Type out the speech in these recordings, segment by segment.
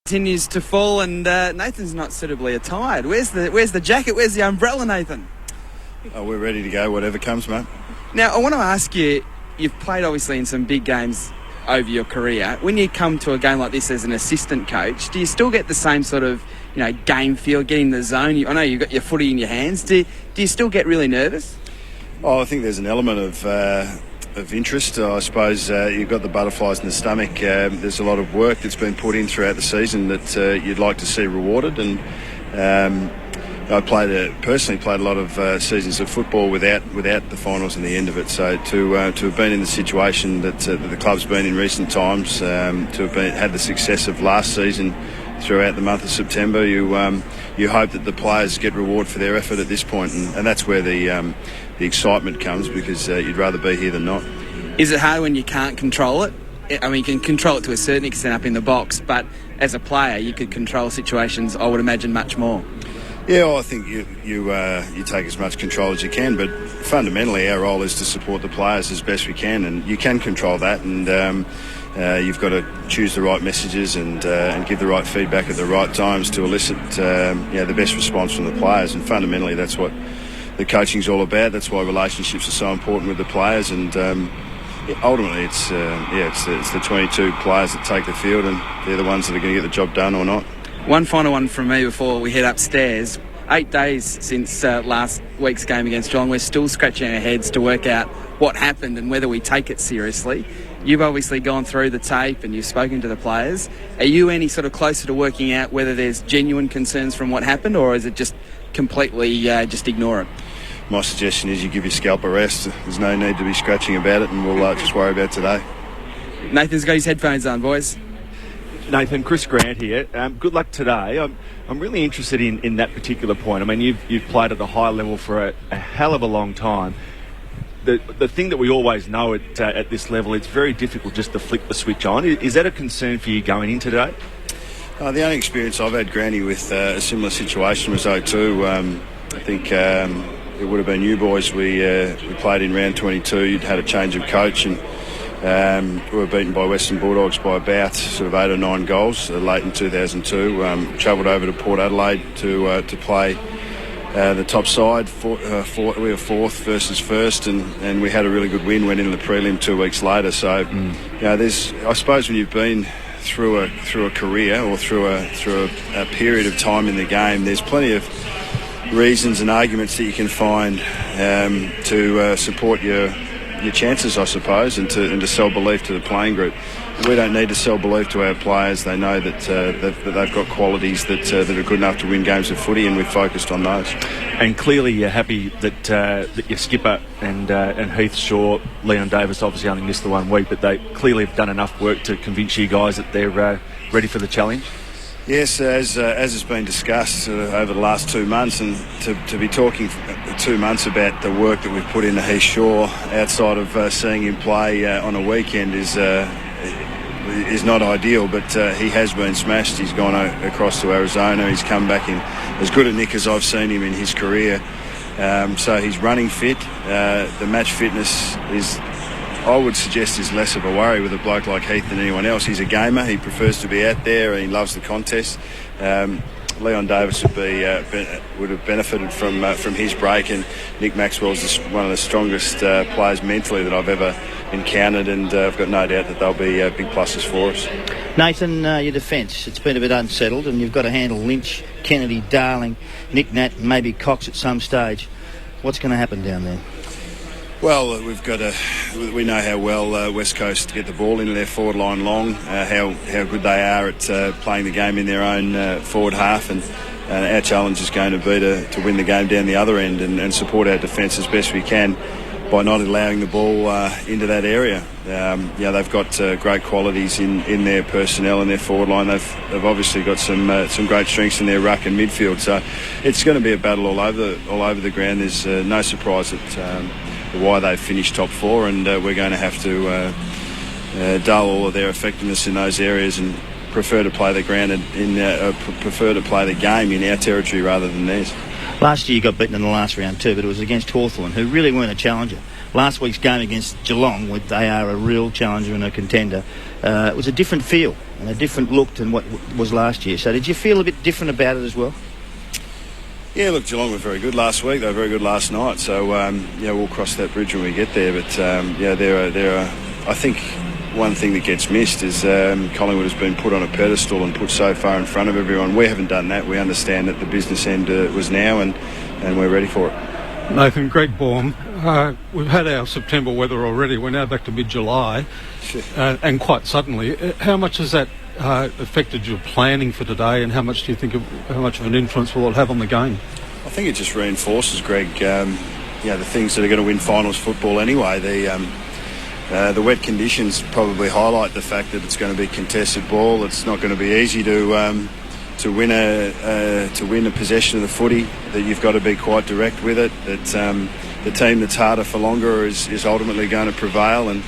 Continues to fall, and Nathan's not suitably attired. Where's the jacket? Where's the umbrella, Nathan? Oh, we're ready to go, whatever comes, mate. Now, I want to ask you, you've played obviously in some big games over your career. When you come to a game like this as an assistant coach, do you still get the same sort of, game feel, getting the zone? I know you've got your footy in your hands. Do you still get really nervous? Oh, I think there's an element of interest. I suppose you've got the butterflies in the stomach. There's a lot of work that's been put in throughout the season that you'd like to see rewarded, and I personally played a lot of seasons of football without the finals and the end of it. So to have been in the situation that the club's been in recent times, to have had the success of last season throughout the month of September, you hope that the players get reward for their effort at this point, and that's where the excitement comes, because you'd rather be here than not. Is it hard when you can't control it? I mean, you can control it to a certain extent up in the box, but as a player, you could control situations, I would imagine, much more. Yeah, well, I think you take as much control as you can, but fundamentally our role is to support the players as best we can, and you can control that, and you've got to choose the right messages and give the right feedback at the right times to elicit the best response from the players, and fundamentally that's what the coaching's all about. That's why relationships are so important with the players, and ultimately it's the 22 players that take the field, and they're the ones that are going to get the job done or not. One final one from me before we head upstairs. 8 days since last week's game against Geelong, we're still scratching our heads to work out what happened and whether we take it seriously. You've obviously gone through the tape and you've spoken to the players. Are you any sort of closer to working out whether there's genuine concerns from what happened, or is it just completely just ignore it? My suggestion is you give your scalp a rest. There's no need to be scratching about it, and we'll just worry about today. Nathan's got his headphones on, boys. Nathan, Chris Grant here. Good luck today. I'm really interested in that particular point. I mean, you've played at a high level for a hell of a long time. The thing that we always know at this level, it's very difficult just to flick the switch on. Is that a concern for you going in today? The only experience I've had, Granny, with a similar situation was 02. I think it would have been you boys. We played in round 22. You'd had a change of coach, and we were beaten by Western Bulldogs by about sort of 8 or 9 goals late in 2002. Travelled over to Port Adelaide to play the top side. We were fourth versus first, and we had a really good win. Went into the prelim 2 weeks later. So, there's, I suppose, when you've been through a career or through a period of time in the game, there's plenty of reasons and arguments that you can find to support your chances, I suppose, and to sell belief to the playing group. We don't need to sell belief to our players. They know that they've got qualities that are good enough to win games of footy, and we've focused on those. And clearly you're happy that your skipper and Heath Shaw, Leon Davis obviously only missed the 1 week, but they clearly have done enough work to convince you guys that they're ready for the challenge. Yes, as has been discussed over the last 2 months, and to be talking 2 months about the work that we've put into Heath Shaw outside of seeing him play on a weekend is not ideal, but he has been smashed. He's gone across to Arizona. He's come back in as good a nick as I've seen him in his career. So he's running fit. The match fitness is, I would suggest, is less of a worry with a bloke like Heath than anyone else. He's a gamer. He prefers to be out there, and he loves the contest. Leon Davis would have benefited from his break, and Nick Maxwell's one of the strongest players mentally that I've ever encountered, and I've got no doubt that they'll be big pluses for us. Nathan, your defence, it's been a bit unsettled, and you've got to handle Lynch, Kennedy, Darling, Nick Nat, and maybe Cox at some stage. What's going to happen down there? Well, we know how well West Coast get the ball into their forward line long, how good they are at playing the game in their own forward half, and our challenge is going to be to win the game down the other end and support our defence as best we can by not allowing the ball into that area. They've got great qualities in their personnel and their forward line. They've obviously got some great strengths in their ruck and midfield. So it's going to be a battle all over the ground. There's no surprise that why they've finished top 4, and we're going to have to dull all of their effectiveness in those areas and prefer to play the game in our territory rather than theirs. Last year you got beaten in the last round too, but it was against Hawthorn, who really weren't a challenger. Last week's game against Geelong, they are a real challenger and a contender. it was a different feel and a different look than what was last year. So did you feel a bit different about it as well? Yeah, look, Geelong were very good last week. They were very good last night. So, we'll cross that bridge when we get there. But, there are, I think one thing that gets missed is Collingwood has been put on a pedestal and put so far in front of everyone. We haven't done that. We understand that the business end was now and we're ready for it. Nathan, Greg Baum, we've had our September weather already. We're now back to mid-July and quite suddenly. How much has that affected your planning for today, and how much do you think how much of an influence will it have on the game? I think it just reinforces, Greg, the things that are going to win finals football anyway. The wet conditions probably highlight the fact that it's going to be contested ball. It's not going to be easy to win a possession of the footy. That you've got to be quite direct with it. That the team that's harder for longer is ultimately going to prevail. And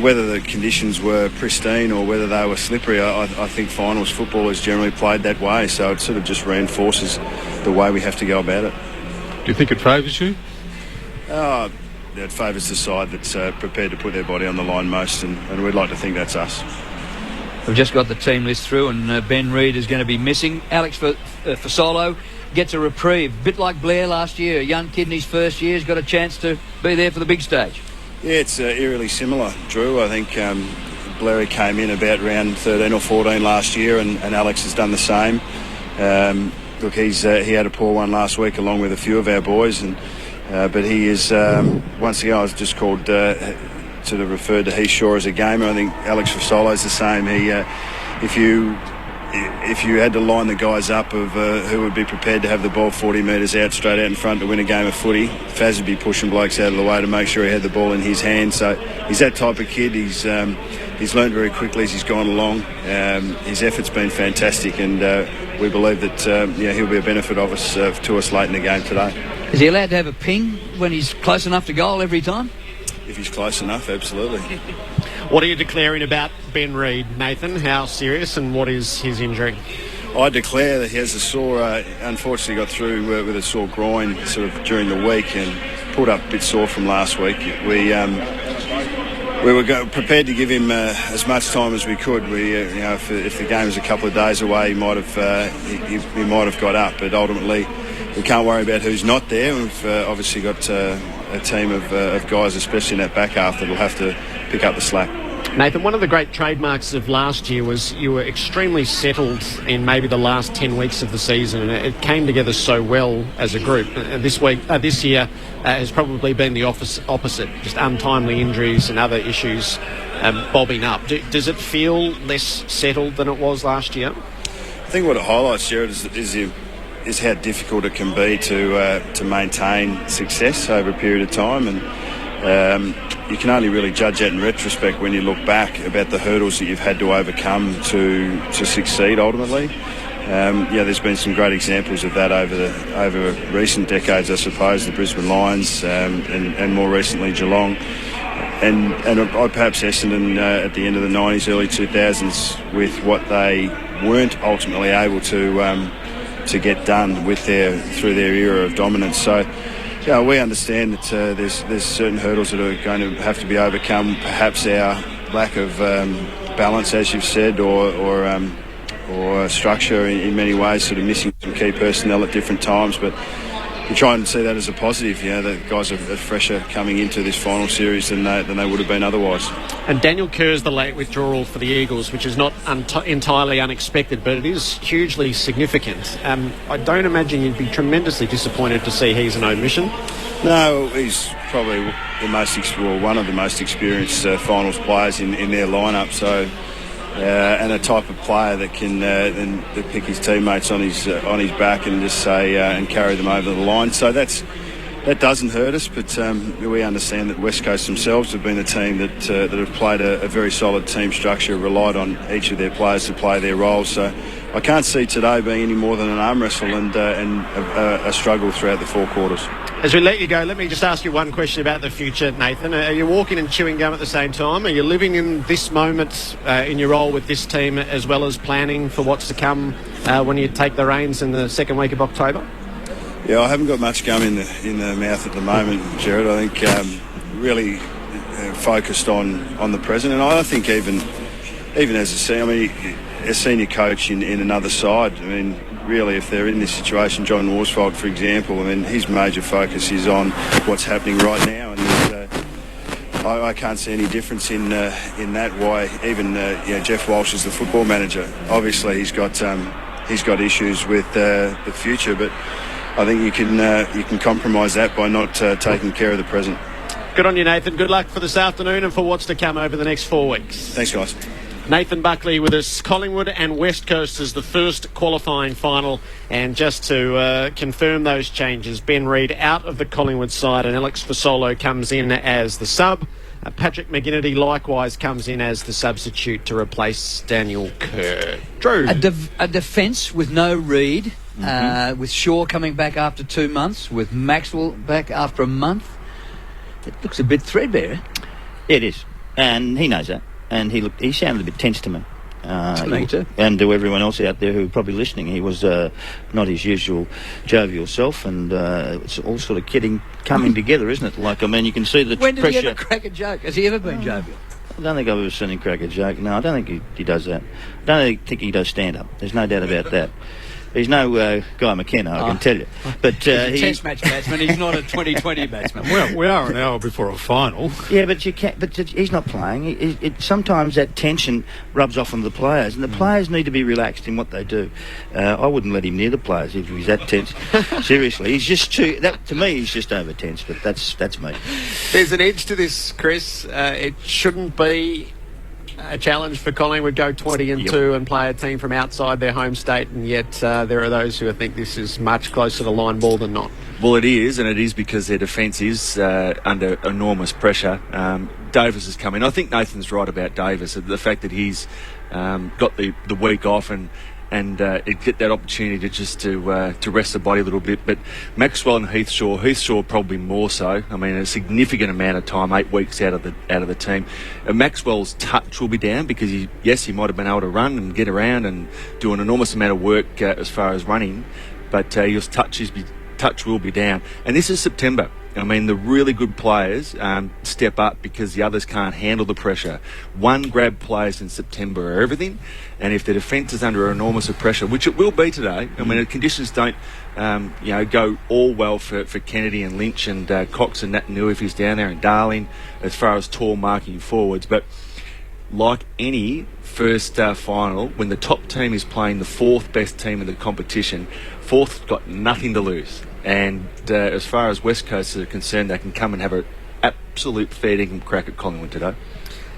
whether the conditions were pristine or whether they were slippery, I think finals football is generally played that way. So it sort of just reinforces the way we have to go about it. Do you think it favours you? It favours the side that's prepared to put their body on the line most, and we'd like to think that's us. We've just got the team list through, and Ben Reid is going to be missing. Alex Fasolo gets a reprieve, a bit like Blair last year. Young kid in his first year has got a chance to be there for the big stage. Yeah, it's eerily similar, Drew. I think Blair came in about round 13 or 14 last year, and Alex has done the same. Look, he had a poor one last week along with a few of our boys, but he is, once again, I was just called, sort of referred to he's sure as a gamer. I think Alex Fasolo's the same. If you had to line the guys up of who would be prepared to have the ball 40 metres out, straight out in front to win a game of footy, Faz would be pushing blokes out of the way to make sure he had the ball in his hand. So he's that type of kid. He's learned very quickly as he's gone along. His effort's been fantastic, and we believe that he'll be a benefit of us to us late in the game today. Is he allowed to have a ping when he's close enough to goal every time? If he's close enough, absolutely. What are you declaring about Ben Reid, Nathan? How serious, and what is his injury? I declare that he has a sore, unfortunately got through with a sore groin sort of during the week and pulled up a bit sore from last week. We were prepared to give him as much time as we could. If the game was a couple of days away, he might have got up, but ultimately we can't worry about who's not there. We've obviously got a team of guys, especially in that back half, that will have to pick up the slack. Nathan, one of the great trademarks of last year was you were extremely settled in maybe the last 10 weeks of the season, and it came together so well as a group. This year has probably been the opposite, just untimely injuries and other issues bobbing up. Does it feel less settled than it was last year? I think what it highlights, Jared, is how difficult it can be to maintain success over a period of time, and you can only really judge that in retrospect when you look back about the hurdles that you've had to overcome to succeed ultimately. There's been some great examples of that over recent decades, I suppose, the Brisbane Lions and more recently Geelong. And I perhaps Essendon at the end of the 90s, early 2000s, with what they weren't ultimately able to get done through their era of dominance. So we understand that there's certain hurdles that are going to have to be overcome. Perhaps our lack of balance, as you've said, or structure in many ways, sort of missing some key personnel at different times. But we try and see that as a positive. The guys are fresher coming into this final series than they would have been otherwise. And Daniel Kerr's the late withdrawal for the Eagles, which is not entirely unexpected, but it is hugely significant. I don't imagine you'd be tremendously disappointed to see he's an omission. No, he's probably one of the most experienced finals players in their lineup. So. And a type of player that can that pick his teammates on his back and just say and carry them over the line. So that doesn't hurt us, but we understand that West Coast themselves have been a team that have played a very solid team structure, relied on each of their players to play their roles. So I can't see today being any more than an arm wrestle and a struggle throughout the four quarters. As we let you go, let me just ask you one question about the future, Nathan. Are you walking and chewing gum at the same time? Are you living in this moment in your role with this team, as well as planning for what's to come when you take the reins in the second week of October? Yeah, I haven't got much gum in the mouth at the moment, Jared. I think really focused on the present, and I think even even as a senior coach in another side, I mean, really, if they're in this situation, John Worsfold, for example, I mean, his major focus is on what's happening right now, and I can't see any difference in that. Why even Jeff Walsh is the football manager. Obviously, he's got issues with the future, but I think you can compromise that by not taking care of the present. Good on you, Nathan. Good luck for this afternoon and for what's to come over the next 4 weeks. Thanks, guys. Nathan Buckley with us. Collingwood and West Coast is the first qualifying final. And just to confirm those changes, Ben Reid out of the Collingwood side and Alex Fasolo comes in as the sub. Patrick McGinnity likewise comes in as the substitute to replace Daniel Kerr. Drew. A defence with no Reid, with Shaw coming back after 2 months, with Maxwell back after a month. It looks a bit threadbare. It is, and he knows that. And he sounded a bit tense to me. To me too. And to everyone else out there who are probably listening, he was not his usual jovial self, and it's all sort of coming together, isn't it? Like, I mean, you can see the when pressure. When did he ever crack a joke? Has he ever been jovial? I don't think I've ever seen him crack a joke. No, I don't think he does that. I don't think he does stand-up. There's no doubt about that. He's no Guy McKenna, I can tell you. But he's a test match batsman. He's not a 2020 batsman. Well, we are an hour before a final. Yeah, but you can't. But he's not playing. Sometimes that tension rubs off on the players, and the players need to be relaxed in what they do. I wouldn't let him near the players if he's that tense. Seriously, he's just too. To me, he's just over tense. But that's me. There's an edge to this, Chris. It shouldn't be a challenge for Collingwood go 20-2 and play a team from outside their home state, and yet there are those who think this is much closer to line ball than not. Well, it is, and it is because their defence is under enormous pressure. Davis has come in. I think Nathan's right about Davis, the fact that he's got the week off and get that opportunity to rest the body a little bit. But Maxwell and Heathshaw probably more so. I mean, a significant amount of time, 8 weeks out of the team. Maxwell's touch will be down because he might have been able to run and get around and do an enormous amount of work as far as running, but his touch will be down. And this is September. I mean, the really good players step up because the others can't handle the pressure. One grab players in September are everything, and if the defence is under enormous pressure, which it will be today, I mean, the conditions don't go all well for Kennedy and Lynch and Cox and Nat New if he's down there, and Darling as far as tall marking forwards. But like any first final, when the top team is playing the fourth best team in the competition, fourth's got nothing to lose. And as far as West Coast are concerned, they can come and have an absolute fair dinkum crack at Collingwood today.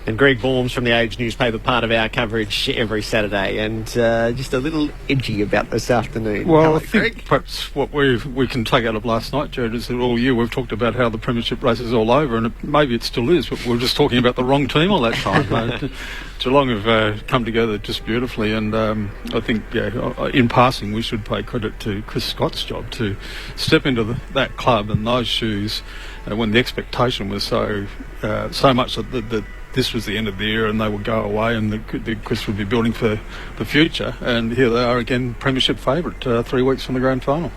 And Greg Baums from the Age newspaper, part of our coverage every Saturday, and just a little edgy about this afternoon. Well, Hello, I think Greg. perhaps what we can take out of last night, Jared, is that all year we've talked about how the premiership race is all over, and maybe it still is, but we're just talking about the wrong team all that time. Geelong have come together just beautifully, and I think, in passing, we should pay credit to Chris Scott's job to step into that club and those shoes when the expectation was so much that this was the end of the year and they would go away and the Chris would be building for the future. And here they are again, premiership favourite, 3 weeks from the grand final.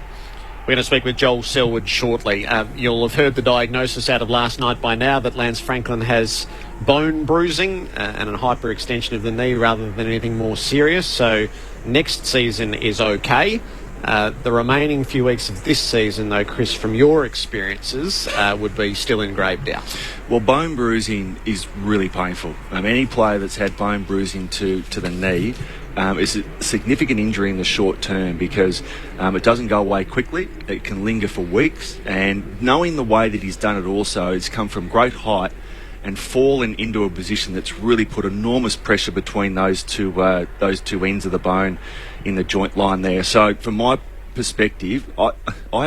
We're going to speak with Joel Selwood shortly. You'll have heard the diagnosis out of last night by now that Lance Franklin has bone bruising and a hyperextension of the knee rather than anything more serious. So next season is okay. The remaining few weeks of this season, though, Chris, from your experiences, would be still in grave doubt. Well, bone bruising is really painful. Any player that's had bone bruising to the knee is a significant injury in the short term because it doesn't go away quickly. It can linger for weeks. And knowing the way that he's done it also, it's come from great height and fallen into a position that's really put enormous pressure between those two ends of the bone in the joint line there. So from my perspective, I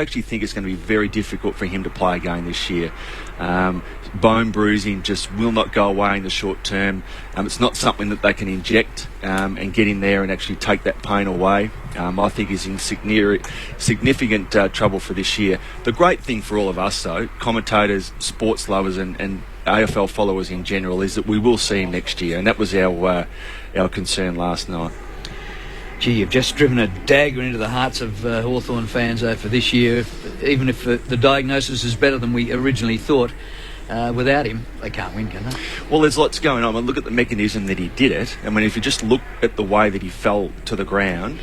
actually think it's going to be very difficult for him to play again this year. Bone bruising just will not go away in the short term. It's not something that they can inject and get in there and actually take that pain away. I think he's in significant trouble for this year. The great thing for all of us, though, commentators, sports lovers and AFL followers in general, is that we will see him next year, and that was our concern last night. Gee, you've just driven a dagger into the hearts of Hawthorn fans for this year, even if the diagnosis is better than we originally thought. Without him, they can't win, can they? Well, there's lots going on. And look at the mechanism that he did it. I mean, if you just look at the way that he fell to the ground,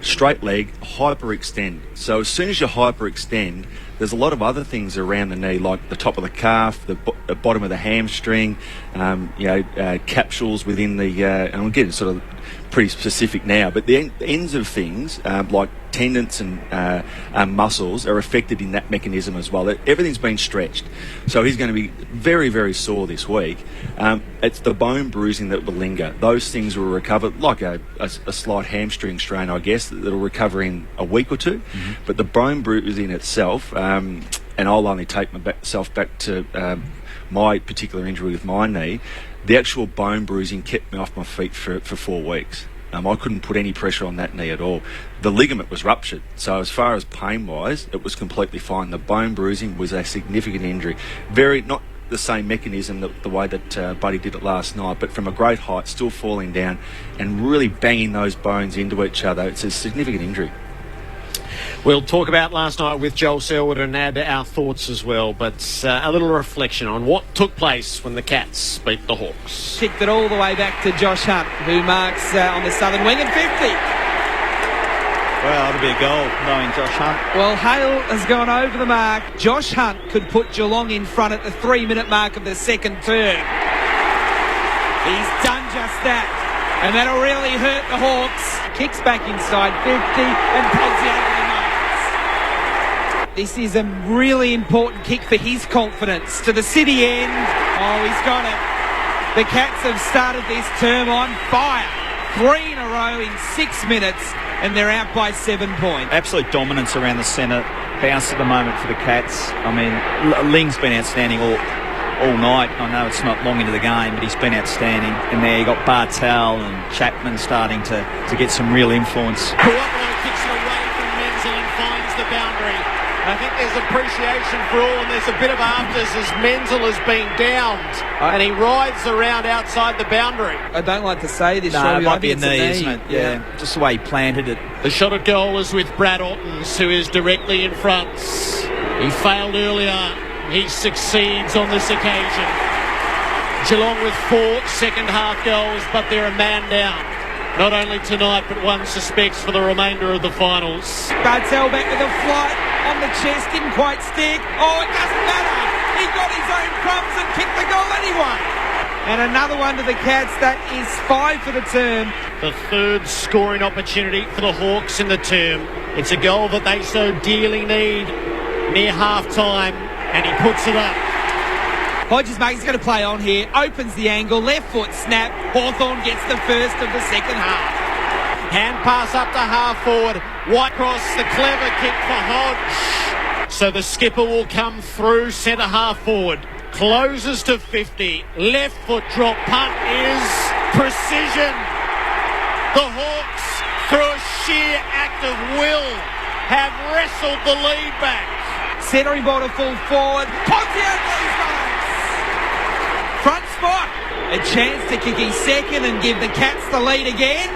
straight leg, hyperextend. So as soon as you hyperextend, there's a lot of other things around the knee, like the top of the calf, the bottom of the hamstring, capsules within the, and we'll get sort of pretty specific now, but the ends of things, like tendons and muscles, are affected in that mechanism as well. Everything's been stretched. So he's going to be very, very sore this week. It's the bone bruising that will linger. Those things will recover, like a slight hamstring strain, I guess, that'll recover in a week or two. Mm-hmm. But the bone bruising itself, and I'll only take myself back to my particular injury with my knee, the actual bone bruising kept me off my feet for 4 weeks. I couldn't put any pressure on that knee at all. The ligament was ruptured, so as far as pain-wise, it was completely fine. The bone bruising was a significant injury. Not the same mechanism the way that Buddy did it last night, but from a great height, still falling down and really banging those bones into each other. It's a significant injury. We'll talk about last night with Joel Selwood and add our thoughts as well, but a little reflection on what took place when the Cats beat the Hawks. Kicked it all the way back to Josh Hunt, who marks on the southern wing at 50. Well, that'll be a goal, knowing Josh Hunt. Well, Hale has gone over the mark. Josh Hunt could put Geelong in front at the 3-minute mark of the second term. He's done just that, and that'll really hurt the Hawks. Kicks back inside 50 and pulls out of the marks. This is a really important kick for his confidence. To the city end. Oh, he's got it. The Cats have started this term on fire. 3 in a row in 6 minutes, and they're out by 7 points. Absolute dominance around the centre. Bounce at the moment for the Cats. I mean, Ling's been outstanding all night. I know it's not long into the game, but he's been outstanding. And there you got Bartel and Chapman starting to get some real influence. Puopolo kicks it away from Menzel and finds the boundary. I think there's appreciation for all, and there's a bit of afters as Menzel has been downed, and he rides around outside the boundary. I don't like to say this, no, it might be a knee, isn't it? Yeah, just the way he planted it. The shot at goal is with Brad Ottens, who is directly in front. He failed earlier. He succeeds on this occasion. Geelong with 4 second-half goals, but they're a man down. Not only tonight, but one suspects for the remainder of the finals. Bartel back with a flight on the chest, didn't quite stick. Oh, it doesn't matter. He got his own crumbs and kicked the goal anyway. And another one to the Cats. That is 5 for the term. The third scoring opportunity for the Hawks in the term. It's a goal that they so dearly need near half-time, and he puts it up. Hodges, mate, he's going to play on here. Opens the angle, left foot snap. Hawthorn gets the first of the second half. Hand pass up to half forward. White cross, the clever kick for Hodge. So the skipper will come through centre half forward. Closes to 50. Left foot drop punt is precision. The Hawks, through a sheer act of will, have wrestled the lead back. Centering ball to full forward. Pontiac's front spot. A chance to kick his second and give the Cats the lead again.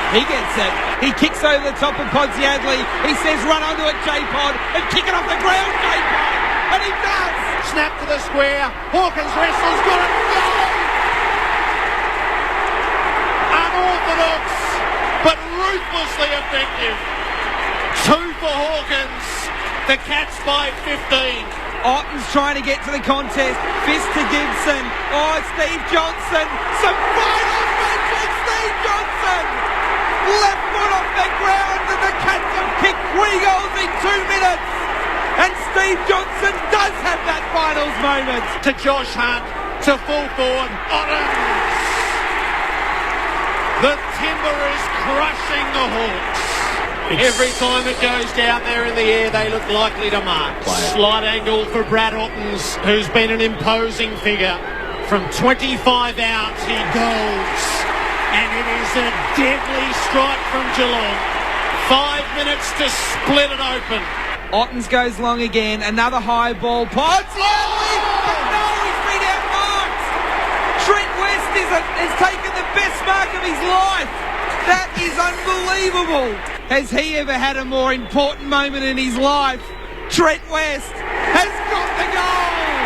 He gets it. He kicks over the top of Podsiadly. He says, run onto it, J-Pod, and kick it off the ground, J-Pod. And he does. Snap to the square. Hawkins wrestles, got it. Goal! Unorthodox, but ruthlessly effective. 2 for Hawkins. The Cats by 15. Otten's trying to get to the contest. Fist to Gibson. Oh, Steve Johnson. Some fight offense with Steve Johnson. Left foot off the ground, and the Cats have kicked 3 goals in 2 minutes. And Steve Johnson does have that finals moment. To Josh Hunt, to full forward, Ottens. The timber is crushing the Hawks. Every time it goes down there in the air, they look likely to mark. Slight angle for Brad Ottens, who's been an imposing figure. From 25 out, he goes. And it is a deadly strike from Geelong. 5 minutes to split it open. Ottens goes long again. Another high ball. Podsiadly! No, he's been outmarked. Trent West has taken the best mark of his life. That is unbelievable. Has he ever had a more important moment in his life? Trent West has got the goal.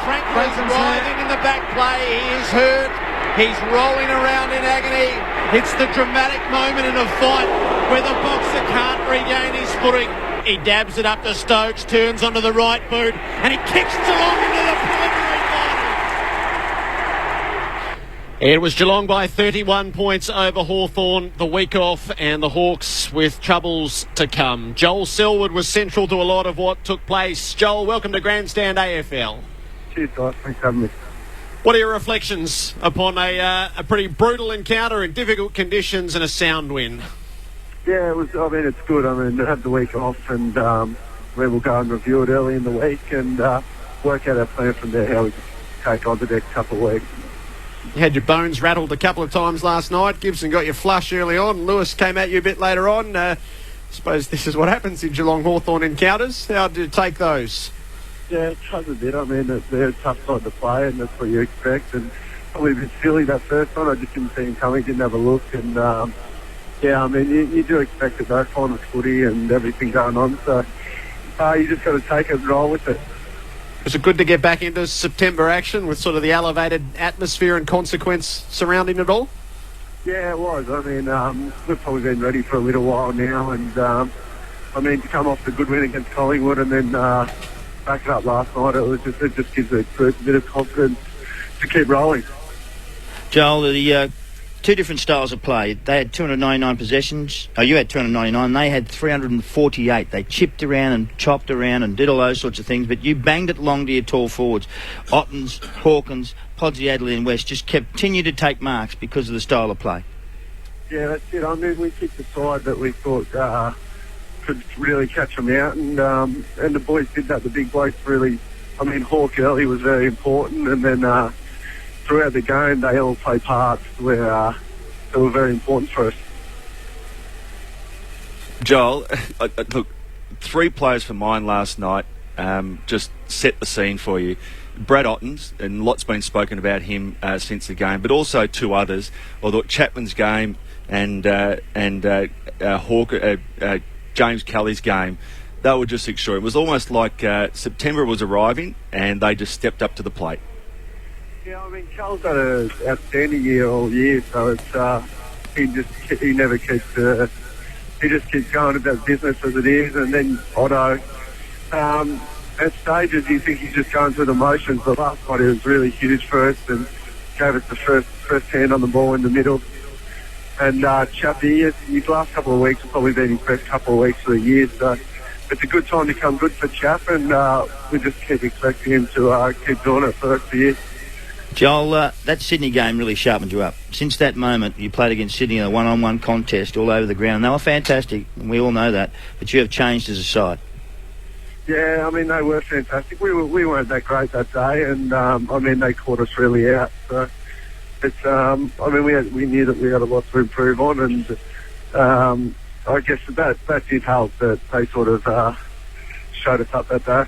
Franklin's writhing in the back play. He is hurt. He's rolling around in agony. It's the dramatic moment in a fight where the boxer can't regain his footing. He dabs it up to Stokes, turns onto the right boot, and he kicks Geelong into the preliminary final. It was Geelong by 31 points over Hawthorn the week off, and the Hawks with troubles to come. Joel Selwood was central to a lot of what took place. Joel, welcome to Grandstand AFL. Cheers, guys. Thanks for having me. What are your reflections upon a pretty brutal encounter in difficult conditions and a sound win? Yeah, it was. I mean, it's good. I mean, to have the week off, and we'll go and review it early in the week and work out our plan from there, how we can take on the next couple of weeks. You had your bones rattled a couple of times last night. Gibson got your flush early on. Lewis came at you a bit later on. I suppose this is what happens in Geelong Hawthorn encounters. How did you take those? Yeah, it does a bit. I mean, they're a tough side to play, and that's what you expect. And probably a bit silly that first one. I just didn't see him coming, didn't have a look. And, yeah, I mean, you do expect it, though, finals footy and everything going on. So you just got to take it and roll with it. Was it good to get back into September action with sort of the elevated atmosphere and consequence surrounding it all? Yeah, it was. I mean, we've probably been ready for a little while now. And, I mean, to come off the good win against Collingwood and then back it up last night, it just gives a bit of confidence to keep rolling. Joel, the two different styles of play. They had 299 possessions. Oh, you had 299. They had 348. They chipped around and chopped around and did all those sorts of things, but you banged it long to your tall forwards. Ottens, Hawkins, Podsiadly and West just continued to take marks because of the style of play. Yeah, that's it. I mean, we kicked the side that we thought could really catch them out, and the boys did that. The big blokes really, I mean, Hawk early was very important, and then throughout the game they all play parts where that were very important for us. Joel, look, three players for mine last night just set the scene for you. Brad Ottens, and lots been spoken about him since the game, but also two others. Although Chapman's game and James Kelly's game, they were just extraordinary. It was almost like September was arriving and they just stepped up to the plate. Yeah, I mean, Charles had an outstanding year all year, so it's he never keeps he just keeps going about business as it is, and then Otto. At stages, you think he's just going through the motions, but last night it was really huge for us and gave us the first hand on the ball in the middle. And Chappie, his last couple of weeks have probably been his best couple of weeks of the year, so it's a good time to come good for Chapp, and we just keep expecting him to keep doing it for the rest of the year. Joel, that Sydney game really sharpened you up. Since that moment, you played against Sydney in a one-on-one contest all over the ground, and they were fantastic, and we all know that, but you have changed as a side. Yeah, I mean, they were fantastic. We weren't that great that day, and I mean, they caught us really out, so it's I mean, we knew that we had a lot to improve on, and I guess that did help that they sort of showed us up that day.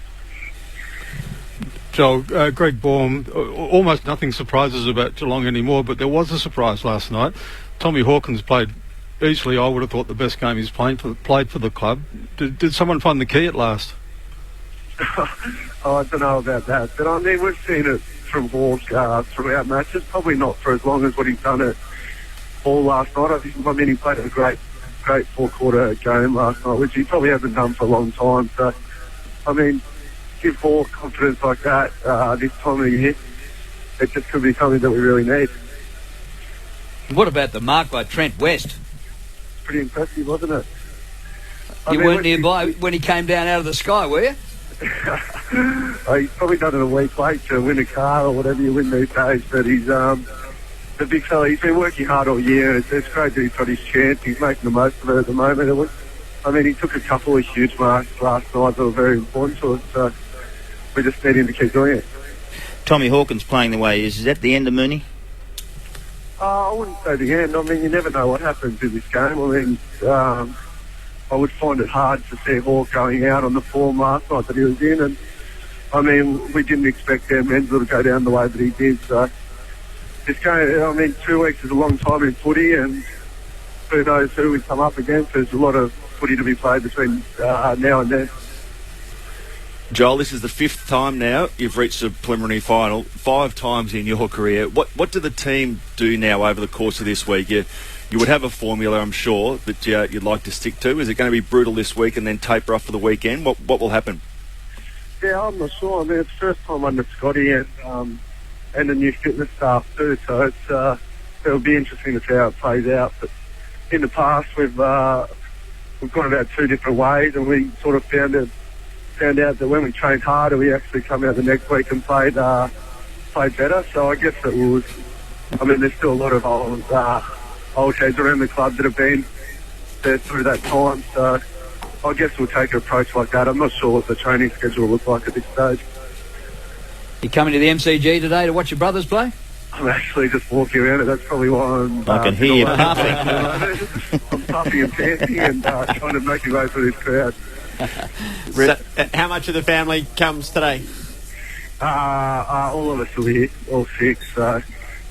Joel, Greg Baum, almost nothing surprises about Geelong anymore, but there was a surprise last night. Tommy Hawkins played easily, I would have thought, the best game he's played for the club. Did someone find the key at last? Oh, I don't know about that, but I mean, we've seen it from Hawk throughout matches, probably not for as long as what he's done it all last night. I mean, he played a great four-quarter game last night, which he probably hasn't done for a long time. So, I mean, give Hawk confidence like that this time of the year, it just could be something that we really need. What about the mark by Trent West? Pretty impressive, wasn't it? You weren't nearby when he came down out of the sky, were you? He's probably done it a week late to win a car or whatever you win these days, but he's the big fella. He's been working hard all year. It's great that he's got his chance. He's making the most of it at the moment. I mean, he took a couple of huge marks last night that were very important to us, so we just need him to keep doing it. Tommy Hawkins playing the way he is that the end of Mooney? I wouldn't say the end. I mean, you never know what happens in this game. I mean, I would find it hard to see Hawk going out on the form last night that he was in, and I mean, we didn't expect our Menzel to go down the way that he did, so this game, I mean, 2 weeks is a long time in footy, and who knows who we come up against. There's a lot of footy to be played between now and then. Joel, this is the 5th time now you've reached a preliminary final, 5 times in your career. What do the team do now over the course of this week? You would have a formula, I'm sure, that you'd like to stick to. Is it going to be brutal this week and then taper off for the weekend? What will happen? Yeah, I'm not sure. I mean, it's first time under Scotty and the new fitness staff too, so it'll be interesting to see how it plays out. But in the past, we've gone about 2 different ways, and we sort of found out that when we trained harder, we actually come out the next week and played better. So I guess it was. I mean, there's still a lot of old heads around the club that have been there through that time. So I guess we'll take an approach like that. I'm not sure what the training schedule will look like at this stage. You coming to the MCG today to watch your brothers play? I'm actually just walking around it. That's probably why I'm... I can hear you puffing. I'm puffing and panting and trying to make my way through this crowd. So, how much of the family comes today? All of us will be here, all 6. So,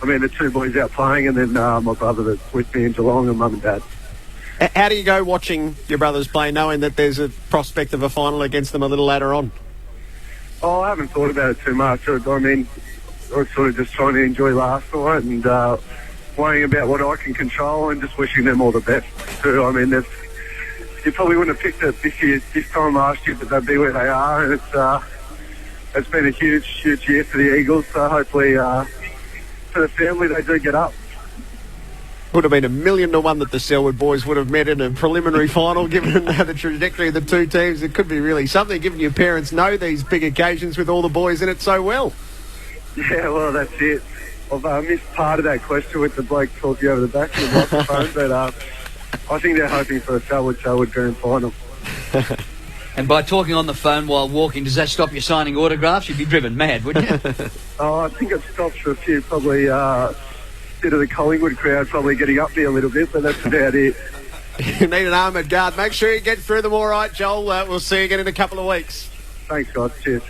I mean, the 2 boys out playing, and then my brother that's with me in Geelong, and mum and dad. How do you go watching your brothers play, knowing that there's a prospect of a final against them a little later on? Oh, I haven't thought about it too much. I mean, I was sort of just trying to enjoy last night and worrying about what I can control and just wishing them all the best too. I mean, you probably wouldn't have picked it this time last year, but they'd be where they are, and it's been a huge year for the Eagles. So hopefully, for the family, they do get up. Would have been 1,000,000 to 1 that the Selwood boys would have met in a preliminary final, given the trajectory of the 2 teams. It could be really something, given your parents know these big occasions with all the boys in it so well. Yeah, well, that's it. I've missed part of that question with the bloke talking over the back of the microphone, but I think they're hoping for a Selwood grand final. And by talking on the phone while walking, does that stop you signing autographs? You'd be driven mad, wouldn't you? I think it stops for a few, probably... bit of the Collingwood crowd probably getting up there a little bit, but that's about it. You need an armoured guard. Make sure you get through them all right, Joel. We'll see you again in a couple of weeks. Thanks, guys. Cheers.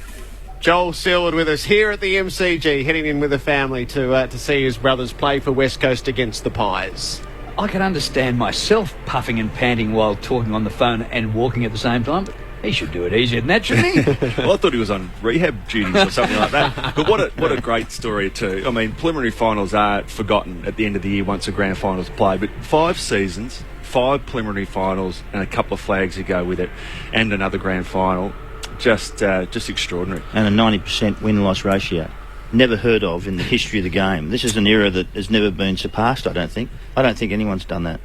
Joel Selwood with us here at the MCG, heading in with the family to see his brothers play for West Coast against the Pies. I can understand myself puffing and panting while talking on the phone and walking at the same time, but he should do it easier than that, shouldn't he? Well, I thought he was on rehab duties or something like that. But what a great story too. I mean, preliminary finals are forgotten at the end of the year once a grand final's played. But 5 seasons, 5 preliminary finals, and a couple of flags to go with it, and another grand final. Just extraordinary. And a 90% win-loss ratio. Never heard of in the history of the game. This is an era that has never been surpassed, I don't think. I don't think anyone's done that.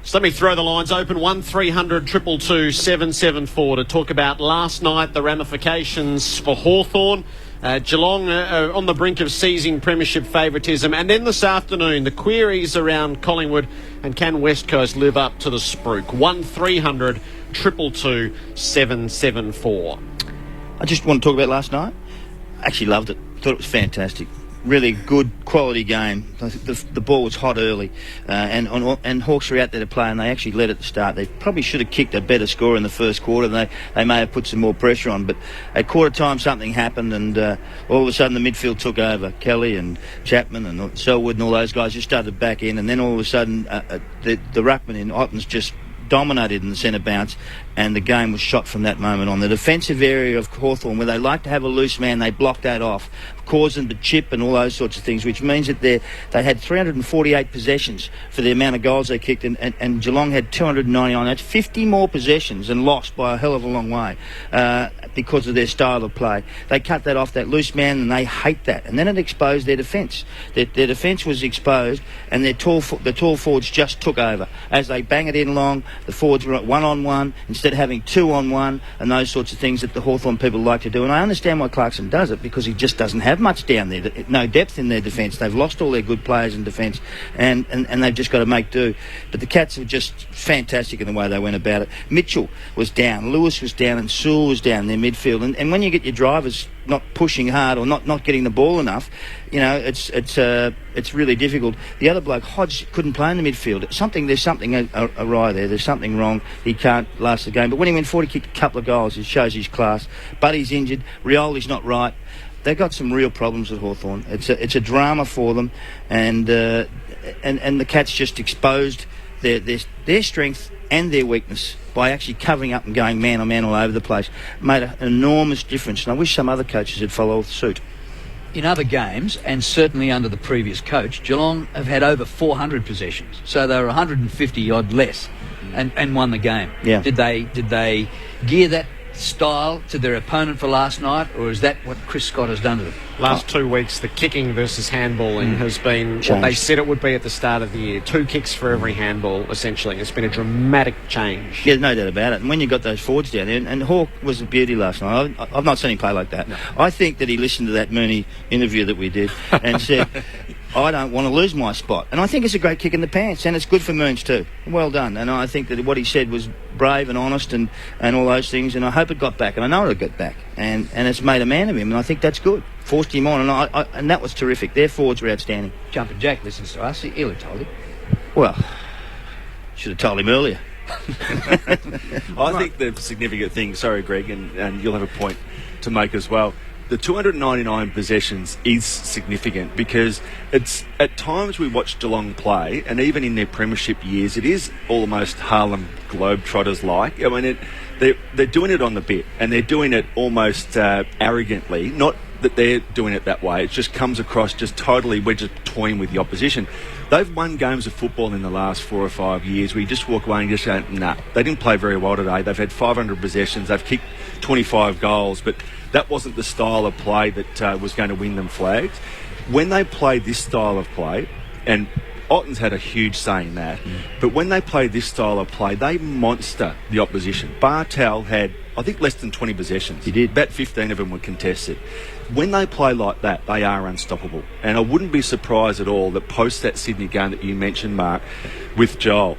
So let me throw the lines open. 1300 222 774 to talk about last night, the ramifications for Hawthorn. Geelong on the brink of seizing premiership favouritism. And then this afternoon, the queries around Collingwood and can West Coast live up to the spruik. 1300 222 774. I just want to talk about last night. I actually loved it. Thought it was fantastic. Really good quality game. The ball was hot early, and Hawks were out there to play, and they actually led at the start. They probably should have kicked a better score in the first quarter. They may have put some more pressure on, but at quarter time something happened, and all of a sudden the midfield took over. Kelly and Chapman and Selwood and all those guys just started back in, and then all of a sudden the ruckman in Ottens just dominated in the centre bounce, and the game was shot from that moment on. The defensive area of Hawthorn, where they like to have a loose man, they blocked that off, caused them to chip and all those sorts of things, which means that they had 348 possessions for the amount of goals they kicked, and Geelong had 299. That's 50 more possessions and lost by a hell of a long way because of their style of play. They cut that off, that loose man, and they hate that. And then it exposed their defence. Their defence was exposed, and the tall forwards just took over. As they bang it in long, the forwards were at 1-on-1 instead of having 2-on-1 and those sorts of things that the Hawthorn people like to do. And I understand why Clarkson does it, because he just doesn't have much down there, no depth in their defence. They've lost all their good players in defence, and they've just got to make do. But the Cats were just fantastic in the way they went about it. Mitchell was down, Lewis was down, and Sewell was down in their midfield. And when you get your drivers not pushing hard or not getting the ball enough, you know, it's really difficult. The other bloke, Hodge, couldn't play in the midfield. There's something awry there. There's something wrong. He can't last the game. But when he went forward, he kicked a couple of goals. It shows his class. Buddy's injured. Rioli's not right. They've got some real problems at Hawthorn. It's a drama for them, and the Cats just exposed their strength and their weakness by actually covering up and going man on man all over the place made an enormous difference. And I wish some other coaches had followed suit. In other games, and certainly under the previous coach, Geelong have had over 400 possessions, so they were 150 odd less, and won the game. Yeah. Did they gear that style to their opponent for last night, or is that what Chris Scott has done to them? Last 2 weeks, the kicking versus handballing has been Changed. what they said it would be at the start of the year. 2 kicks for every handball, essentially. It's been a dramatic change. Yeah, no doubt about it. And when you got those forwards down there, and Hawke was a beauty last night. I've not seen him play like that. No. I think that he listened to that Mooney interview that we did and said, I don't want to lose my spot. And I think it's a great kick in the pants, and it's good for Moons too. Well done. And I think that what he said was brave and honest and all those things, and I hope it got back, and I know it'll get back. And it's made a man of him, and I think that's good. Forced him on, and that was terrific. Their forwards were outstanding. Jumping Jack listens to us. He'll have told him. Well, should have told him earlier. I think the significant thing, sorry Greg, and you'll have a point to make as well, the 299 possessions is significant because it's at times we watch Geelong play, and even in their premiership years, it is almost Harlem Globetrotters-like. I mean, they're doing it on the bit, and they're doing it almost arrogantly, not that they're doing it that way. It just comes across just totally, we're just toying with the opposition. They've won games of football in the last 4 or 5 years where you just walk away and just go, nah, they didn't play very well today. They've had 500 possessions, they've kicked 25 goals, but that wasn't the style of play that was going to win them flags. When they play this style of play, and Otten's had a huge say in that, but when they play this style of play, they monster the opposition. Bartel had, I think, less than 20 possessions. He did. About 15 of them were contested. When they play like that, they are unstoppable. And I wouldn't be surprised at all that post that Sydney game that you mentioned, Mark, with Joel,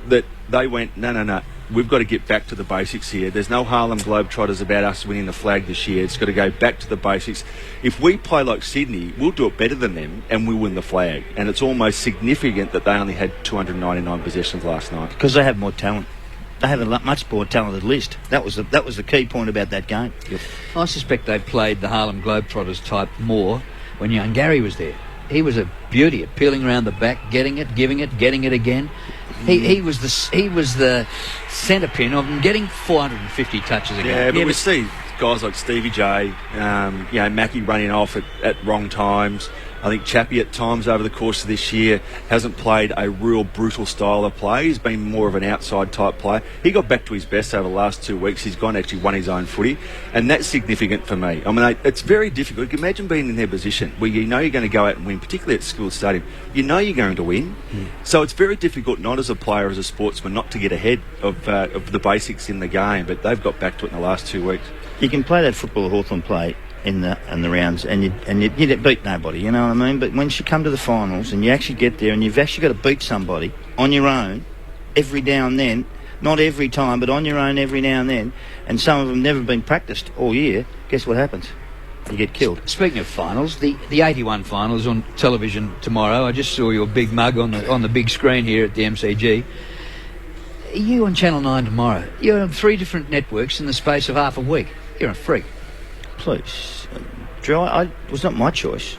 that they went, no, we've got to get back to the basics here. There's no Harlem Globetrotters about us winning the flag this year. It's got to go back to the basics. If we play like Sydney, we'll do it better than them and we'll win the flag. And it's almost significant that they only had 299 possessions last night. Because they have more talent. They have a much more talented list. That was the key point about that game. Yep. I suspect they played the Harlem Globetrotters type more when young Gary was there. He was a beauty at peeling around the back, getting it, giving it, getting it again. He was the centre pin of them getting 450 touches a game. Yeah, but we see guys like Stevie J, Mackie running off at wrong times. I think Chappie at times over the course of this year hasn't played a real brutal style of play. He's been more of an outside type player. He got back to his best over the last 2 weeks. He's gone actually won his own footy, and that's significant for me. I mean, it's very difficult. You can imagine being in their position where you know you're going to go out and win, particularly at school stadium. You know you're going to win. So it's very difficult, not as a player, as a sportsman, not to get ahead of the basics in the game, but they've got back to it in the last 2 weeks. You can play that football Hawthorn play in the rounds, and you beat nobody, you know what I mean? But once you come to the finals and you actually get there and you've actually got to beat somebody on your own every now and then, not every time, but on your own every now and then, and some of them never been practiced all year, guess what happens? You get killed. Speaking of finals, the 81 final is on television tomorrow. I just saw your big mug on the big screen here at the MCG. Are you on Channel 9 tomorrow? You're on 3 different networks in the space of half a week. You're a freak. Please, Joe, it was not my choice.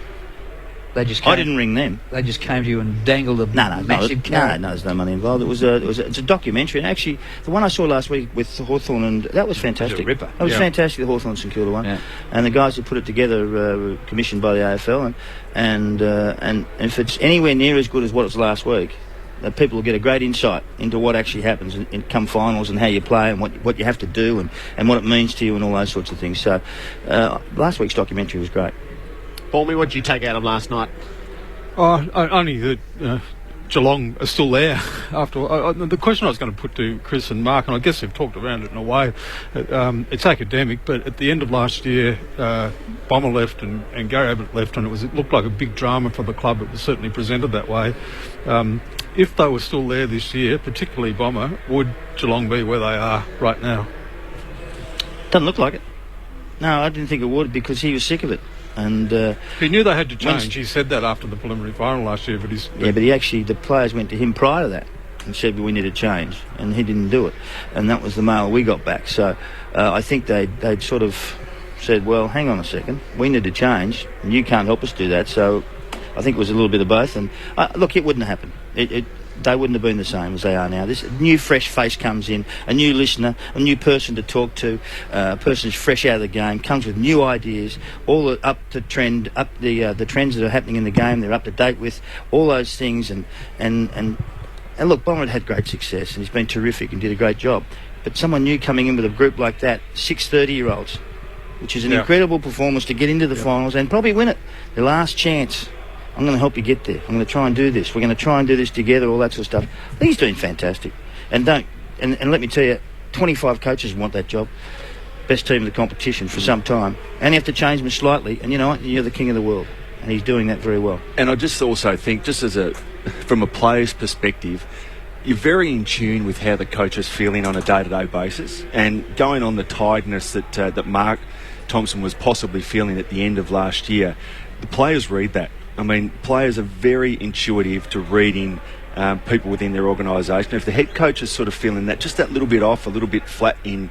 They just came, I didn't ring them. They just came to you and dangled a massive carrot. No, there's no money involved. It's a documentary, and actually, the one I saw last week with Hawthorn, and that was fantastic. It was a ripper. That was fantastic, the Hawthorn St Kilda one, and the guys who put it together were commissioned by the AFL, and if it's anywhere near as good as what it was last week, people will get a great insight into what actually happens in come finals and how you play and what you have to do and what it means to you and all those sorts of things. So last week's documentary was great. Balmy, what did you take out of last night? Only that Geelong are still there. After the question I was going to put to Chris and Mark, and I guess they've talked around it in a way, it's academic, but at the end of last year, Bomber left and Gary Ablett left, and it looked like a big drama for the club. It was certainly presented that way. If they were still there this year, particularly Bomber, would Geelong be where they are right now? Doesn't look like it. No, I didn't think it would, because he was sick of it. And he knew they had to change. He said that after the preliminary final last year, but the players went to him prior to that and said we need to change, and he didn't do it, and that was the mail we got back. So I think they'd sort of said, well, hang on a second, we need to change, and you can't help us do that. So I think it was a little bit of both. And look, it wouldn't happen. they wouldn't have been the same as they are now. This new fresh face comes in, a new listener, a new person to talk to, a person who's fresh out of the game, comes with new ideas, all up to trend, up the trends that are happening in the game. They're up to date with all those things, and look, Bomber had great success, and he's been terrific and did a great job. But someone new coming in with a group like that, 6 30-year-olds, which is an incredible performance to get into the finals and probably win it. The last chance. I'm going to help you get there. I'm going to try and do this. We're going to try and do this together, all that sort of stuff. I think he's doing fantastic. And let me tell you, 25 coaches want that job. Best team in the competition for some time. And you have to change them slightly, and you know what? You're the king of the world. And he's doing that very well. And I just also think, from a player's perspective, you're very in tune with how the coach is feeling on a day-to-day basis, and going on the tiredness that Mark Thompson was possibly feeling at the end of last year. The players read that. I mean, players are very intuitive to reading people within their organisation. If the head coach is sort of feeling that, just that little bit off, a little bit flat in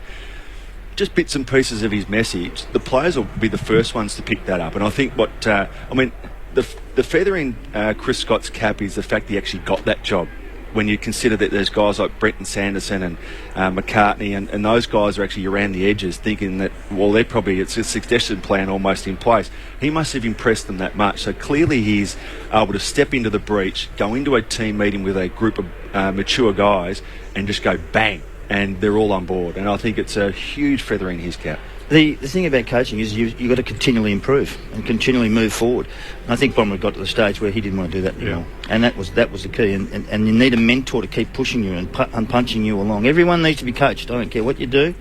just bits and pieces of his message, the players will be the first ones to pick that up. And I think the feather in Chris Scott's cap is the fact that he actually got that job. When you consider that there's guys like Brenton Sanderson and McCartney and those guys are actually around the edges thinking that, well, it's a succession plan almost in place. He must have impressed them that much. So clearly he's able to step into the breach, go into a team meeting with a group of mature guys and just go bang, and they're all on board. And I think it's a huge feather in his cap. The thing about coaching is you've got to continually improve and continually move forward. And I think Bomber got to the stage where he didn't want to do that anymore. And that was the key. And you need a mentor to keep pushing you and punching you along. Everyone needs to be coached. I don't care what you do.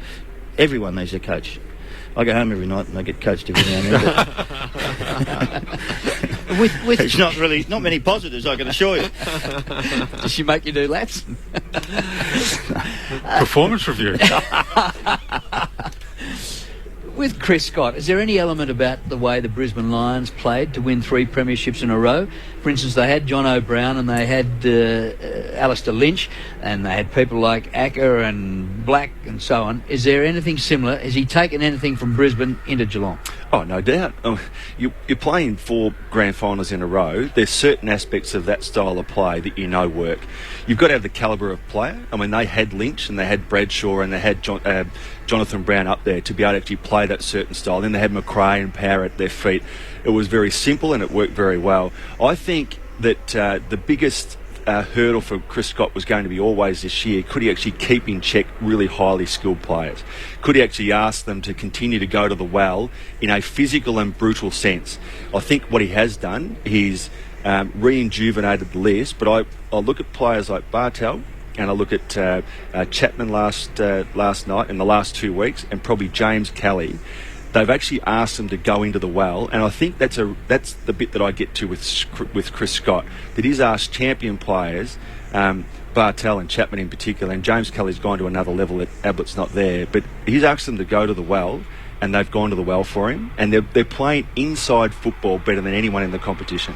Everyone needs a coach. I go home every night and I get coached every now and then. It's not many positives, I can assure you. Does she make you do laps? Performance review. With Chris Scott, is there any element about the way the Brisbane Lions played to win 3 premierships in a row? For instance, they had John O'Brien and they had Alistair Lynch and they had people like Acker and Black and so on. Is there anything similar? Has he taken anything from Brisbane into Geelong? Oh, no doubt. You're playing 4 grand finals in a row. There's certain aspects of that style of play that you know work. You've got to have the calibre of player. I mean, they had Lynch and they had Bradshaw and they had Jonathan Brown up there to be able to actually play that certain style. Then they had McRae and Power at their feet. It was very simple and it worked very well. I think that the biggest hurdle for Chris Scott was going to be always this year, could he actually keep in check really highly skilled players? Could he actually ask them to continue to go to the well in a physical and brutal sense? I think what he has done, he's re-injuvenated the list, but I look at players like Bartel and I look at Chapman last night in the last 2 weeks, and probably James Kelly. They've actually asked them to go into the well, and I think that's the bit that I get to with Chris Scott, that he's asked champion players, Bartel and Chapman in particular, and James Kelly's gone to another level that Abbott's not there, but he's asked them to go to the well, and they've gone to the well for him, and they're playing inside football better than anyone in the competition.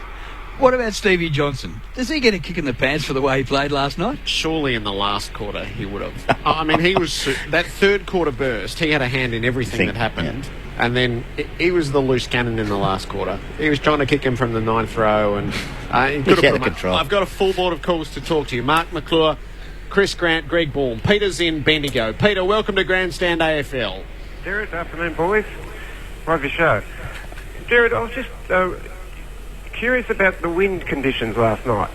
What about Stevie Johnson? Does he get a kick in the pants for the way he played last night? Surely in the last quarter he would have. I mean, he was that third quarter burst. He had a hand in everything that happened, and then he was the loose cannon in the last quarter. He was trying to kick him from the 9th row, and he could have control. I've got a full board of calls to talk to you. Mark McClure, Chris Grant, Greg Baum. Peter's in Bendigo. Peter, welcome to Grandstand AFL. Jared, afternoon, boys. Love your show. Jared, I was just curious about the wind conditions last night.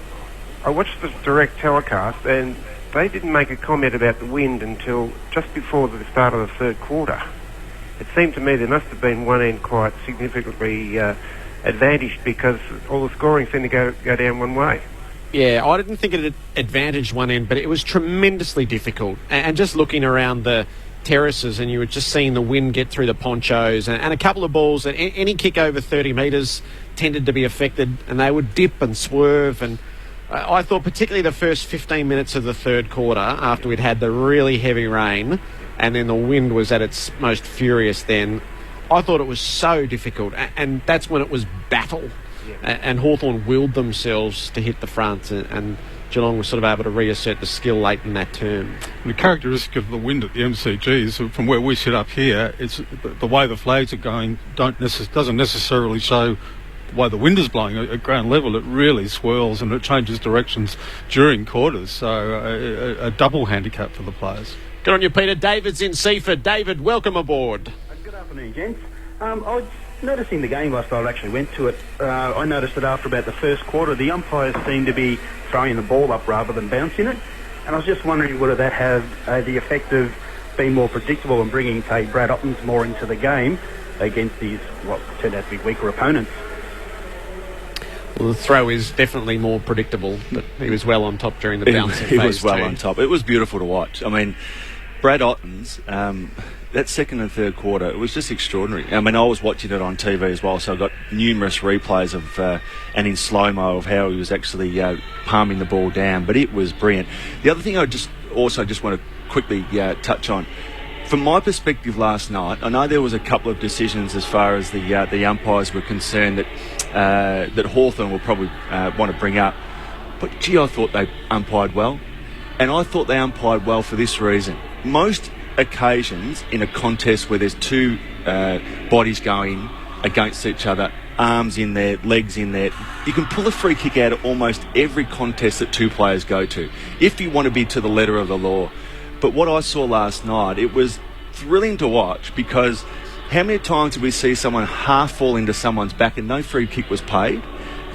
I watched the direct telecast and they didn't make a comment about the wind until just before the start of the third quarter. It seemed to me there must have been one end quite significantly advantaged because all the scoring seemed to go down one way. Yeah, I didn't think it advantaged one end, but it was tremendously difficult. And just looking around the terraces, and you were just seeing the wind get through the ponchos, and a couple of balls, and any kick over 30 metres tended to be affected, and they would dip and swerve. And I thought particularly the first 15 minutes of the third quarter, after we'd had the really heavy rain and then the wind was at its most furious then, I thought it was so difficult, and that's when it was battle. And Hawthorn willed themselves to hit the front, and Geelong was sort of able to reassert the skill late in that term. The characteristic of the wind at the MCG is, from where we sit up here, it's the way the flags are going doesn't necessarily show the way the wind is blowing at ground level, it really swirls and it changes directions during quarters. So a double handicap for the players. Good on you, Peter. David's in Seaford. David, welcome aboard. Good afternoon, gents. I was noticing the game last night. I actually went to it. I noticed that after about the first quarter, the umpires seemed to be throwing the ball up rather than bouncing it. And I was just wondering whether that had the effect of being more predictable and bringing, say, Brad Ottens more into the game against these, what turned out to be weaker opponents. Well, the throw is definitely more predictable, but he was well on top during the bouncing phase. He was well too. on top. It was beautiful to watch. I mean, Brad Ottens, that second and third quarter, it was just extraordinary. I mean, I was watching it on TV as well, so I got numerous replays of and in slow-mo of how he was actually palming the ball down, but it was brilliant. The other thing I just want to quickly touch on, from my perspective last night, I know there was a couple of decisions as far as the umpires were concerned that Hawthorn will probably want to bring up, but gee, I thought they umpired well, and I thought they umpired well for this reason. Most occasions in a contest where there's two bodies going against each other, arms in there, legs in there, you can pull a free kick out of almost every contest that two players go to, if you want to be to the letter of the law. But what I saw last night, it was thrilling to watch, because how many times did we see someone half fall into someone's back and no free kick was paid?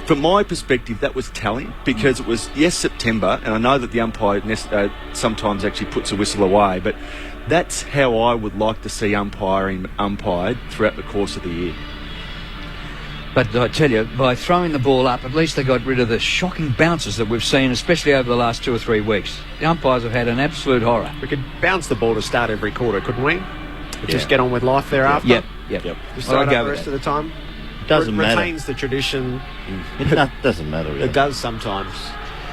From my perspective, that was telling, because it was, yes, September, and I know that the umpire sometimes actually puts a whistle away, but that's how I would like to see umpired throughout the course of the year. But I tell you, by throwing the ball up, at least they got rid of the shocking bounces that we've seen, especially over the last 2 or 3 weeks. The umpires have had an absolute horror. We could bounce the ball to start every quarter, couldn't we? Just get on with life thereafter. Yep. Just throw it up the rest of the time. Doesn't matter. Retains the tradition. It doesn't matter, really. It does sometimes.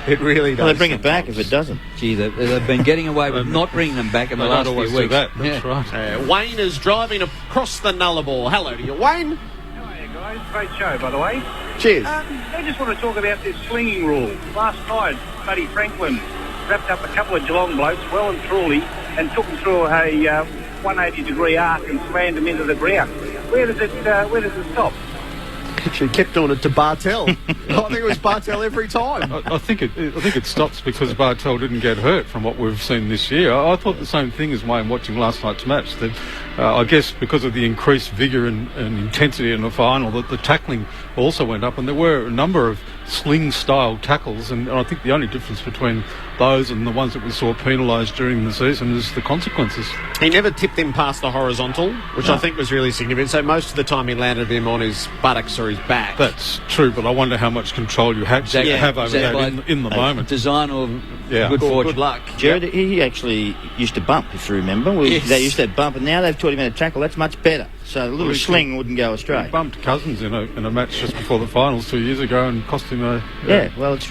It really does. Well, they bring sometimes. it back if it doesn't. Gee, they've been getting away with not bringing them back in the last few weeks. Do that. That's right. Wayne is driving across the Nullarbor. Hello to you, Wayne. Guys, great show, by the way. Cheers. I just want to talk about this slinging rule. Last night, Buddy Franklin wrapped up a couple of Geelong blokes well and truly and took them through a 180-degree arc and slammed them into the ground. Where does it stop? Actually kept on it to Bartel. I think it was Bartel every time. I think it stops because Bartel didn't get hurt from what we've seen this year. I thought the same thing as Wayne watching last night's match. That I guess because of the increased vigour and intensity in the final, that the tackling also went up, and there were a number of sling-style tackles, and I think the only difference between those and the ones that we saw penalised during the season is the consequences. He never tipped him past the horizontal, which I think was really significant. So most of the time he landed him on his buttocks or his back. That's true, but I wonder how much control you have over that in the moment. Design or good fortune. Good luck. Jared, he actually used to bump, if you remember. They used to bump, and now they've taught him how to tackle. That's much better. So a little sling wouldn't go astray. He bumped Cousins in a match just before the finals 2 years ago and cost him a... well, it's,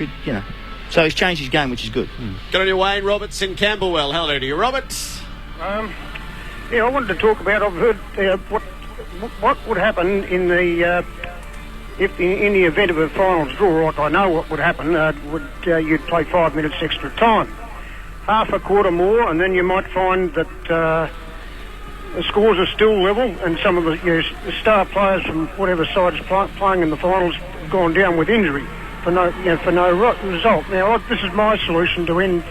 So he's changed his game, which is good. Good on you, Wayne. Roberts in Camberwell. Hello to you, Roberts. I wanted to talk about, I've heard what would happen in the in the event of a finals draw. Like I know what would happen. You'd play 5 minutes extra time, half a quarter more, and then you might find that the scores are still level, and some of the star players from whatever side is playing in the finals have gone down with injury for no result. Now, this is my solution to end.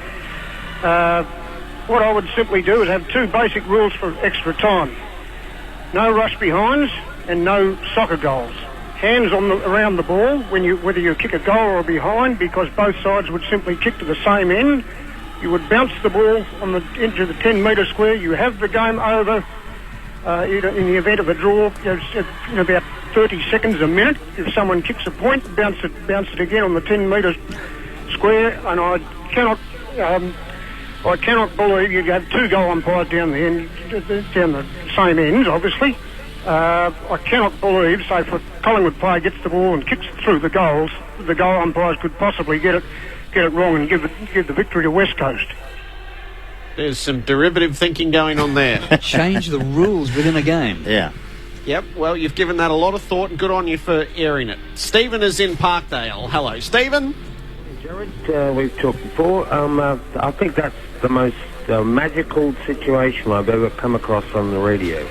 What I would simply do is have two basic rules for extra time: no rush behinds and no soccer goals. Hands around the ball whether you kick a goal or a behind, because both sides would simply kick to the same end. You would bounce the ball into the 10-metre square. You have the game over in the event of a draw in about 30 seconds a minute. If someone kicks a point, bounce it again on the 10-metre square. And I cannot believe you'd have two goal umpires down the same ends, obviously. I cannot believe, say, if a Collingwood player gets the ball and kicks it through the goal umpires could possibly get it wrong and give the victory to West Coast. There's some derivative thinking going on there. Change the rules within a game. Yeah. Yep, well, you've given that a lot of thought, and good on you for airing it. Stephen is in Parkdale. Hello, Stephen. Jared, we've talked before. I think that's the most magical situation I've ever come across on the radio.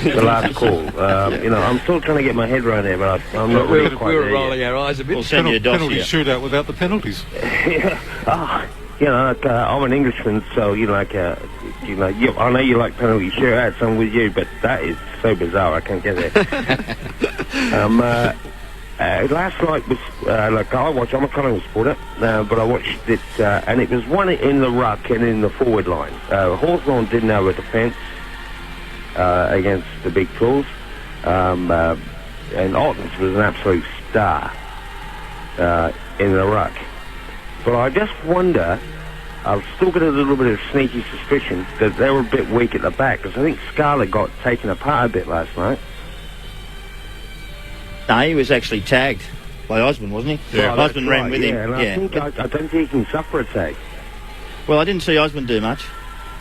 the last call. I'm still trying to get my head around there, but I'm not really quite there. We were rolling our eyes a bit. We'll send you a penalty shootout without the penalties. I'm an Englishman, so I know you like penalty shootouts. I'm with you, but that is so bizarre. I can't get there. Last night was I'm a Collingwood supporter, but I watched it, and it was one in the ruck and in the forward line. Hawthorn didn't have a defence against the big tools, and Ottens was an absolute star in the ruck. But I just wonder, I've still got a little bit of sneaky suspicion that they were a bit weak at the back, because I think Scarlett got taken apart a bit last night. No, he was actually tagged by Osborne, wasn't he? Yeah. Osborne ran with him. And I don't think he can suffer a tag. Well, I didn't see Osborne do much.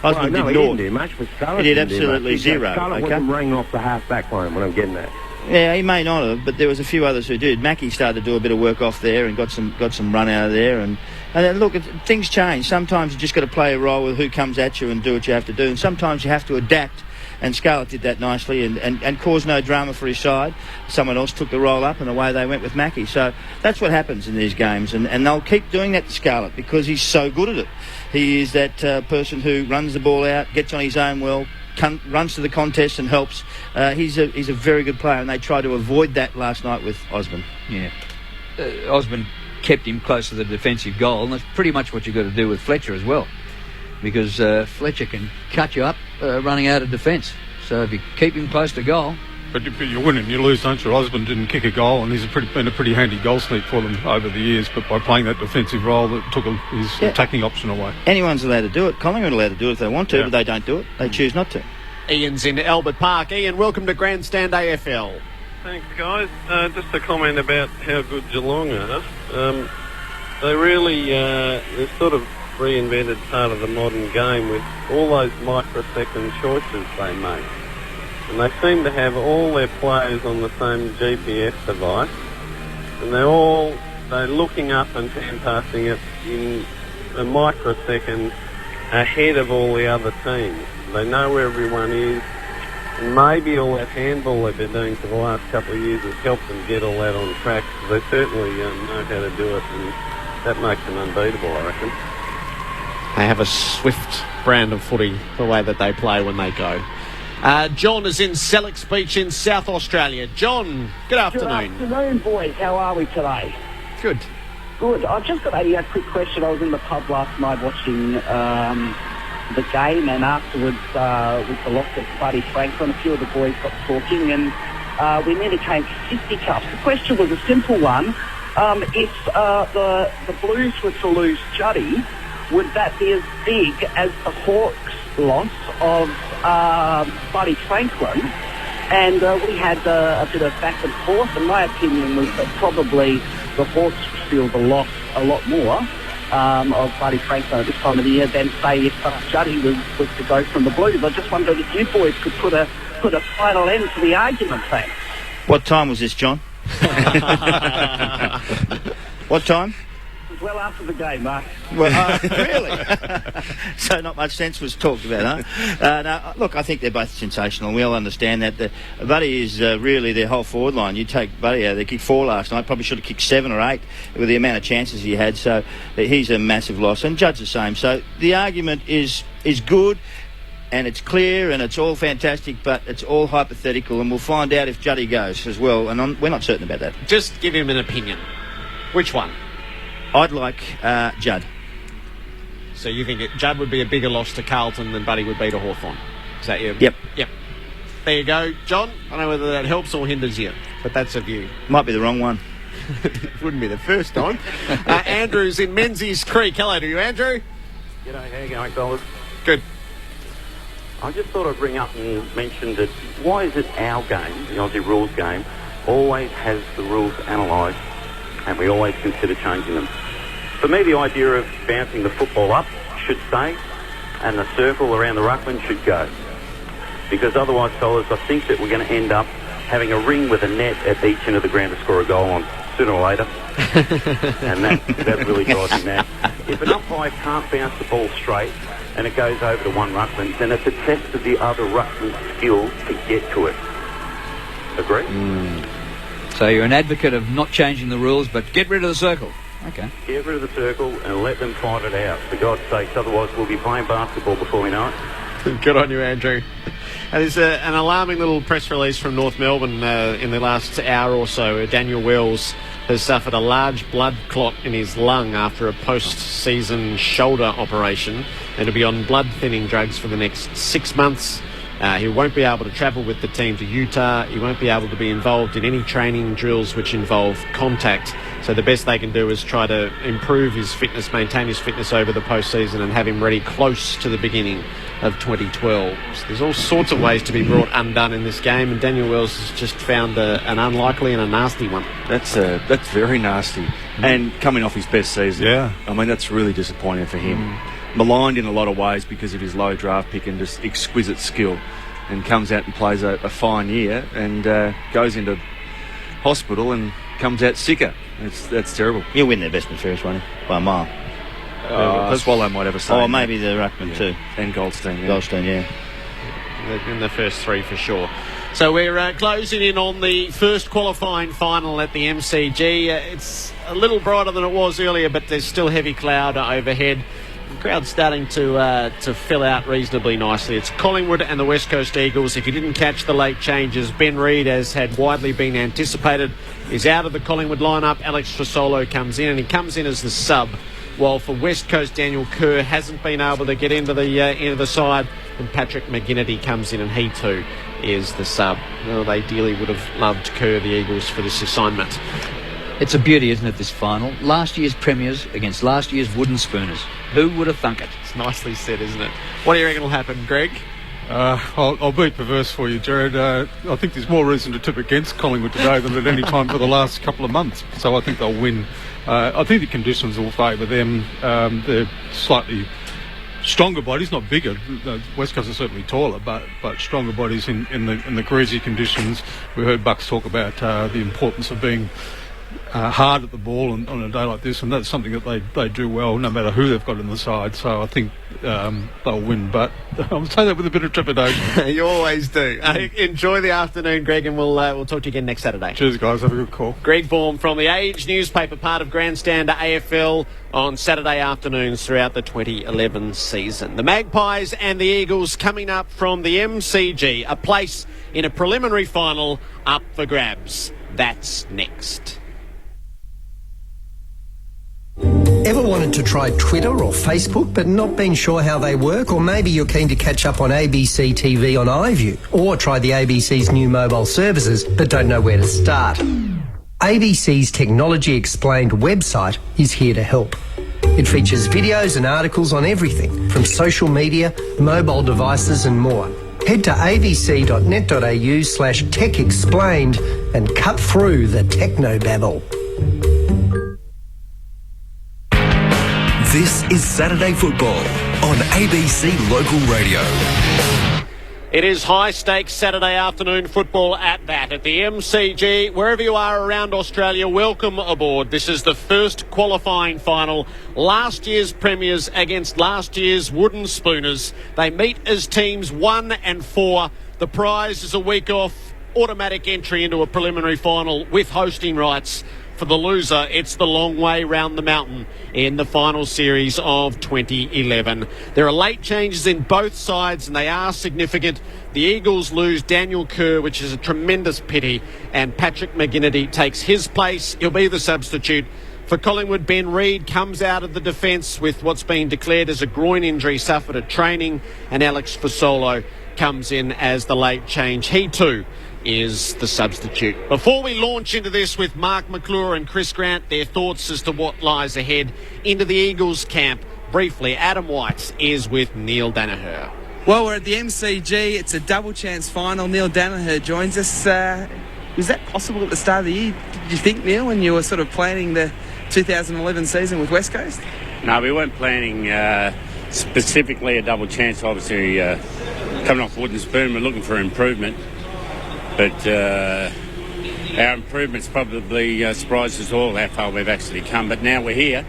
Osborne he didn't do much, but Scarlett he did absolutely zero. Scarlett wasn't running off the half-back line, what I'm getting at. Yeah, he may not have, but there was a few others who did. Mackie started to do a bit of work off there and got some run out of there. And then, look, things change. Sometimes you just got to play a role with who comes at you and do what you have to do. And sometimes you have to adapt. And Scarlett did that nicely and caused no drama for his side. Someone else took the roll up and away they went with Mackie. So that's what happens in these games. And they'll keep doing that to Scarlett because he's so good at it. He is that person who runs the ball out, gets on his own well, runs to the contest and helps. He's a very good player, and they tried to avoid that last night with Osborne. Yeah. Osborne kept him close to the defensive goal, and that's pretty much what you've got to do with Fletcher as well, because Fletcher can cut you up running out of defence. So if you keep him close to goal... But you win and you lose, don't you? Osborne didn't kick a goal, and he's been a pretty handy goal sneak for them over the years, but by playing that defensive role, that took his attacking option away. Anyone's allowed to do it. Collingwood are allowed to do it if they want to, but they don't do it. They choose not to. Ian's in Albert Park. Ian, welcome to Grandstand AFL. Thanks, guys. Just a comment about how good Geelong are. They really, they're sort of reinvented part of the modern game with all those microsecond choices they make. And they seem to have all their players on the same GPS device, and they're looking up and passing it in a microsecond ahead of all the other teams. They know where everyone is, and maybe all that handball they've been doing for the last couple of years has helped them get all that on track. They certainly know how to do it, and that makes them unbeatable, I reckon. They have a swift brand of footy, the way that they play when they go. John is in Sellex Beach in South Australia. John, good afternoon. Good afternoon, boys. How are we today? Good. Good. I've just got a quick question. I was in the pub last night watching the game, and afterwards with the loss of Buddy Franklin, a few of the boys got talking, and we nearly came to fisticuffs. The question was a simple one. If the Blues were to lose Juddy, would that be as big as the Hawks' loss of Buddy Franklin? And we had a bit of back and forth, and my opinion was that probably the Hawks feel the loss a lot more of Buddy Franklin at this time of the year than, say, if Juddy was to go from the Blues. I just wondered if you boys could put a final end to the argument, thanks. What time was this, John? What time? Well after the game, Mark. Well, really? So not much sense was talked about, huh? No, look, I think they're both sensational. We all understand that. Buddy is really their whole forward line. You take Buddy out, they kicked 4 last night, probably should have kicked 7 or 8 with the amount of chances he had. So he's a massive loss. And Judd's the same. So the argument is good, and it's clear, and it's all fantastic, but it's all hypothetical, and we'll find out if Juddy goes as well. And we're not certain about that. Just give him an opinion. Which one? I'd like Judd. So you think Judd would be a bigger loss to Carlton than Buddy would be to Hawthorn? Is that you? Yep. There you go, John. I don't know whether that helps or hinders you, but that's a view. Might be the wrong one. It wouldn't be the first time. Andrew's in Menzies Creek. Hello to you, Andrew. G'day, how you going, fellas? Good. I just thought I'd bring up and mention that why is it our game, the Aussie rules game, always has the rules analysed and we always consider changing them. For me, the idea of bouncing the football up should stay and the circle around the ruckman should go. Because otherwise, fellas, I think that we're going to end up having a ring with a net at each end of the ground to score a goal on. sooner or later. And that really drives me mad. If an umpire can't bounce the ball straight and it goes over to one ruckman, then it's a test of the other ruckman's skill to get to it. Agree? So you're an advocate of not changing the rules, but get rid of the circle. Okay. Get rid of the circle and let them fight it out, for God's sakes. Otherwise, we'll be playing basketball before we know it. Good on you, Andrew. And there's an alarming little press release from North Melbourne in the last hour or so. Daniel Wells has suffered a large blood clot in his lung after a post-season shoulder operation and will be on blood-thinning drugs for the next 6 months. He won't be able to travel with the team to Utah. He won't be able to be involved in any training drills which involve contact. So the best they can do is try to improve his fitness, maintain his fitness over the postseason and have him ready close to the beginning of 2012. So there's all sorts of ways to be brought undone in this game, and Daniel Wells has just found an unlikely and a nasty one. That's very nasty. And coming off his best season. Yeah. I mean, that's really disappointing for him. Maligned in a lot of ways because of his low draft pick and just exquisite skill, and comes out and plays a fine year and goes into hospital and comes out sicker. That's terrible. He'll win their best and fairest, won't he? By a mile. Swallow might have a say. Oh, maybe the ruckman too. And Goldstein. Yeah. Goldstein, yeah. They're in the first three for sure. So we're closing in on the first qualifying final at the MCG. It's a little brighter than it was earlier, but there's still heavy cloud overhead. The crowd's starting to fill out reasonably nicely. It's Collingwood and the West Coast Eagles. If you didn't catch the late changes, Ben Reid, as had widely been anticipated, is out of the Collingwood lineup. Alex Fasolo comes in, and he comes in as the sub. While for West Coast, Daniel Kerr hasn't been able to get into the side, and Patrick McGinnity comes in, and he too is the sub. Well, they dearly would have loved Kerr, the Eagles, for this assignment. It's a beauty, isn't it, this final? Last year's premiers against last year's wooden spooners. Who would have thunk it? It's nicely said, isn't it? What do you reckon will happen, Greg? I'll be perverse for you, Jared. I think there's more reason to tip against Collingwood today than at any time for the last couple of months. So I think they'll win. I think the conditions will favour them. They're slightly stronger bodies, not bigger. The West Coast are certainly taller, but stronger bodies in the greasy conditions. We heard Bucks talk about the importance of being hard at the ball on a day like this, and that's something that they do well no matter who they've got in the side. So I think they'll win, but I'll say that with a bit of trepidation. You always do. Enjoy the afternoon, Greg, and we'll talk to you again next Saturday. Cheers, guys. Have a good call. Greg Baum from the Age newspaper, part of Grandstand AFL on Saturday afternoons throughout the 2011 season. The Magpies and the Eagles coming up from the MCG, a place in a preliminary final up for grabs. That's next. Ever wanted to try Twitter or Facebook but not been sure how they work? Or maybe you're keen to catch up on ABC TV on iView, or try the ABC's new mobile services but don't know where to start? ABC's Technology Explained website is here to help. It features videos and articles on everything from social media, mobile devices and more. Head to abc.net.au/techexplained and cut through the technobabble. This is Saturday Football on ABC Local Radio. It is high-stakes Saturday afternoon football at that. At the MCG, wherever you are around Australia, welcome aboard. This is the first qualifying final. Last year's premiers against last year's wooden spooners. They meet as teams 1 and 4. The prize is a week off, automatic entry into a preliminary final with hosting rights. For the loser, it's the long way round the mountain in the final series of 2011. There are late changes in both sides, and they are significant. The Eagles lose Daniel Kerr, which is a tremendous pity, and Patrick McGinnity takes his place. He'll be the substitute. For Collingwood, Ben Reid comes out of the defence with what's been declared as a groin injury suffered at training, and Alex Fasolo comes in as the late change. He too is the substitute. Before we launch into this with Mark McClure and Chris Grant, their thoughts as to what lies ahead into the Eagles camp. Briefly, Adam White is with Neil Danaher. Well, we're at the MCG. It's a double chance final. Neil Danaher joins us. Was that possible at the start of the year, did you think, Neil, when you were sort of planning the 2011 season with West Coast? No, we weren't planning specifically a double chance. Obviously, coming off wooden spoon, we're looking for improvement. But our improvements probably surprised us all how far we've actually come. But now we're here.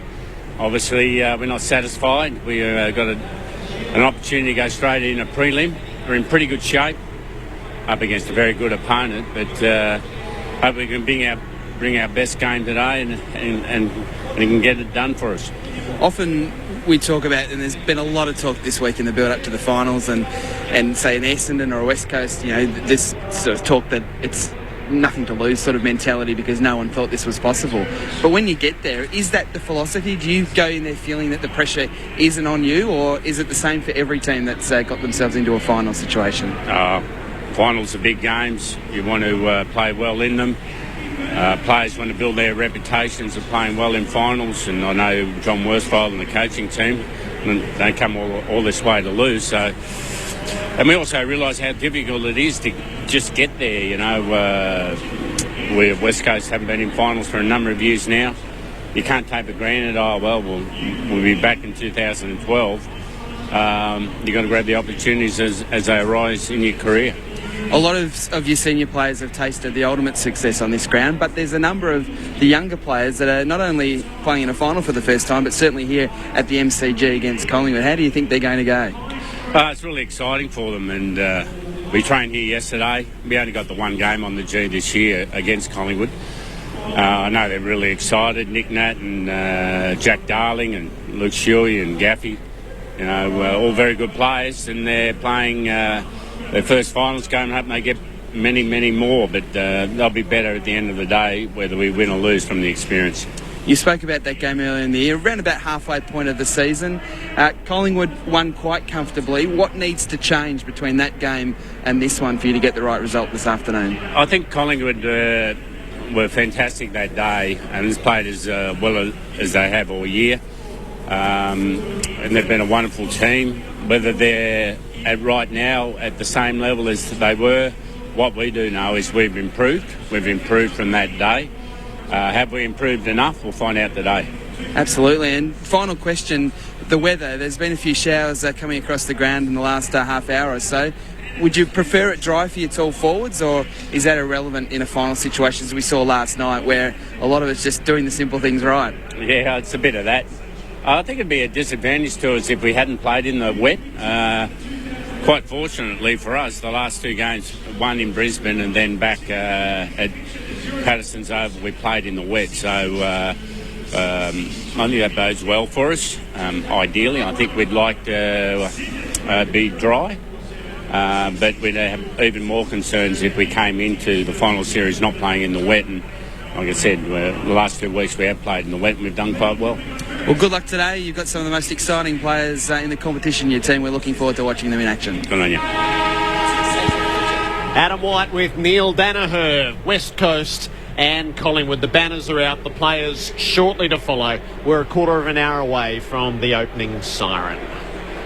Obviously, we're not satisfied. We got an opportunity to go straight in a prelim. We're in pretty good shape up against a very good opponent, but hope we can bring our best game today and can get it done for us. Often we talk about, and there's been a lot of talk this week in the build-up to the finals, and say an Essendon or a West Coast, this sort of talk that it's nothing to lose sort of mentality because no one thought this was possible. But when you get there, is that the philosophy? Do you go in there feeling that the pressure isn't on you, or is it the same for every team that's got themselves into a final situation? Finals are big games. You want to play well in them. Players want to build their reputations of playing well in finals, and I know John Worsfold and the coaching team, they come all this way to lose. So, and we also realise how difficult it is to just get there. We West Coast haven't been in finals for a number of years now. You can't take for granted, we'll be back in 2012. You've got to grab the opportunities as they arise in your career. A lot of your senior players have tasted the ultimate success on this ground, but there's a number of the younger players that are not only playing in a final for the first time, but certainly here at the MCG against Collingwood. How do you think they're going to go? It's really exciting for them, and we trained here yesterday. We only got the one game on the G this year against Collingwood. I know they're really excited. Nick Nat and Jack Darling and Luke Shuey and Gaffey, all very good players, and they're playing their first finals game. I hope they get many, many more, but they'll be better at the end of the day, whether we win or lose from the experience. You spoke about that game earlier in the year, around about halfway point of the season. Collingwood won quite comfortably. What needs to change between that game and this one for you to get the right result this afternoon? I think Collingwood were fantastic that day and has played as well as they have all year. And they've been a wonderful team. Whether they're right now at the same level as they were, what we do know is we've improved. We've improved from that day. Have we improved enough? We'll find out today. Absolutely. And final question, the weather. There's been a few showers coming across the ground in the last half hour or so. Would you prefer it dry for your tall forwards, or is that irrelevant in a final situation as we saw last night, where a lot of it's just doing the simple things right? Yeah, it's a bit of that. I think it'd be a disadvantage to us if we hadn't played in the wet. Quite fortunately for us, the last two games, one in Brisbane and then back at Patterson's Oval, we played in the wet. So I think that bodes well for us. Ideally, I think we'd like to be dry. But we'd have even more concerns if we came into the final series not playing in the wet. And like I said, the last 2 weeks we have played in the wet and we've done quite well. Well, good luck today. You've got some of the most exciting players in the competition in your team. We're looking forward to watching them in action. Good on you. Adam White with Neil Danaher, West Coast and Collingwood. The banners are out, the players shortly to follow. We're a quarter of an hour away from the opening siren.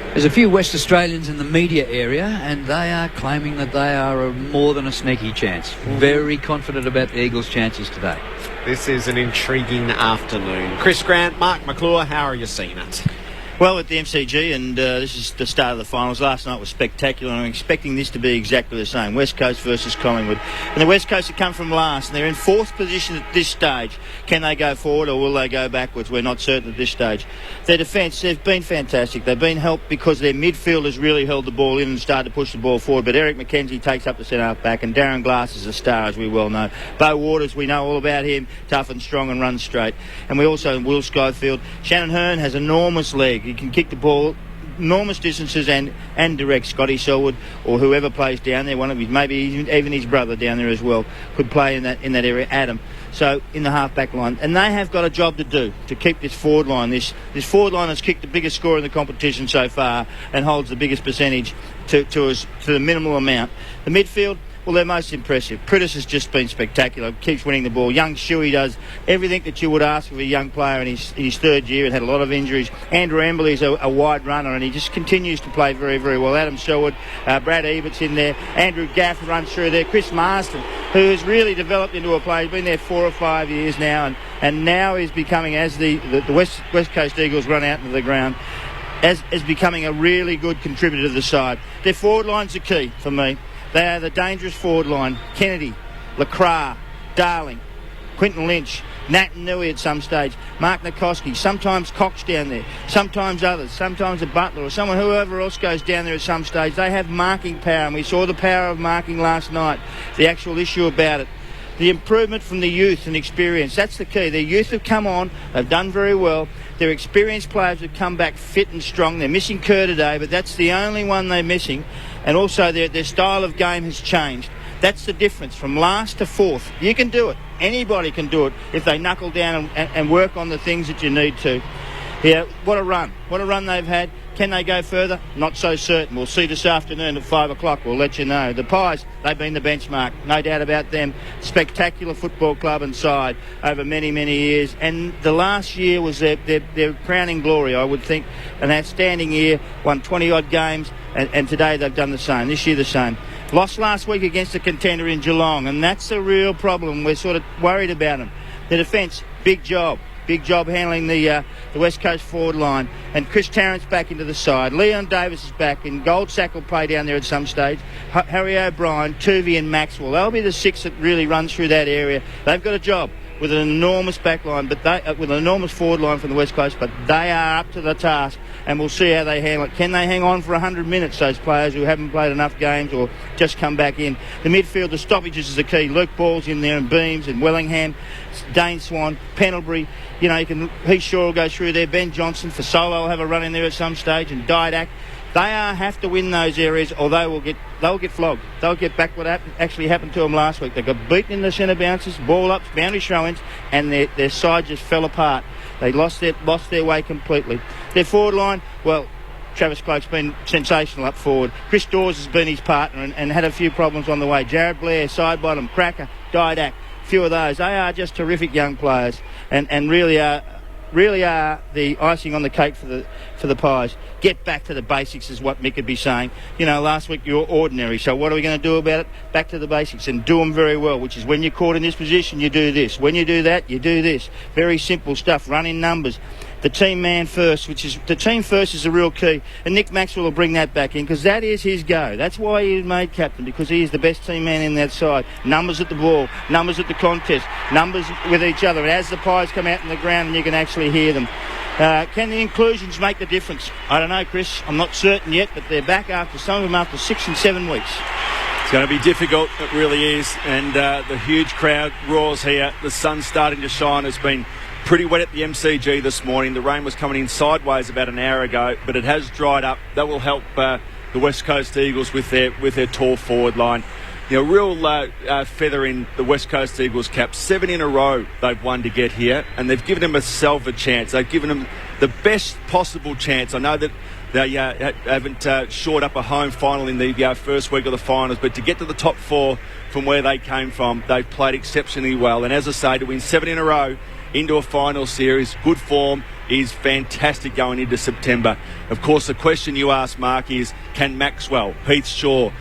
There's a few West Australians in the media area, and they are claiming that they are more than a sneaky chance. Very confident about the Eagles' chances today. This is an intriguing afternoon. Chris Grant, Mark McClure, how are you seeing it? Well, at the MCG, and this is the start of the finals. Last night was spectacular, and I'm expecting this to be exactly the same. West Coast versus Collingwood. And the West Coast have come from last, and they're in fourth position at this stage. Can they go forward, or will they go backwards? We're not certain at this stage. Their defence, they've been fantastic. They've been helped because their midfield has really held the ball in and started to push the ball forward. But Eric McKenzie takes up the centre-half back, and Darren Glass is a star, as we well know. Beau Waters, we know all about him, tough and strong and runs straight. And we also, Will Schofield. Shannon Hearn has enormous leg. He can kick the ball enormous distances and direct. Scotty Selwood or whoever plays down there, one of his, maybe even his brother down there as well, could play in that area. Adam. So in the half-back line, and they have got a job to do to keep this forward line. This forward line has kicked the biggest score in the competition so far and holds the biggest percentage to the minimal amount. The midfield, well, they're most impressive. Pritis has just been spectacular, keeps winning the ball. Young Shuey does everything that you would ask of a young player in his third year and had a lot of injuries. Andrew Embley is a wide runner and he just continues to play very, very well. Adam Selwood, Brad Ebert's in there. Andrew Gaff runs through there. Chris Marston, who has really developed into a player. He's been there 4 or 5 years now and now is becoming, as the West Coast Eagles run out into the ground, as becoming a really good contributor to the side. Their forward line's the key for me. They are the dangerous forward line. Kennedy, LaCroix, Darling, Quinton Lynch, Nat Nui at some stage, Mark Nikoski, sometimes Cox down there, sometimes others, sometimes a Butler or someone, whoever else goes down there at some stage. They have marking power, and we saw the power of marking last night, the actual issue about it. The improvement from the youth and experience, that's the key. The youth have come on, they've done very well. Their experienced players have come back fit and strong. They're missing Kerr today, but that's the only one they're missing. And also their style of game has changed. That's the difference from last to fourth. You can do it. Anybody can do it if they knuckle down and work on the things that you need to. Yeah, what a run. What a run they've had. Can they go further? Not so certain. We'll see this afternoon at 5 o'clock. We'll let you know. The Pies, they've been the benchmark. No doubt about them. Spectacular football club and side over many, many years. And the last year was their crowning glory, I would think. An outstanding year. Won 20-odd games. And today they've done the same. This year the same. Lost last week against a contender in Geelong. And that's a real problem. We're sort of worried about them. The defence, big job. Big job handling the West Coast forward line. And Chris Tarrant's back into the side. Leon Davis is back, and Goldsack will play down there at some stage. Harry O'Brien, Tuvey and Maxwell. They'll be the six that really run through that area. They've got a job with an enormous back line, but with an enormous forward line from the West Coast, but they are up to the task, and we'll see how they handle it. Can they hang on for 100 minutes, those players who haven't played enough games or just come back in? The midfield, the stoppages is the key. Luke Ball's in there, and Beams and Wellingham, Dane Swan, Pendlebury. You know, Heath Shaw will go through there. Ben Johnson for Solo will have a run in there at some stage, and Didak. They have to win those areas, or they'll get flogged. They'll get back what actually happened to them last week. They got beaten in the centre bounces, ball ups, boundary throw-ins, and their side just fell apart. They lost their way completely. Their forward line, well, Travis Cloke's been sensational up forward. Chris Dawes has been his partner and had a few problems on the way. Jared Blair, side bottom, Cracker, Didak, few of those. They are just terrific young players, and really are the icing on the cake for the Pies. Get back to the basics is what Mick would be saying. You know, last week you were ordinary, so what are we going to do about it? Back to the basics and do them very well, which is when you're caught in this position, you do this. When you do that, you do this. Very simple stuff, run in numbers. The team man first, the team first is the real key. And Nick Maxwell will bring that back in because that is his go. That's why he was made captain, because he is the best team man in that side. Numbers at the ball, numbers at the contest, numbers with each other. And as the Pies come out in the ground, and you can actually hear them. Can the inclusions make the difference? I don't know, Chris. I'm not certain yet, but they're back some of them after 6 and 7 weeks. It's going to be difficult, it really is. And the huge crowd roars here. The sun's starting to shine. It's been pretty wet at the MCG this morning. The rain was coming in sideways about an hour ago, but it has dried up. That will help the West Coast Eagles with their tall forward line. You know, real feather in the West Coast Eagles cap. 7 in a row they've won to get here, and they've given them a salvage chance. They've given them the best possible chance. I know that they haven't shored up a home final in the first week of the finals, but to get to the top 4 from where they came from, they've played exceptionally well. And as I say, to win 7 in a row into a final series, good form, is fantastic going into September. Of course, the question you asked, Mark, is can Maxwell, Heath Shaw,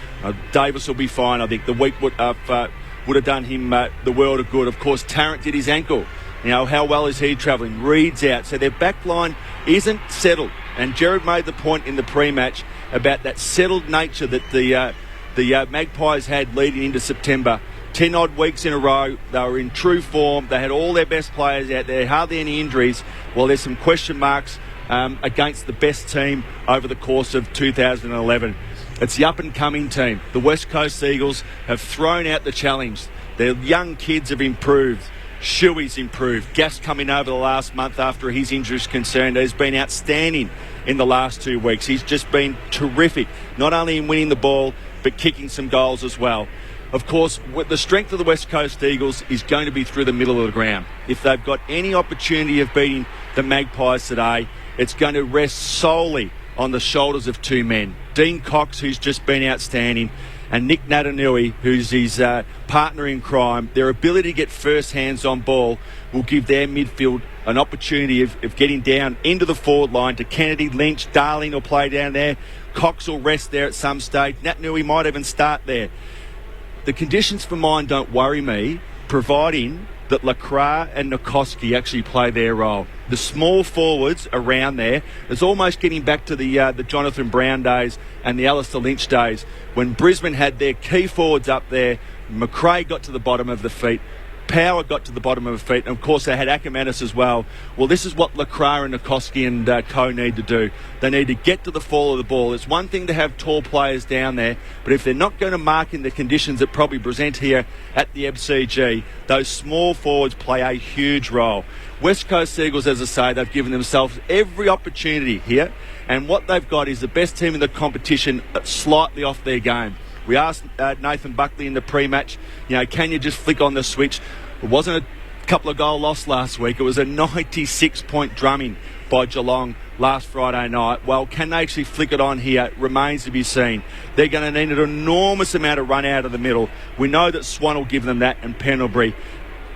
Davis will be fine. I think the week would have done him the world of good. Of course, Tarrant did his ankle. You know, how well is he travelling? Reed's out. So their back line isn't settled. And Jared made the point in the pre-match about that settled nature that the Magpies had leading into September. 10 odd weeks in a row, they were in true form. They had all their best players out there, hardly any injuries. Well, there's some question marks against the best team over the course of 2011. It's the up-and-coming team. The West Coast Eagles have thrown out the challenge. Their young kids have improved. Shuey's improved. Gas coming over the last month after his injury is concerned has been outstanding in the last 2 weeks. He's just been terrific, not only in winning the ball, but kicking some goals as well. Of course, the strength of the West Coast Eagles is going to be through the middle of the ground. If they've got any opportunity of beating the Magpies today, it's going to rest solely on the shoulders of 2 men. Dean Cox, who's just been outstanding, and Nick Natanui, who's his partner in crime. Their ability to get first hands on ball will give their midfield an opportunity of getting down into the forward line to Kennedy, Lynch, Darling will play down there. Cox will rest there at some stage. Natanui might even start there. The conditions for mine don't worry me, providing that Lacroix and Nikoski actually play their role. The small forwards around there is almost getting back to the Jonathan Brown days and the Alistair Lynch days when Brisbane had their key forwards up there. McRae got to the bottom of the feet. power got to the bottom of her feet, and of course they had Ackermanis as well. Well, this is what Lacroix and Nikoski and co need to do. They need to get to the fall of the ball. It's one thing to have tall players down there, but if they're not going to mark in the conditions that probably present here at the MCG, those small forwards play a huge role. West Coast Eagles, as I say, they've given themselves every opportunity here, and what they've got is the best team in the competition slightly off their game. We asked Nathan Buckley in the pre-match, can you just flick on the switch? It wasn't a couple of goal loss last week. It was a 96-point drumming by Geelong last Friday night. Well, can they actually flick it on here? It remains to be seen. They're going to need an enormous amount of run out of the middle. We know that Swan will give them that, and Pendlebury.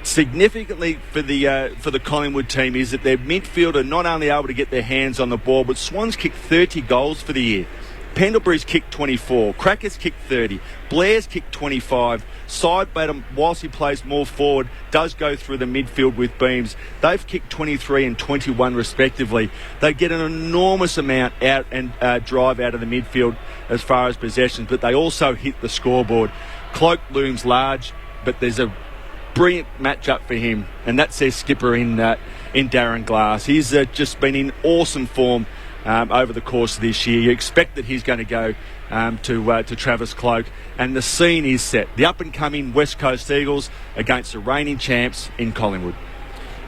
Significantly for the Collingwood team is that their midfield are not only able to get their hands on the ball, but Swan's kicked 30 goals for the year. Pendlebury's kicked 24, Cracker's kicked 30, Blair's kicked 25, Sidebatter, whilst he plays more forward, does go through the midfield with beams. They've kicked 23 and 21 respectively. They get an enormous amount out and drive out of the midfield as far as possessions, but they also hit the scoreboard. Cloak looms large, but there's a brilliant matchup for him, and that's their skipper in Darren Glass. He's just been in awesome form over the course of this year. You expect that he's going to go to Travis Cloak, and the scene is set. The up-and-coming West Coast Eagles against the reigning champs in Collingwood.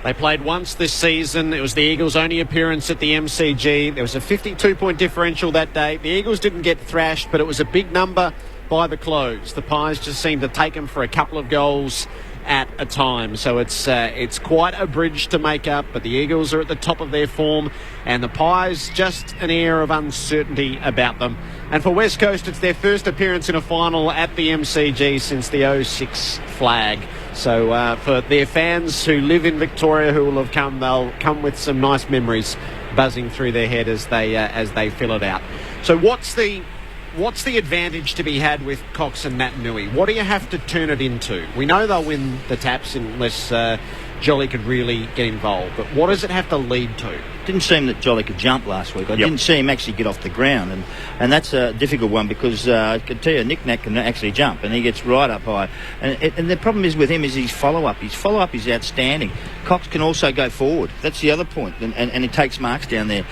They played once this season. It was the Eagles' only appearance at the MCG. There was a 52-point differential that day. The Eagles didn't get thrashed, but it was a big number by the close. The Pies just seemed to take them for a couple of goals at a time. So it's quite a bridge to make up, but the Eagles are at the top of their form, and the Pies just an air of uncertainty about them. And for West Coast, it's their first appearance in a final at the MCG since the 06 flag. So for their fans who live in Victoria who will have come, they'll come with some nice memories buzzing through their head as they fill it out. So what's the advantage to be had with Cox and Naitanui? What do you have to turn it into? We know they'll win the taps unless Jolly could really get involved, but what does it have to lead to? Didn't seem that Jolly could jump last week. I didn't see him actually get off the ground, and that's a difficult one because I can tell you Nick Nat can actually jump, and he gets right up high. And the problem is with him is his follow-up. His follow-up is outstanding. Cox can also go forward. That's the other point, and he takes marks down there.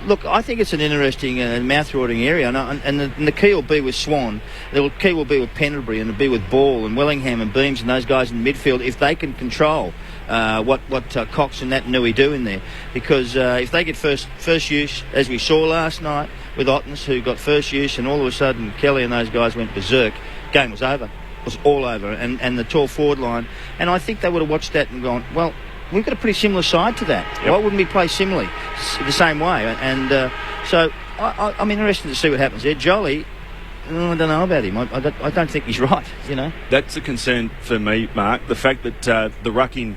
Look, I think it's an interesting mouth-watering area, and the key will be with Swan. The key will be with Pendlebury, and it'll be with Ball and Wellingham and Beams and those guys in midfield if they can control what Cox and Naitanui do in there. Because if they get first use, as we saw last night with Ottens, who got first use, and all of a sudden Kelly and those guys went berserk, game was over. It was all over, and the tall forward line. And I think they would have watched that and gone, well, we've got a pretty similar side to that. Yep. Why wouldn't we play similarly, the same way? And so I'm interested to see what happens there. Jolly, I don't know about him. I don't think he's right, That's a concern for me, Mark. The fact that the rucking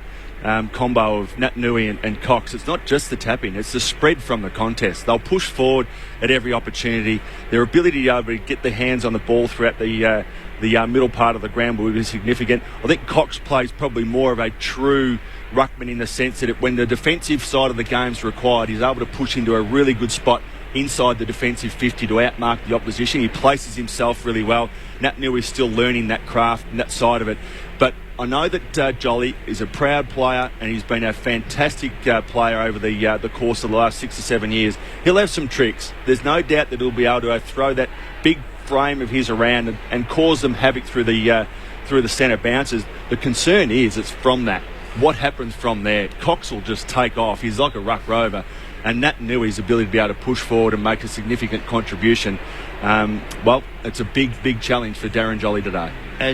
combo of Naitanui and Cox, it's not just the tapping, it's the spread from the contest. They'll push forward at every opportunity. Their ability to be able to get their hands on the ball throughout the middle part of the ground will be significant. I think Cox plays probably more of a true ruckman in the sense that when the defensive side of the game's required, he's able to push into a really good spot inside the defensive 50 to outmark the opposition. He places himself really well. Naitanui is still learning that craft and that side of it. But I know that Jolly is a proud player, and he's been a fantastic player over the course of the last 6 or 7 years. He'll have some tricks. There's no doubt that he'll be able to throw that big frame of his around and cause them havoc through the centre bounces. The concern is it's from that. What happens from there? Cox will just take off. He's like a ruck rover. And Naitanui's ability to be able to push forward and make a significant contribution, it's a big challenge for Darren Jolly today.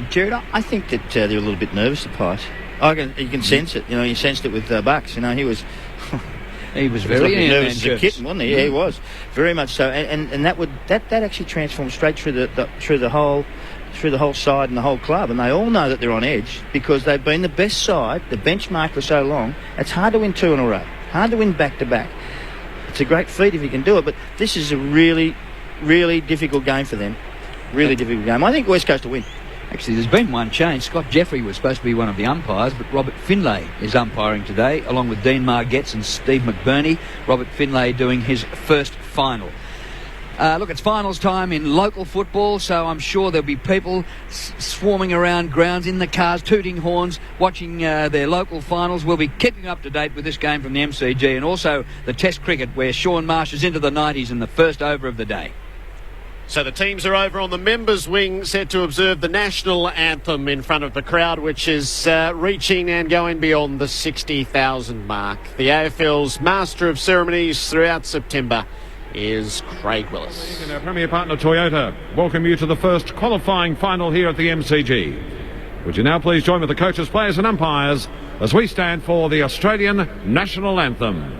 Jared, I think that they're a little bit nervous, the Pies. You can sense it. You sensed it with Bucks. He was... He was very nervous as a kitten, wasn't he? Yeah, he was very much so. And that actually transformed straight through the whole side and the whole club. And they all know that they're on edge because they've been the best side, the benchmark for so long. It's hard to win 2 in a row, hard to win back to back. It's a great feat if you can do it, but this is a really, really difficult game for them. Really difficult game. I think West Coast will win. Actually, there's been one change. Scott Jeffrey was supposed to be one of the umpires, but Robert Finlay is umpiring today, along with Dean Margetts and Steve McBurney. Robert Finlay doing his first final. Look, it's finals time in local football, so I'm sure there'll be people swarming around grounds in the cars, tooting horns, watching their local finals. We'll be keeping up to date with this game from the MCG and also the Test cricket, where Sean Marsh is into the 90s in the first over of the day. So the teams are over on the members' wing, set to observe the national anthem in front of the crowd, which is reaching and going beyond the 60,000 mark. The AFL's master of ceremonies throughout September is Craig Willis. And our premier partner Toyota welcome you to the first qualifying final here at the MCG. Would you now please join with the coaches, players and umpires as we stand for the Australian national anthem.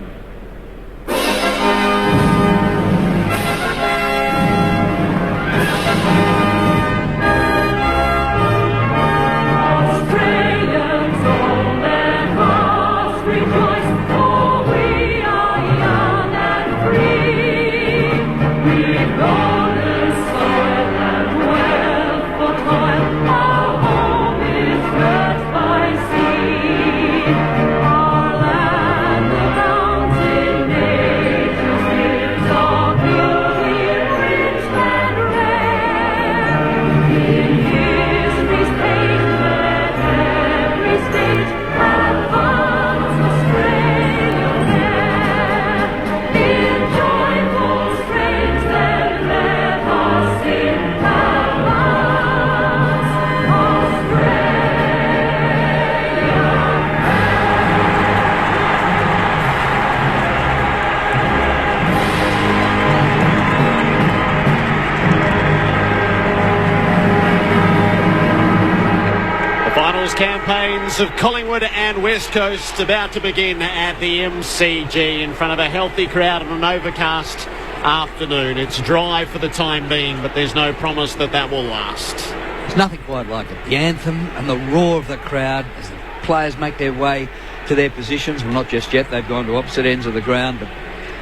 Campaigns of Collingwood and West Coast about to begin at the MCG in front of a healthy crowd on an overcast afternoon. It's dry for the time being, but there's no promise that that will last. There's nothing quite like it. The anthem and the roar of the crowd as the players make their way to their positions. Well, not just yet. They've gone to opposite ends of the ground, but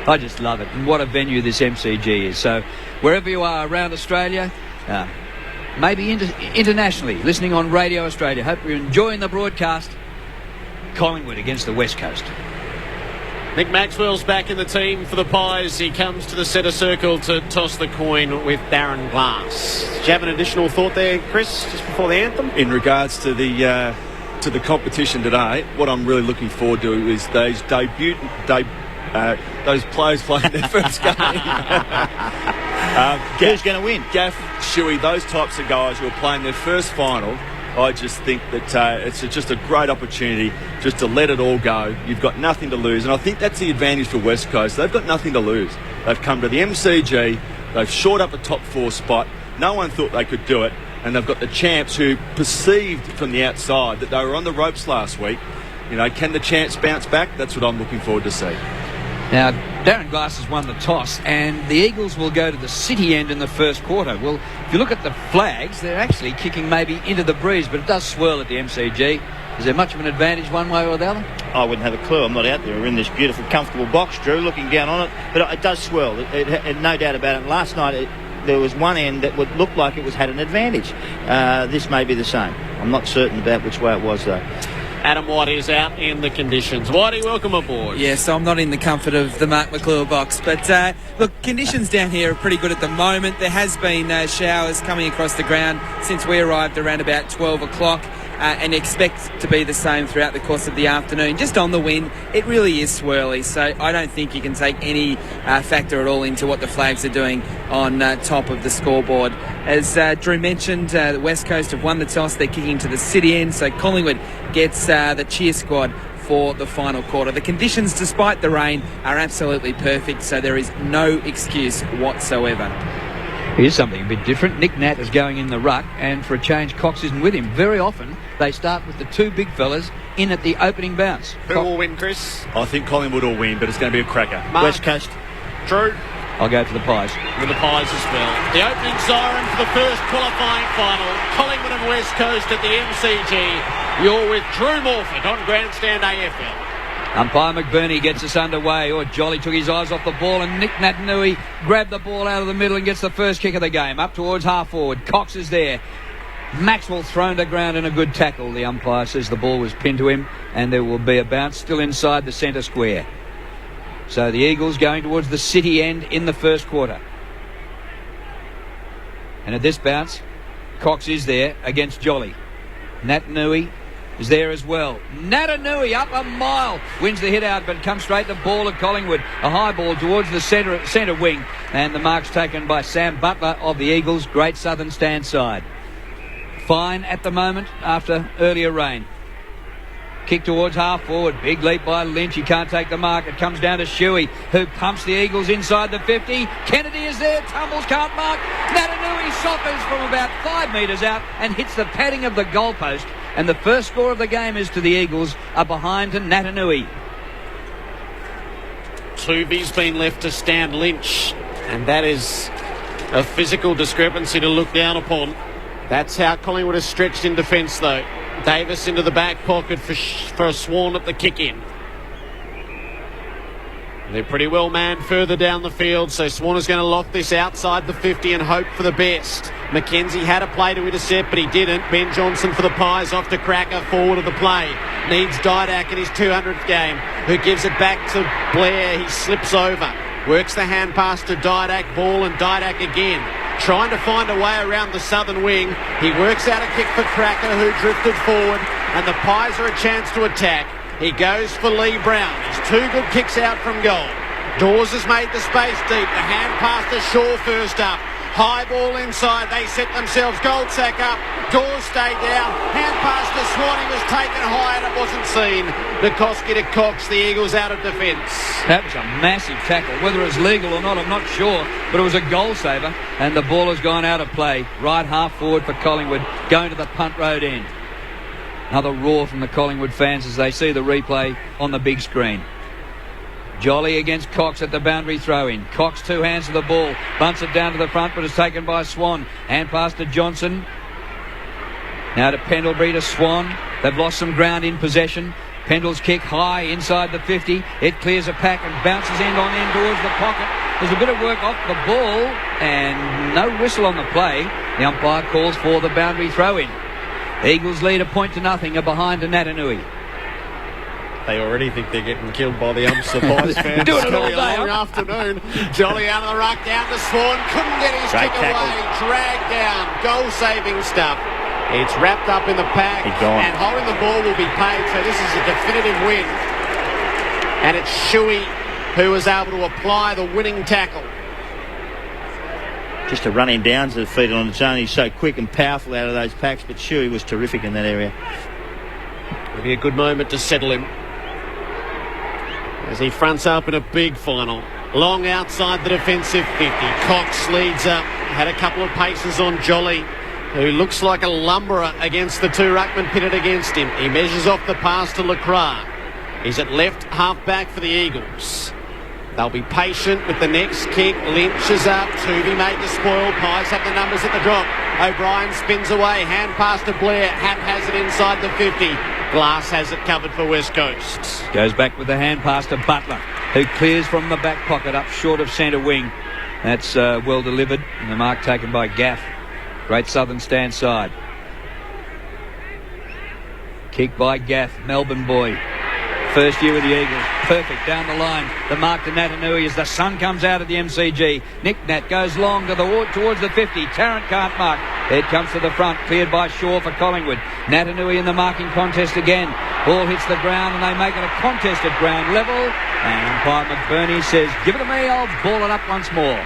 I just love it. And what a venue this MCG is. So wherever you are around Australia, maybe internationally, listening on Radio Australia. Hope you're enjoying the broadcast. Collingwood against the West Coast. Nick Maxwell's back in the team for the Pies. He comes to the centre circle to toss the coin with Darren Glass. Do you have an additional thought there, Chris, just before the anthem? In regards to the competition today, what I'm really looking forward to is those those players playing their first game. Who's going to win? Gaff, Shuey, those types of guys who are playing their first final. I just think that it's just a great opportunity just to let it all go. You've got nothing to lose, and I think that's the advantage for West Coast. They've got nothing to lose. They've come to the MCG, they've shored up the top 4 spot. No one thought they could do it, and they've got the champs who perceived from the outside that they were on the ropes last week. You know, can the champs bounce back? That's what I'm looking forward to see. Now, Darren Glass has won the toss, and the Eagles will go to the city end in the first quarter. Well, if you look at the flags, they're actually kicking maybe into the breeze, but it does swirl at the MCG. Is there much of an advantage one way or the other? I wouldn't have a clue. I'm not out there. We're in this beautiful, comfortable box, Drew, looking down on it. But it does swirl. It no doubt about it. Last night, there was one end that would look like it had an advantage. This may be the same. I'm not certain about which way it was, though. Adam White is out in the conditions. Whitey, welcome aboard. Yeah, so I'm not in the comfort of the Mark McClure box. But, look, conditions down here are pretty good at the moment. There has been showers coming across the ground since we arrived around about 12 o'clock. And expect to be the same throughout the course of the afternoon. Just on the wind, it really is swirly, so I don't think you can take any factor at all into what the flags are doing on top of the scoreboard. As Drew mentioned, the West Coast have won the toss. They're kicking to the city end, so Collingwood gets the cheer squad for the final quarter. The conditions, despite the rain, are absolutely perfect, so there is no excuse whatsoever. Here's something a bit different. Nick Nat is going in the ruck, and for a change, Cox isn't with him. Very often, they start with the 2 big fellas in at the opening bounce. Who will win, Chris? I think Collingwood will win, but it's going to be a cracker. Mark. West Coast. Drew? I'll go for the Pies. With the Pies as well. The opening siren for the first qualifying final. Collingwood and West Coast at the MCG. You're with Drew Morford on Grandstand AFL. Umpire McBurney gets us underway. Jolly took his eyes off the ball, and Nick Natanui grabbed the ball out of the middle and gets the first kick of the game. Up towards half forward. Cox is there. Maxwell thrown to ground in a good tackle. The umpire says the ball was pinned to him, and there will be a bounce still inside the centre square. So the Eagles going towards the city end in the first quarter. And at this bounce, Cox is there against Jolly. Natanui is there as well. Natanui up a mile, wins the hit out, but comes straight to the ball at Collingwood. A high ball towards the centre wing, and the mark's taken by Sam Butler of the Eagles. Great Southern stand side. Fine at the moment after earlier rain. Kick towards half forward. Big leap by Lynch. He can't take the mark. It comes down to Shuey, who pumps the Eagles inside the 50. Kennedy is there. Tumbles, can't mark. Natanui soccers from about 5 metres out and hits the padding of the goalpost. And the first score of the game is to the Eagles, a behind to Natanui. Tuvi's been left to stand Lynch, and that is a physical discrepancy to look down upon. That's how Collingwood has stretched in defence, though. Davis into the back pocket for Swan at the kick-in. They're pretty well manned further down the field, so Swan is going to lock this outside the 50 and hope for the best. McKenzie had a play to intercept, but he didn't. Ben Johnson for the Pies, off to Cracker, forward of the play. Needs Didak in his 200th game, who gives it back to Blair. He slips over. Works the hand pass to Didak, ball and Didak again. Trying to find a way around the southern wing. He works out a kick for Cracker, who drifted forward, and the Pies are a chance to attack. He goes for Lee Brown. He's 2 good kicks out from goal. Dawes has made the space deep. The hand pass to Shaw first up. High ball inside. They set themselves. Goldsack up. Dawes stayed down. Hand pass to Swan. He was taken high and it wasn't seen. Nikoski to Cox. The Eagles out of defence. That was a massive tackle. Whether it's legal or not, I'm not sure. But it was a goal saver. And the ball has gone out of play. Right half forward for Collingwood. Going to the punt road end. Another roar from the Collingwood fans as they see the replay on the big screen. Jolly against Cox at the boundary throw-in. Cox 2 hands to the ball. Bunts it down to the front, but is taken by Swan. Hand pass to Johnson. Now to Pendlebury to Swan. They've lost some ground in possession. Pendle's kick high inside the 50. It clears a pack and bounces end on end towards the pocket. There's a bit of work off the ball and no whistle on the play. The umpire calls for the boundary throw-in. Eagles lead 1-0, are behind to Natanui. They already think they're getting killed by the umps. The Pies fans. Doing it all day. Long afternoon. Jolly out of the ruck, down to Swan. Couldn't get his kick away. Dragged down. Goal-saving stuff. It's wrapped up in the pack. And holding the ball will be paid. So this is a definitive win. And it's Shuey who was able to apply the winning tackle. Just to run him down to the feet on its own. He's so quick and powerful out of those packs. But Shuey was terrific in that area. It'll be a good moment to settle him as he fronts up in a big final. Long outside the defensive 50. Cox leads up. Had a couple of paces on Jolly, who looks like a lumberer against the 2 ruckmen pitted against him. He measures off the pass to Lacroix. He's at left half back for the Eagles. They'll be patient with the next kick. Lynch is up. Tuvey made the spoil. Pies have the numbers at the drop. O'Brien spins away. Hand pass to Blair. Happ has it inside the 50. Glass has it covered for West Coast. Goes back with the hand pass to Butler, who clears from the back pocket up short of centre wing. That's well delivered. And the mark taken by Gaff. Great Southern stand side. Kick by Gaff, Melbourne boy. First year with the Eagles. Perfect down the line. The mark to Natanui as the sun comes out of the MCG. Nick Nat goes long towards the 50. Tarrant can't mark. It comes to the front. Cleared by Shaw for Collingwood. Natanui in the marking contest again. Ball hits the ground and they make it a contest at ground level. And umpire McBurney says, give it to me, I'll ball it up once more.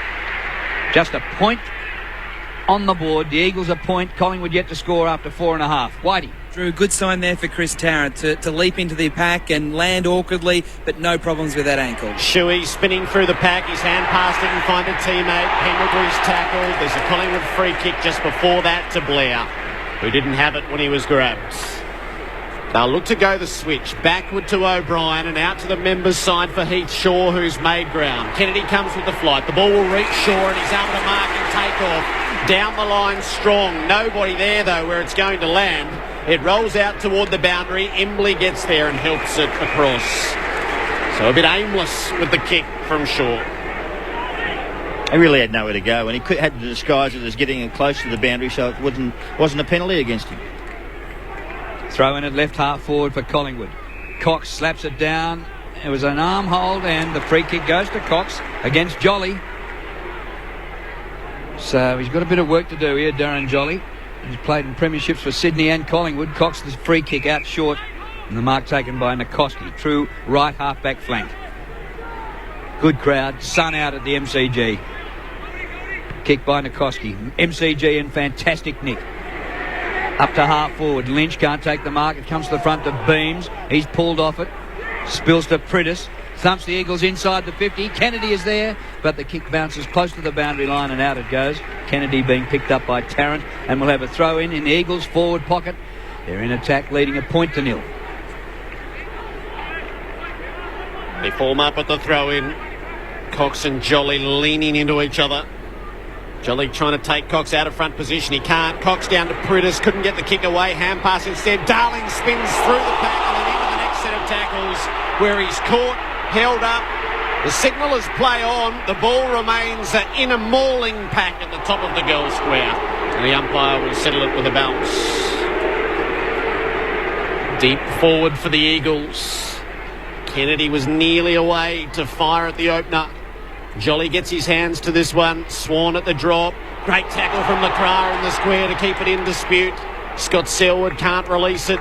Just a point on the board. The Eagles a point. Collingwood yet to score after 4.5. Whitey. Drew, good sign there for Chris Tarrant to leap into the pack and land awkwardly, but no problems with that ankle. Shuey spinning through the pack. His hand pass didn't find a teammate. Pendlebury's tackled. There's a Collingwood free kick just before that to Blair, who didn't have it when he was grabbed. They'll look to go the switch. Backward to O'Brien and out to the members' side for Heath Shaw, who's made ground. Kennedy comes with the flight. The ball will reach Shaw and he's able to mark and take off. Down the line strong. Nobody there, though, where it's going to land. It rolls out toward the boundary. Embley gets there and helps it across. So a bit aimless with the kick from Shaw. He really had nowhere to go, and he had to disguise it as getting close to the boundary, so it wasn't a penalty against him. Throw in at left half forward for Collingwood. Cox slaps it down. It was an arm hold, and the free kick goes to Cox against Jolly. So he's got a bit of work to do here, Darren Jolly. He's played in premierships for Sydney and Collingwood. Cox the free kick out short, and the mark taken by Nikoski. True right half-back flank. Good crowd. Sun out at the MCG. Kick by Nikoski. MCG in fantastic nick. Up to half forward. Lynch can't take the mark. It comes to the front to Beams. He's pulled off it. Spills to Prittis. Thumps the Eagles inside the 50. Kennedy is there, but the kick bounces close to the boundary line and out it goes. Kennedy being picked up by Tarrant, and we'll have a throw in the Eagles' forward pocket. They're in attack, leading a 0-0. They form up at the throw-in. Cox and Jolly leaning into each other. Jolly trying to take Cox out of front position. He can't. Cox down to Prittis. Couldn't get the kick away. Hand pass instead. Darling spins through the pack and then into the next set of tackles where he's caught, held up. The signal is play on. The ball remains in a mauling pack at the top of the goal square. And the umpire will settle it with a bounce. Deep forward for the Eagles. Kennedy was nearly away to fire at the opener. Jolly gets his hands to this one. Swan at the drop. Great tackle from Lacroix in the square to keep it in dispute. Scott Selwood can't release it.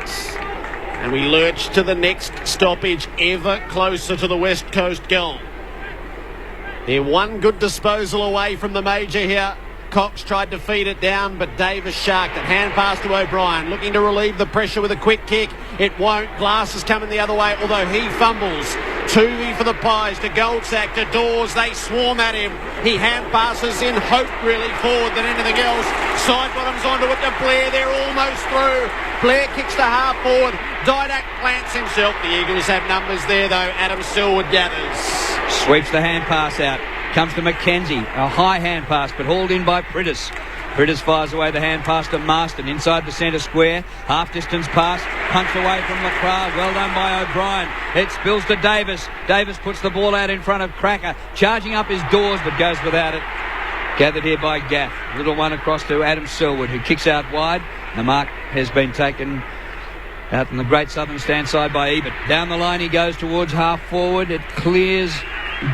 And we lurch to the next stoppage, ever closer to the West Coast goal. They're one good disposal away from the major here. Cox tried to feed it down, but Davis sharked it. Hand pass to O'Brien, looking to relieve the pressure with a quick kick. It won't. Glass is coming the other way, although he fumbles. Tuvey for the Pies to Goldsack to Dawes. They swarm at him. He hand passes in hope really forward than anything else. Side bottoms onto it to Blair. They're almost through. Blair kicks to half forward. Didak plants himself. The Eagles have numbers there though. Adam Selwood gathers. Sweeps the hand pass out. Comes to McKenzie. A high hand pass, but hauled in by Prittis. Prittis fires away the hand pass to Marston inside the centre square. Half distance pass. Punched away from Lacroix. Well done by O'Brien. It spills to Davis. Davis puts the ball out in front of Cracker. Charging up his doors, but goes without it. Gathered here by Gaff. Little one across to Adam Selwood, who kicks out wide. The mark has been taken out in the Great Southern stand side by Ebert. Down the line he goes towards half forward. It clears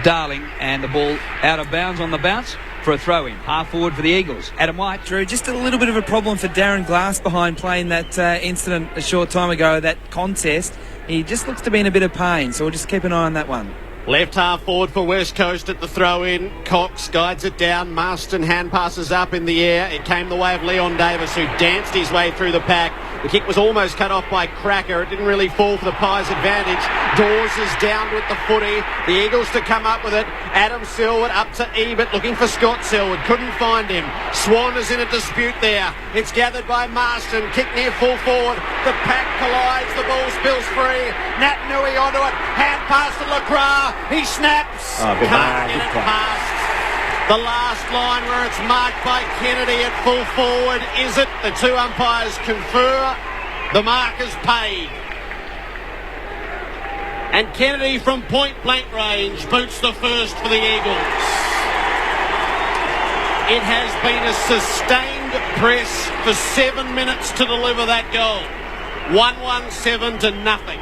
Darling, and the ball out of bounds on the bounce for a throw-in. Half forward for the Eagles. Adam White. Drew, just a little bit of a problem for Darren Glass behind playing that incident a short time ago, that contest. He just looks to be in a bit of pain, so we'll just keep an eye on that one. Left half forward for West Coast at the throw-in. Cox guides it down. Marston hand passes up in the air. It came the way of Leon Davis, who danced his way through the pack. The kick was almost cut off by Cracker. It didn't really fall for the Pies' advantage. Dawes is down with the footy. The Eagles to come up with it. Adam Selwood up to Ebert, looking for Scott Selwood. Couldn't find him. Swan is in a dispute there. It's gathered by Marston. Kick near full forward. The pack collides. The ball spills free. Nat Nui onto it. Hand pass to Lacroix. He snaps. Can't get it past the last line where it's marked by Kennedy at full forward. Is it? The two umpires confer. The mark is paid. And Kennedy from point blank range boots the first for the Eagles. It has been a sustained press for 7 minutes to deliver that goal. 1-1-7 to nothing.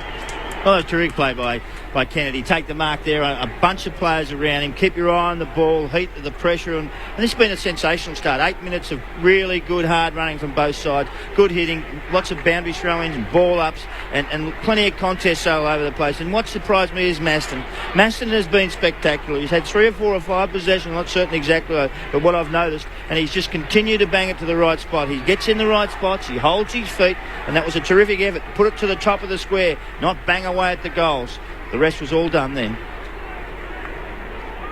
Well, that's terrific play by Kennedy. Take the mark there, a bunch of players around him. Keep your eye on the ball, heat the pressure. And this has been a sensational start. 8 minutes of really good hard running from both sides. Good hitting, lots of boundary throw-ins and ball-ups, and plenty of contests all over the place. And what surprised me is Maston. Maston has been spectacular. He's had 3 or 4 or 5 possessions, not certain exactly, but what I've noticed. And he's just continued to bang it to the right spot. He gets in the right spots, he holds his feet, and that was a terrific effort. Put it to the top of the square, not bang away at the goals. The rest was all done then.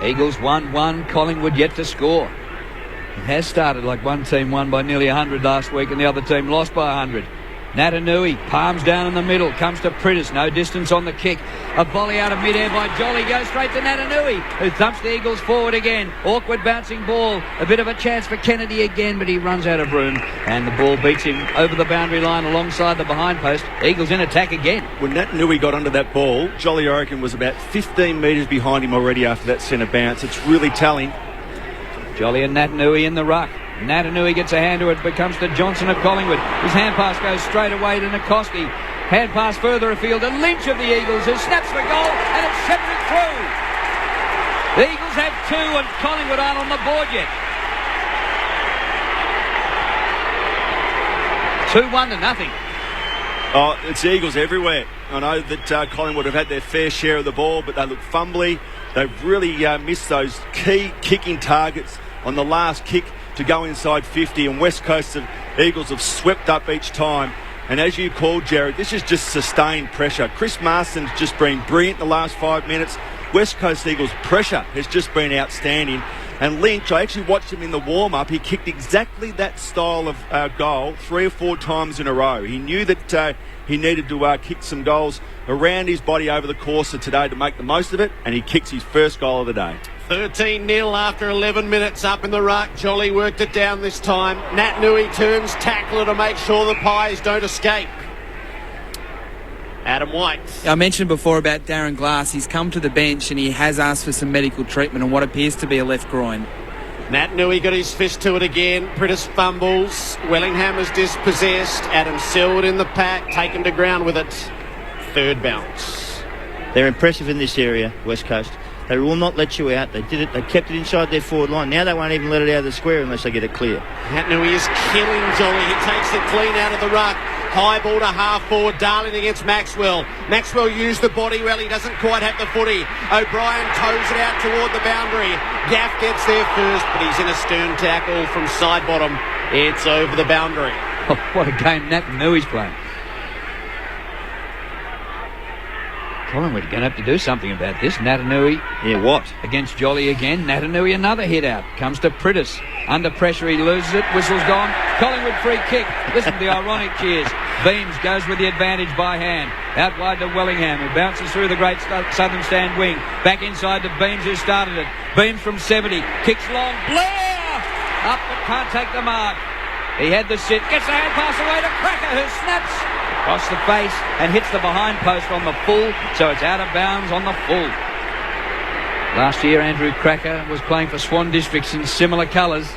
Eagles 1-1, Collingwood yet to score. It has started like one team won by nearly 100 last week and the other team lost by 100. Natanui, palms down in the middle, comes to Prittis, no distance on the kick. A volley out of midair by Jolly, goes straight to Natanui, who thumps the Eagles forward again. Awkward bouncing ball, a bit of a chance for Kennedy again, but he runs out of room, and the ball beats him over the boundary line alongside the behind post. Eagles in attack again. When Natanui got under that ball, Jolly Oregon was about 15 metres behind him already after that centre bounce. It's really telling. Jolly and Natanui in the ruck. Natanui gets a hand to it, but comes to Johnson of Collingwood. His hand pass goes straight away to Nikoski. Hand pass further afield, and Lynch of the Eagles, who snaps for goal, and it's shepherded through. The Eagles have 2, and Collingwood aren't on the board yet. 2-1-0. Oh, it's Eagles everywhere. I know that Collingwood have had their fair share of the ball, but they look fumbly. They've really missed those key kicking targets on the last kick to go inside 50, and West Coast Eagles have swept up each time. And as you called, Jared, this is just sustained pressure. Chris Marston's just been brilliant the last 5 minutes. West Coast Eagles' pressure has just been outstanding. And Lynch, I actually watched him in the warm-up. He kicked exactly that style of goal 3 or 4 times in a row. He knew that he needed to kick some goals around his body over the course of today to make the most of it, and he kicks his first goal of the day. 13-0 after 11 minutes up in the ruck. Jolly worked it down this time. Nat Nui turns tackler to make sure the Pies don't escape. Adam White. I mentioned before about Darren Glass. He's come to the bench and he has asked for some medical treatment on what appears to be a left groin. Nat Nui got his fist to it again. Pritis fumbles. Wellingham is dispossessed. Adam Selwood in the pack, taken to ground with it. Third bounce. They're impressive in this area, West Coast. They will not let you out. They did it. They kept it inside their forward line. Now they won't even let it out of the square unless they get it clear. Nat Nui is killing Jolly. He takes it clean out of the ruck. High ball to half forward. Darling against Maxwell. Maxwell used the body well. He doesn't quite have the footy. O'Brien toes it out toward the boundary. Gaff gets there first, but he's in a stern tackle from side bottom. It's over the boundary. Oh, what a game Nat Nui's playing. Collingwood are going to have to do something about this. Natanui. Yeah, what? Against Jolly again. Natanui another hit out. Comes to Pritis. Under pressure he loses it. Whistle's gone. Collingwood free kick. Listen to the ironic cheers. Beams goes with the advantage by hand. Out wide to Wellingham, who bounces through the great southern stand wing. Back inside to Beams, who started it. Beams from 70. Kicks long. Blair! Up but can't take the mark. He had the sit. Gets the hand pass away to Cracker, who snaps across the face and hits the behind post on the full, so it's out of bounds on the full. Last year Andrew Cracker was playing for Swan Districts in similar colours,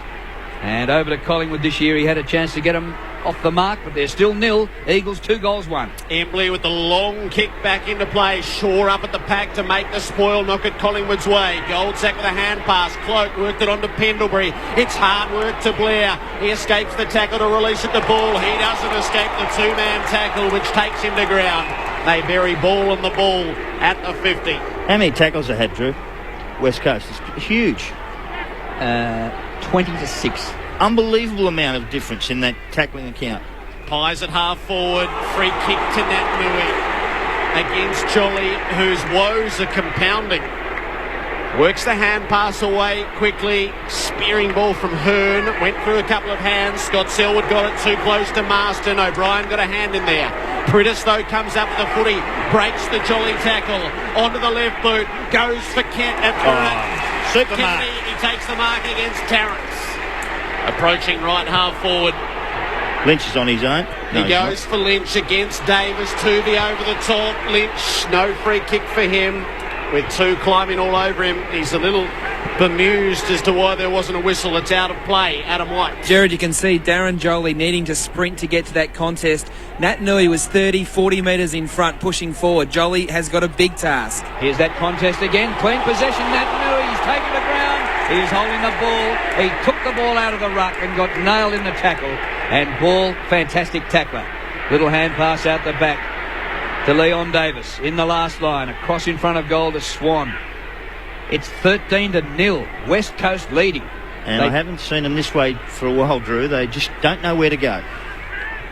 and over to Collingwood this year he had a chance to get them off the mark, but they're still nil. Eagles 2 goals 1. Embley with the long kick back into play. Shaw up at the pack to make the spoil knock it Collingwood's way. Goldsack with a hand pass. Cloak worked it onto Pendlebury. It's hard work to Blair. He escapes the tackle to release it to Ball. He doesn't escape the 2-man tackle, which takes him to ground. They bury Ball on the ball at the 50. How many tackles they had, Drew? West Coast. It's huge. 20-6. Unbelievable amount of difference in that tackling account. Pies at half forward. Free kick to Nat Nui against Jolly, whose woes are compounding. Works the hand pass away quickly. Spearing ball from Hearn. Went through a couple of hands. Scott Selwood got it too close to Marston. O'Brien got a hand in there. Pritis, though, comes up with the footy. Breaks the Jolly tackle. Onto the left boot. Goes for super mark. Kennedy. He takes the mark against Terrence. Approaching right half forward. Lynch is on his own. No, he goes for Lynch against Davis. Tuvey over the top. Lynch, no free kick for him. With 2 climbing all over him. He's a little bemused as to why there wasn't a whistle. It's out of play. Adam White. Jared, you can see Darren Jolie needing to sprint to get to that contest. Nat Nui was 30-40 metres in front, pushing forward. Jolie has got a big task. Here's that contest again. Clean possession. Nat Nui, he's taken the ground. He's holding the ball. He took the ball out of the ruck and got nailed in the tackle. And Ball, fantastic tackler. Little hand pass out the back to Leon Davis in the last line. Across in front of goal to Swan. It's 13-0. West Coast leading. And I haven't seen them this way for a while, Drew. They just don't know where to go.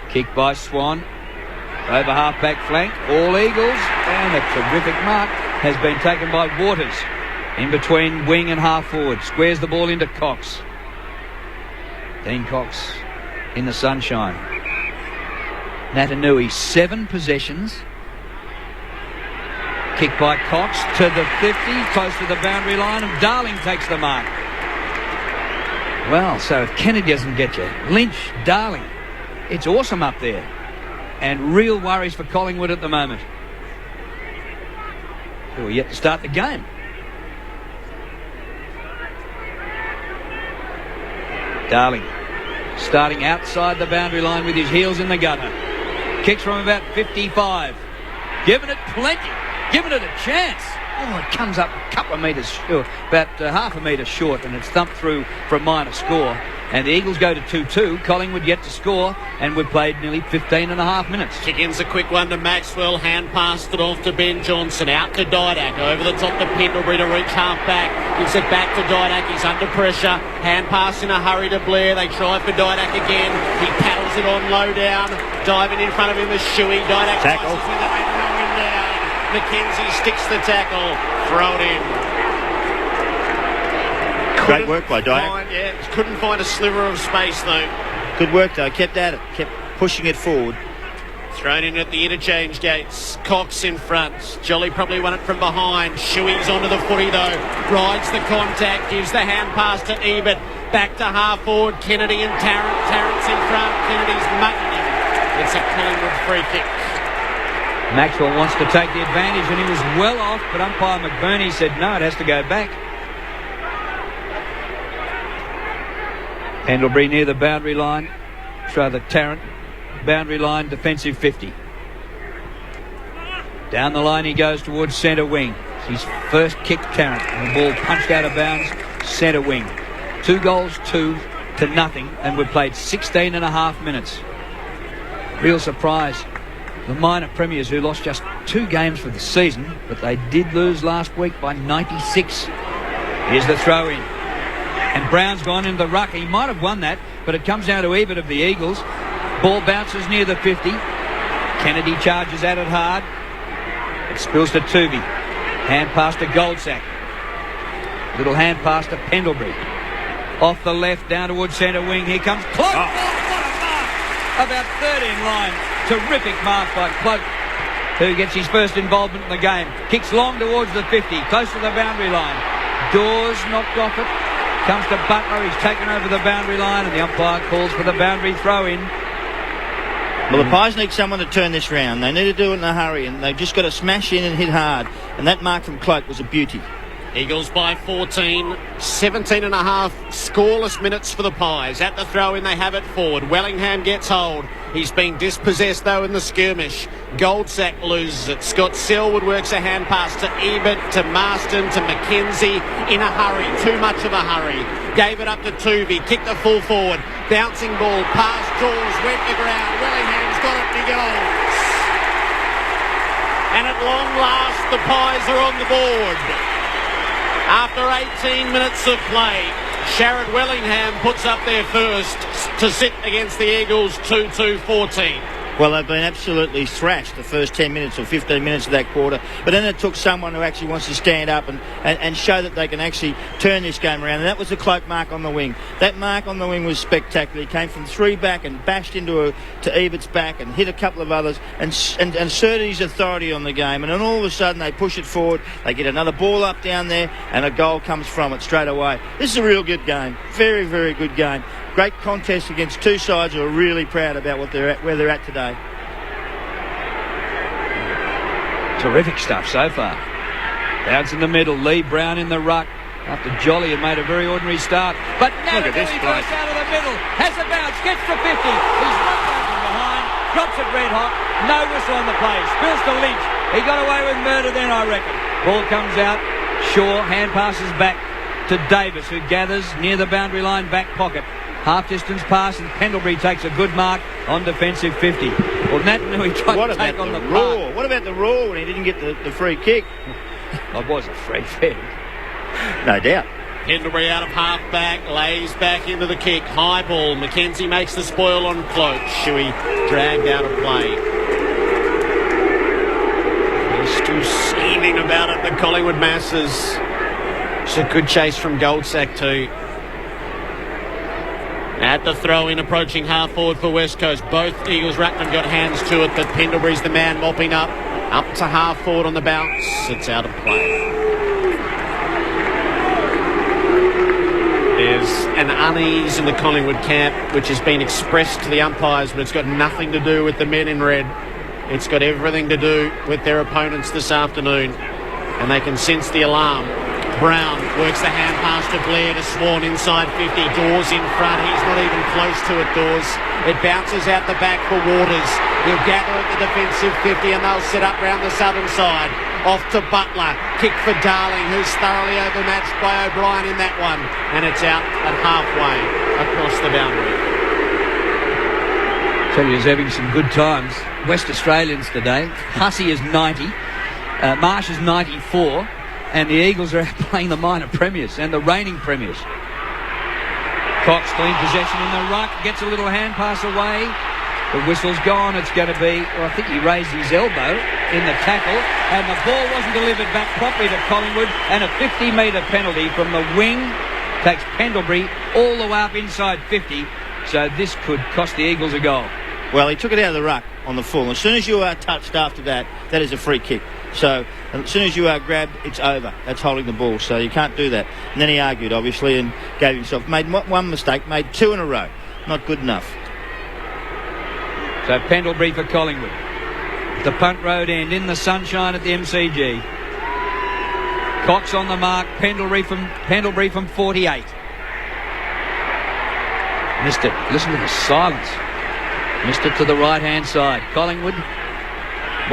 Kick by Swan. Over half-back flank. All Eagles. And a terrific mark has been taken by Waters. In between wing and half-forward. Squares the ball into Cox. Dean Cox in the sunshine. Natanui, 7 possessions. Kick by Cox to the 50, close to the boundary line, and Darling takes the mark. Well, so if Kennedy doesn't get you, Lynch, Darling, it's awesome up there. And real worries for Collingwood at the moment. We're yet to start the game. Darling starting outside the boundary line with his heels in the gutter. Kicks from about 55. Giving it plenty. Giving it a chance. Oh, it comes up a couple of metres short, about half a metre short, and it's thumped through for a minor score. And the Eagles go to 2-2. Collingwood yet to score, and we've played nearly 15 and a half minutes. Kick-in's a quick one to Maxwell. Hand passed it off to Ben Johnson. Out to Didak. Over the top to Pendlebury to reach half-back. Gives it back to Didak. He's under pressure. Hand pass in a hurry to Blair. They try for Didak again. He paddles it on low down. Diving in front of him is Shuey. Didak Tackle. slices with it and knock him down. McKenzie sticks the tackle. Throw it in. Great work by Didak. Couldn't find a sliver of space though. Good work though. Kept at it. Kept pushing it forward. Thrown in at the interchange gates. Cox in front. Jolly probably won it from behind. Shuey's onto the footy though. Rides the contact. Gives the hand pass to Ebert. Back to half forward. Kennedy and Tarrant. Tarrant's in front. Kennedy's mutting him. It's a Collingwood free kick. Maxwell wants to take the advantage, and he was well off, but umpire McBurney said no, it has to go back. Pendlebury near the boundary line. Rather Tarrant. Boundary line, defensive 50. Down the line he goes towards centre wing. His first kick, Tarrant. And the ball punched out of bounds, centre wing. 2 goals, 2-0, and we've played 16 and a half minutes. Real surprise. The minor premiers who lost just 2 games for the season, but they did lose last week by 96. Here's the throw in. And Brown's gone into the ruck. He might have won that, but it comes down to Ebert of the Eagles. Ball bounces near the 50. Kennedy charges at it hard. It spills to Tuvey. Hand pass to Goldsack. Little hand pass to Pendlebury. Off the left, down towards centre wing. Here comes Cloak. Oh, what a mark! About 13 line. Terrific mark by Cloak, who gets his first involvement in the game. Kicks long towards the 50, close to the boundary line. Dawes knocked off it. Comes to Butler. He's taken over the boundary line, and the umpire calls for the boundary throw-in. Well, the Pies need someone to turn this round. They need to do it in a hurry, and they've just got to smash in and hit hard. And that mark from Cloak was a beauty. Eagles by 14, 17 and a half scoreless minutes for the Pies. At the throw-in, they have it forward. Wellingham gets hold. He's being dispossessed, though, in the skirmish. Goldsack loses it. Scott Selwood works a hand pass to Ebert, to Marston, to McKenzie. In a hurry, too much of a hurry. Gave it up to Tuvey, kicked the full forward. Bouncing ball, past Jaws, went to ground. Wellingham's got it, and he goes. And at long last, the Pies are on the board. After 18 minutes of play, Sharrod Wellingham puts up their first to sit against the Eagles 2-2-14. Well, they've been absolutely thrashed the first 10 minutes or 15 minutes of that quarter. But then it took someone who actually wants to stand up and show that they can actually turn this game around. And that was the Cloak mark on the wing. That mark on the wing was spectacular. He came from 3 back and bashed to Ebert's back and hit a couple of others and asserted his authority on the game. And then all of a sudden they push it forward. They get another ball up down there and a goal comes from it straight away. This is a real good game. Very, very good game. Great contest against 2 sides who are really proud about where they're at today. Terrific stuff so far. Bounce in the middle. Lee Brown in the ruck. After Jolly had made a very ordinary start. But Natalie goes out of the middle. Has a bounce. Gets to 50. He's knocked out from behind. Drops it red hot. No whistle on the play. Spills to Lynch. He got away with murder then, I reckon. Ball comes out. Shaw hand passes back to Davis, who gathers near the boundary line back pocket. Half-distance pass, and Pendlebury takes a good mark on defensive 50. Well, Natalie tried to take on the roar. What about the roar when he didn't get the free kick? It was a free kick. No doubt. Pendlebury out of half-back, lays back into the kick. High ball. McKenzie makes the spoil on Cloak. Shuey dragged out of play. He's still seething about it, the Collingwood masses. It's a good chase from Goldsack too. At the throw-in, approaching half-forward for West Coast. Both Eagles ruckmen got hands to it, but Pendlebury's the man mopping up. Up to half-forward on the bounce. It's out of play. There's an unease in the Collingwood camp, which has been expressed to the umpires, but it's got nothing to do with the men in red. It's got everything to do with their opponents this afternoon, and they can sense the alarm. Brown works the hand pass to Blair to Swan inside 50. Dawes in front. He's not even close to it, Dawes. It bounces out the back for Waters. He'll gather at the defensive 50 and they'll set up round the southern side. Off to Butler. Kick for Darling, who's thoroughly overmatched by O'Brien in that one. And it's out at halfway across the Tell you, he's having some good times. West Australians today. Hussey is 90. Marsh is 94. And the Eagles are playing the minor premiers and the reigning premiers. Cox clean possession in the ruck. Gets a little hand pass away. The whistle's gone. It's going to be, well, I think he raised his elbow in the tackle. And the ball wasn't delivered back properly to Collingwood. And a 50-metre penalty from the wing takes Pendlebury all the way up inside 50. So this could cost the Eagles a goal. Well, he took it out of the ruck on the full. As soon as you are touched after that, that is a free kick. So as soon as you are grabbed, it's over. That's holding the ball. So you can't do that. And then he argued, obviously, and gave himself, made one mistake, made two in a row. Not good enough. So Pendlebury for Collingwood. The punt road end in the sunshine at the MCG. Cox on the mark. Pendlebury from 48. Missed it. Listen to the silence. Missed it to the right-hand side. Collingwood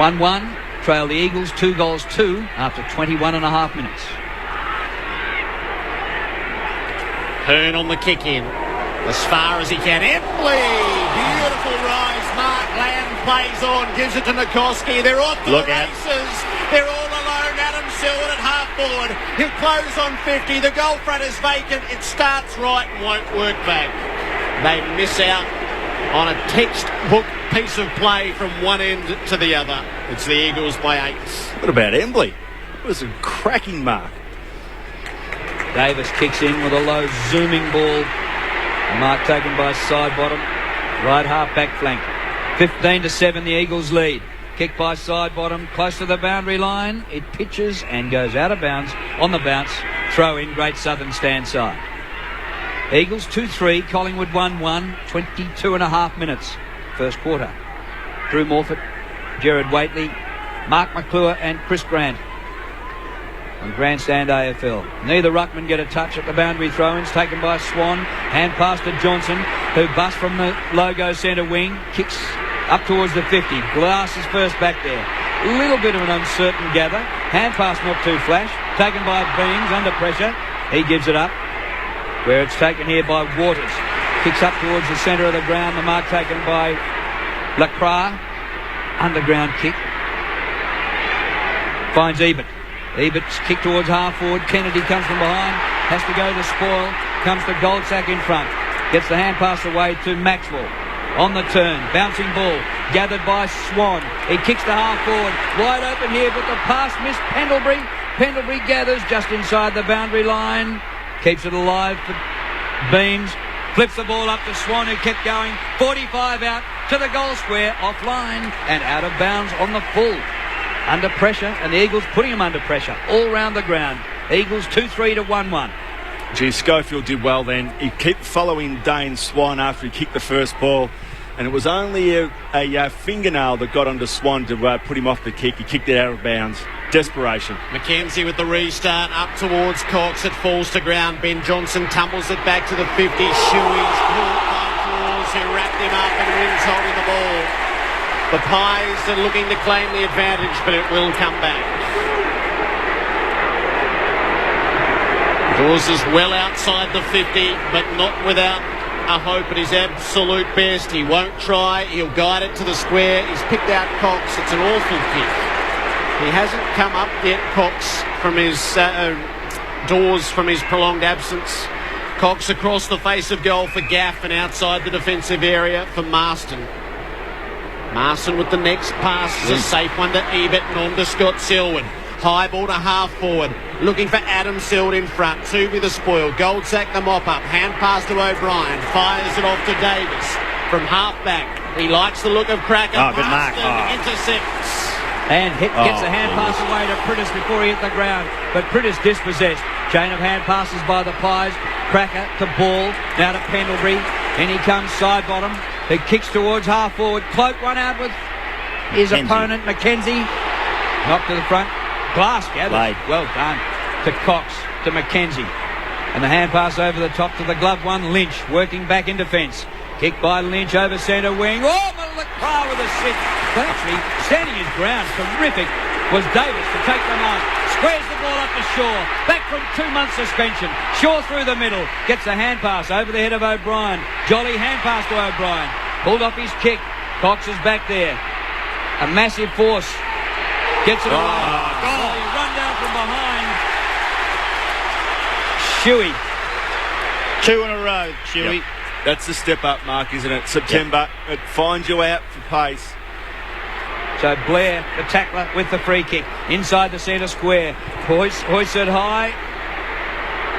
1-1. Trail the Eagles 2-2 after 21 and a half minutes. Hearn on the kick in. As far as he can. Embley! Beautiful rise. Mark Lamb plays on. Gives it to Nikoski. They're off to the races. They're all alone. Adam Selwood at half forward. He'll close on 50. The goal front is vacant. It starts right and won't work back. They miss out on a textbook piece of play from one end to the other. It's the Eagles by 8. What about Embley? It was a cracking mark. Davis kicks in with a low zooming ball. A mark taken by side bottom. Right half back flank. 15-7 the Eagles lead. Kick by side bottom. Close to the boundary line. It pitches and goes out of bounds. On the bounce. Throw in Great Southern stand side. Eagles 2-3. Collingwood 1-1. 22 and a half minutes. First quarter. Drew Morfitt, Gerard Whateley, Mark McClure and Chris Grant on Grandstand AFL. Neither ruckman get a touch at the boundary throw-ins, taken by Swan. Hand pass to Johnson, who busts from the logo centre wing, kicks up towards the 50. Glass is first back there. A little bit of an uncertain gather. Hand pass not too flash, taken by Beams under pressure. He gives it up, where it's taken here by Waters. Kicks up towards the centre of the ground. The mark taken by Lacroix. Underground kick. Finds Ebert. Ebert's kick towards half forward. Kennedy comes from behind. Has to go to the spoil. Comes to Goldsack in front. Gets the hand pass away to Maxwell. On the turn. Bouncing ball. Gathered by Swan. He kicks to half forward. Wide open here, but the pass missed Pendlebury. Pendlebury gathers just inside the boundary line. Keeps it alive for Beams. Flips the ball up to Swan, who kept going. 45 out to the goal square. Offline and out of bounds on the full. Under pressure, and the Eagles putting him under pressure all round the ground. Eagles 2-3 to 1-1. Gee, Schofield did well then. He kept following Dane Swan after he kicked the first ball. And it was only a fingernail that got onto Swan to put him off the kick. He kicked it out of bounds. Desperation. Mackenzie with the restart up towards Cox. It falls to ground. Ben Johnson tumbles it back to the 50. Shuey's caught by Claus, who wrapped him up and wins holding the ball. The Pies are looking to claim the advantage, but it will come back. Claus is well outside the 50, but not without a hope at his absolute best. He won't try. He'll guide it to the square. He's picked out Cox. It's an awful kick. He hasn't come up yet, Cox, from his doors from his prolonged absence. Cox across the face of goal for Gaff and outside the defensive area for Marston. Marston with the next pass is a safe one to Ebert and on to Scott Selwood. High ball to half forward. Looking for Adam Selwood in front. Two with the spoil. Goldsack the mop up. Hand pass to O'Brien. Fires it off to Davis. From half back. He likes the look of Cracker. Good mark. Intercepts. And gets the hand pass away to Prittis before he hit the ground. But Prittis dispossessed. Chain of hand passes by the Pies. Cracker to ball. Now to Pendlebury. In he comes side bottom. He kicks towards half forward. Cloak one out with his opponent, Mackenzie. Knocked to the front. Glass gathered. Well done. To Cox. To Mackenzie. And the hand pass over the top to the gloved one. Lynch working back in defence. Kick by Lynch over centre wing. Oh, McCraw with a six. But actually, standing his ground, terrific, was Davis to take the mark. Squares the ball up to Shaw. Back from 2 months suspension. Shaw through the middle. Gets a hand pass over the head of O'Brien. Jolly hand pass to O'Brien. Pulled off his kick. Cox is back there. A massive force. Gets it away. He run down from behind. Shuey. 2 in a row, Shuey. Yep. That's the step up, Mark, isn't it? September, it finds you out for pace. So Blair, the tackler, with the free kick. Inside the centre square. Hoists it high.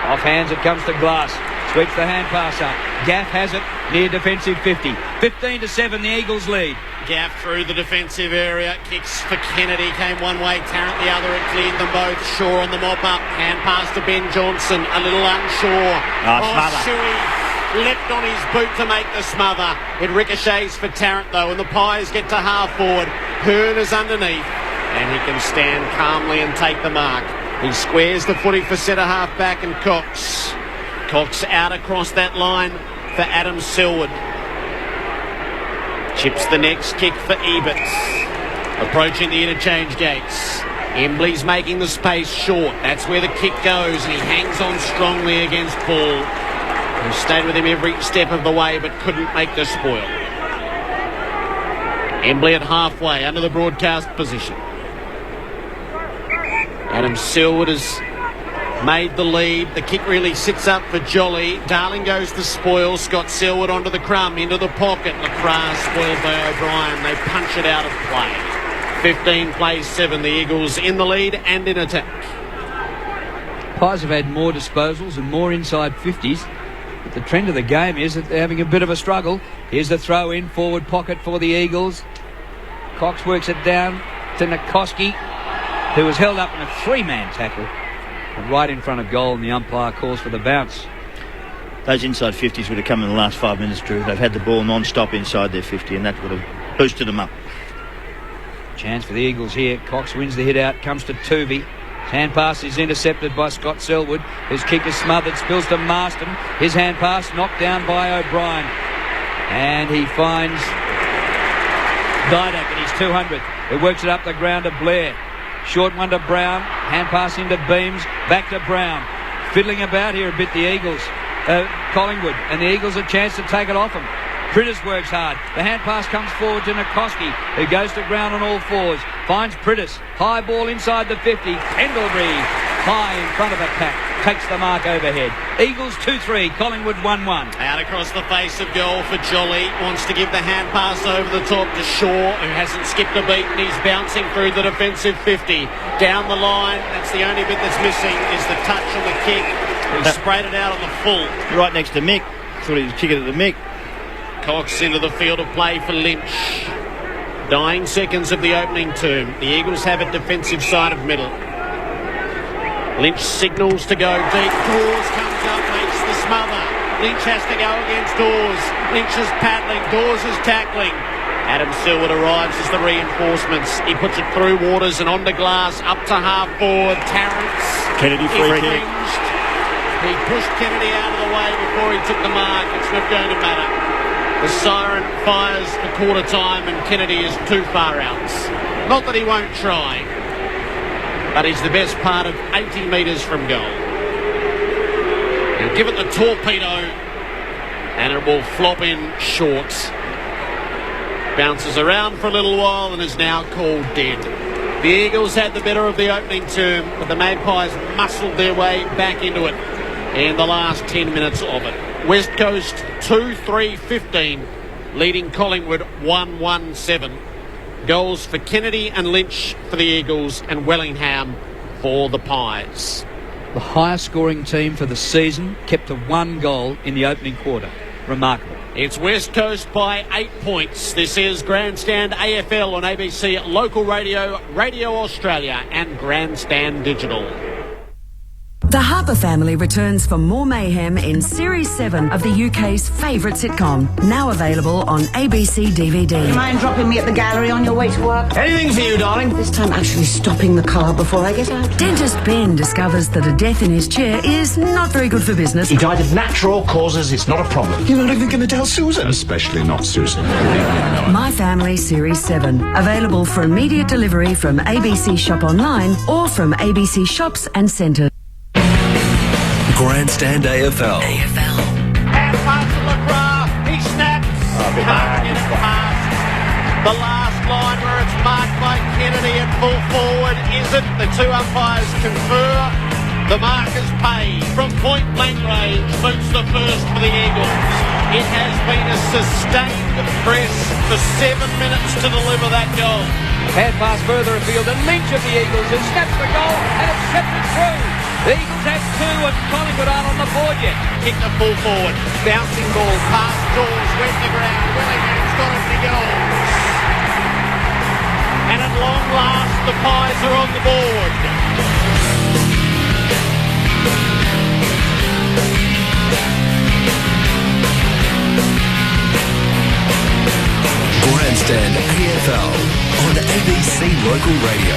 Off hands it comes to Glass. Sweeps the hand pass up. Gaff has it near defensive 50. 15-7, the Eagles lead. Gaff through the defensive area. Kicks for Kennedy. Came one way, Tarrant the other. It cleared them both. Shaw on the mop up. Hand pass to Ben Johnson. A little unsure. Smother. Shuey leapt on his boot to make the smother. It ricochets for Tarrant though, and the Pies get to half forward. Hearn is underneath, and he can stand calmly and take the mark. He squares the footy for centre half back and Cox. Cox out across that line for Adam Selwood. Chips the next kick for Eberts. Approaching the interchange gates. Embley's making the space short. That's where the kick goes, and he hangs on strongly against Ball, who stayed with him every step of the way but couldn't make the spoil. Embley at halfway under the broadcast position. Adam Selwood has made the lead. The kick really sits up for Jolly. Darling goes to spoil. Scott Selwood onto the crumb, into the pocket. Lacroix spoiled by O'Brien. They punch it out of play. 15 plays 7. The Eagles in the lead and in attack. Pies have had more disposals and more inside 50s. But the trend of the game is that they're having a bit of a struggle. Here's the throw in, forward pocket for the Eagles. Cox works it down to Nikoski, who was held up in a 3-man tackle. And right in front of goal, and the umpire calls for the bounce. Those inside 50s would have come in the last 5 minutes, Drew. They've had the ball non-stop inside their 50, and that would have boosted them up. Chance for the Eagles here. Cox wins the hit out, comes to Tuvey. Hand pass is intercepted by Scott Selwood. His kick is smothered, spills to Marston. His hand pass knocked down by O'Brien. And he finds Didak at his 200. He works it up the ground to Blair. Short one to Brown. Hand pass into Beams. Back to Brown. Fiddling about here a bit, the Eagles. Collingwood. And the Eagles a chance to take it off him. Priddis works hard. The hand pass comes forward to Nikoski, who goes to ground on all fours. Finds Priddis. High ball inside the 50. Pendlebury high in front of the pack. Takes the mark overhead. Eagles 2-3. Collingwood 1-1. Out across the face of goal for Jolly. Wants to give the hand pass over the top to Shaw, who hasn't skipped a beat, and he's bouncing through the defensive 50. Down the line. That's the only bit that's missing is the touch on the kick. He sprayed it out on the full. Right next to Mick. Thought he was kicking it to Mick. Cox into the field of play for Lynch. Dying seconds of the opening term. The Eagles have it defensive side of middle. Lynch signals to go deep. Dawes comes up, makes the smother. Lynch has to go against Dawes. Lynch is paddling. Dawes is tackling. Adam Selwood arrives as the reinforcements. He puts it through Waters and onto Glass. Up to half forward. Tarrant. Kennedy free kick. He pushed Kennedy out of the way before he took the mark. It's not going to matter. The siren fires for quarter time and Kennedy is too far out. Not that he won't try, but he's the best part of 80 metres from goal. He'll give it the torpedo and it will flop in short. Bounces around for a little while and is now called dead. The Eagles had the better of the opening term, but the Magpies muscled their way back into it in the last 10 minutes of it. West Coast 2-3-15, leading Collingwood 1-1-7. Goals for Kennedy and Lynch for the Eagles and Wellingham for the Pies. The highest scoring team for the season kept to 1 goal in the opening quarter. Remarkable. It's West Coast by 8 points. This is Grandstand AFL on ABC Local Radio, Radio Australia and Grandstand Digital. The Harper family returns for more mayhem in Series 7 of the UK's favourite sitcom, now available on ABC DVD. You mind dropping me at the gallery on your way to work? Anything for you, darling. This time actually stopping the car before I get out. Dentist Ben discovers that a death in his chair is not very good for business. He died of natural causes, it's not a problem. You're not even going to tell Susan? Especially not Susan. My Family Series 7, available for immediate delivery from ABC Shop Online or from ABC Shops and Centres. Grandstand AFL. Hand pass to Lacroix. He snaps. Can't get it past. The last line where it's marked by Kennedy at full forward isn't. The two umpires confer. The mark is paid. From point blank range, boots the first for the Eagles. It has been a sustained press for 7 minutes to deliver that goal. Hand pass further afield, and Lynch of the Eagles who snaps the goal and it's kept it through. The Eagles have two and Collingwood aren't on the board yet. Kick the full forward. Bouncing ball past Jaws, wet the ground. Willingham's got it to goals. And at long last, the Pies are on the board. Grandstand AFL on ABC Local Radio.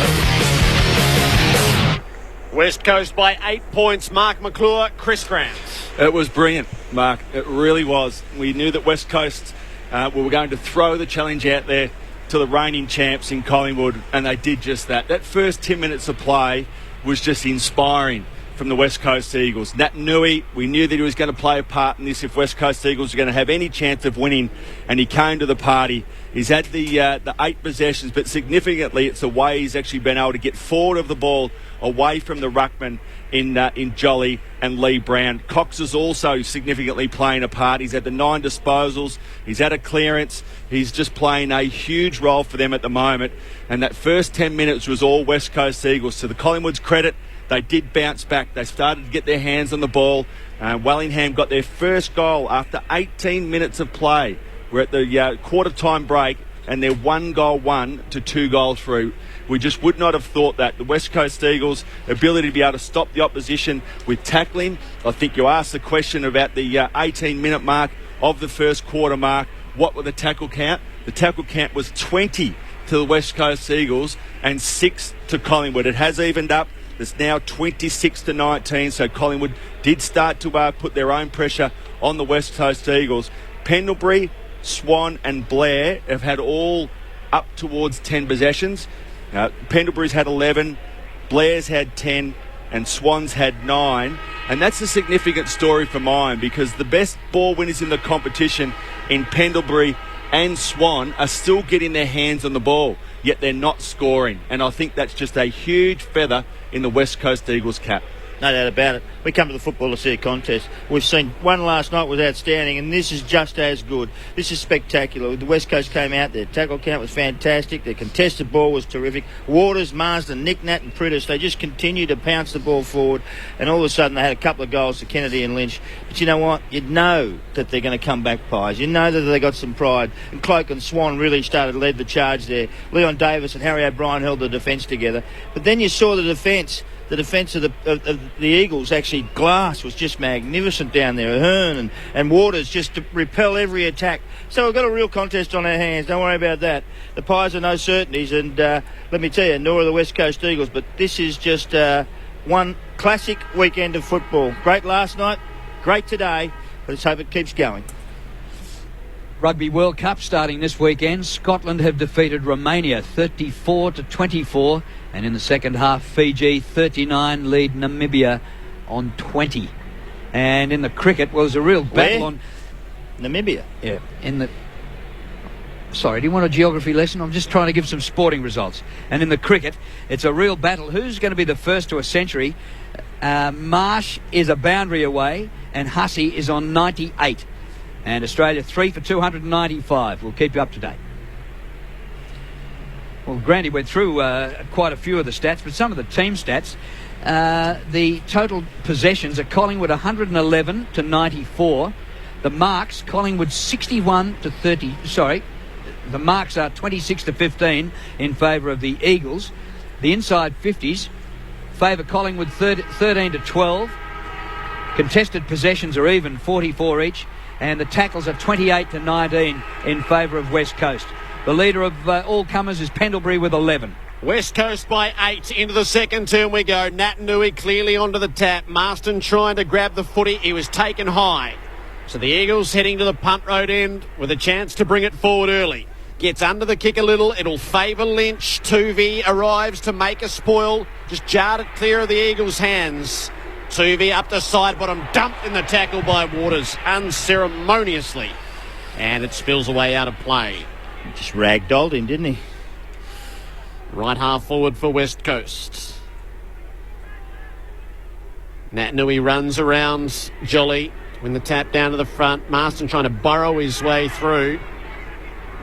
West Coast by 8 points. Mark McClure, Chris Grant. It was brilliant, Mark. It really was. We knew that West Coast were going to throw the challenge out there to the reigning champs in Collingwood, and they did just that. That first 10 minutes of play was just inspiring from the West Coast Eagles. Nat Nui, we knew that he was going to play a part in this if West Coast Eagles were going to have any chance of winning, and he came to the party. He's had the 8 possessions, but significantly it's the way he's actually been able to get forward of the ball away from the ruckman in Jolly and Lee Brown. Cox is also significantly playing a part. He's had the 9 disposals. He's had a clearance. He's just playing a huge role for them at the moment. And that first 10 minutes was all West Coast Eagles. To the Collingwood's credit, they did bounce back. They started to get their hands on the ball. Wellingham got their first goal after 18 minutes of play. We're at the quarter-time break, and they're 1-1 to 2 goals through. We just would not have thought that. The West Coast Eagles' ability to be able to stop the opposition with tackling. I think you asked the question about the 18-minute mark of the first quarter mark. What were the tackle count? The tackle count was 20 to the West Coast Eagles and 6 to Collingwood. It has evened up. It's now 26-19, so Collingwood did start to put their own pressure on the West Coast Eagles. Pendlebury, Swan and Blair have had all up towards 10 possessions. Pendlebury's had 11, Blair's had 10 and Swan's had 9. And that's a significant story for mine, because the best ball winners in the competition in Pendlebury and Swan are still getting their hands on the ball, yet they're not scoring. And I think that's just a huge feather in the West Coast Eagles' cap. No doubt about it. We come to the football to see a contest. We've seen one last night was outstanding, and this is just as good. This is spectacular. The West Coast came out, their tackle count was fantastic, their contested ball was terrific. Waters, Marsden, Nick Nat and Pritis, they just continued to pounce the ball forward, and all of a sudden they had a couple of goals to Kennedy and Lynch. But you know what? You'd know that they're going to come back, Pies. You know that they got some pride. And Cloak and Swan really led the charge there. Leon Davis and Harry O'Brien held the defence together. But then you saw the defence of the Eagles, actually, Glass was just magnificent down there. Ahern and Waters just to repel every attack. So we've got a real contest on our hands. Don't worry about that. The Pies are no certainties, and let me tell you, nor are the West Coast Eagles. But this is just one classic weekend of football. Great last night, great today. Let's hope it keeps going. Rugby World Cup starting this weekend. Scotland have defeated Romania 34-24, and in the second half, Fiji 39 lead Namibia on 20. And in the cricket, well, there's a real battle on Namibia. Yeah, Sorry, do you want a geography lesson? I'm just trying to give some sporting results. And in the cricket, it's a real battle. Who's going to be the first to a century? Marsh is a boundary away, and Hussey is on 98. And Australia 3 for 295. We'll keep you up to date. Well, Grandy went through quite a few of the stats, but some of the team stats. The total possessions are Collingwood 111-94. The marks, Collingwood 61-30. Sorry, the marks are 26-15 in favour of the Eagles. The inside 50s favour Collingwood 13-12. Contested possessions are even, 44 each. And the tackles are 28-19 in favour of West Coast. The leader of all comers is Pendlebury with 11. West Coast by 8 into the second term we go. Nat Nui clearly onto the tap. Marston trying to grab the footy. He was taken high. So the Eagles heading to the punt road end with a chance to bring it forward early. Gets under the kick a little. It'll favour Lynch. Tuvey arrives to make a spoil. Just jarred it clear of the Eagles' hands. Tuvey up the side bottom, dumped in the tackle by Waters unceremoniously. And it spills away out of play. Just ragdolled him, didn't he? Right half forward for West Coast. Natanui runs around Jolly. Win the tap down to the front. Marston trying to burrow his way through.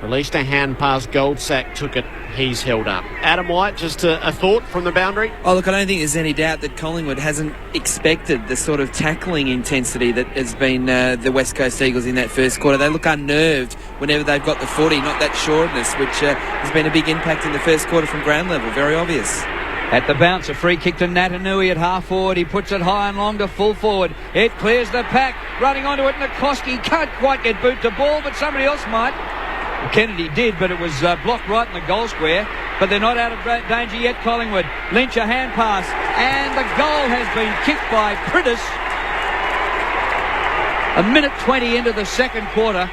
Released a hand pass. Goldsack took it. He's held up. Adam White, just a thought from the boundary? Oh, look, I don't think there's any doubt that Collingwood hasn't expected the sort of tackling intensity that has been the West Coast Eagles in that first quarter. They look unnerved whenever they've got the footy, not that sureness, which has been a big impact in the first quarter from ground level. Very obvious. At the bounce, a free kick to Natanui at half forward. He puts it high and long to full forward. It clears the pack. Running onto it, Nikoski can't quite get boot to ball, but somebody else might. Kennedy did, but it was blocked right in the goal square. But they're not out of danger yet, Collingwood. Lynch a hand pass, and the goal has been kicked by Priddis. 1:20 into the second quarter.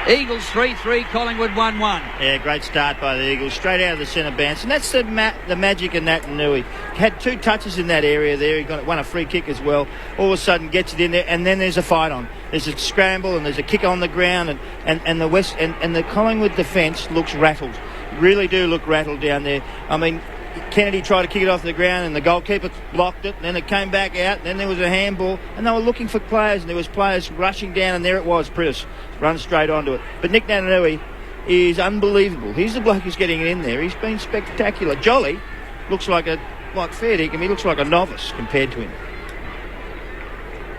Eagles 3-3, Collingwood 1-1. Yeah, great start by the Eagles, straight out of the centre bounce. And that's the magic of Natanui. Had 2 touches in that area there. He won a free kick as well. All of a sudden gets it in there, and then there's a fight on. There's a scramble, and there's a kick on the ground, and the Collingwood defence looks rattled. Really do look rattled down there. I mean, Kennedy tried to kick it off the ground, and the goalkeeper blocked it, and then it came back out, and then there was a handball, and they were looking for players, and there was players rushing down, and there it was, Priddis, run straight onto it. But Nick Natanui is unbelievable. He's the bloke who's getting it in there. He's been spectacular. Jolly looks like fair dinkum, he looks like a novice compared to him.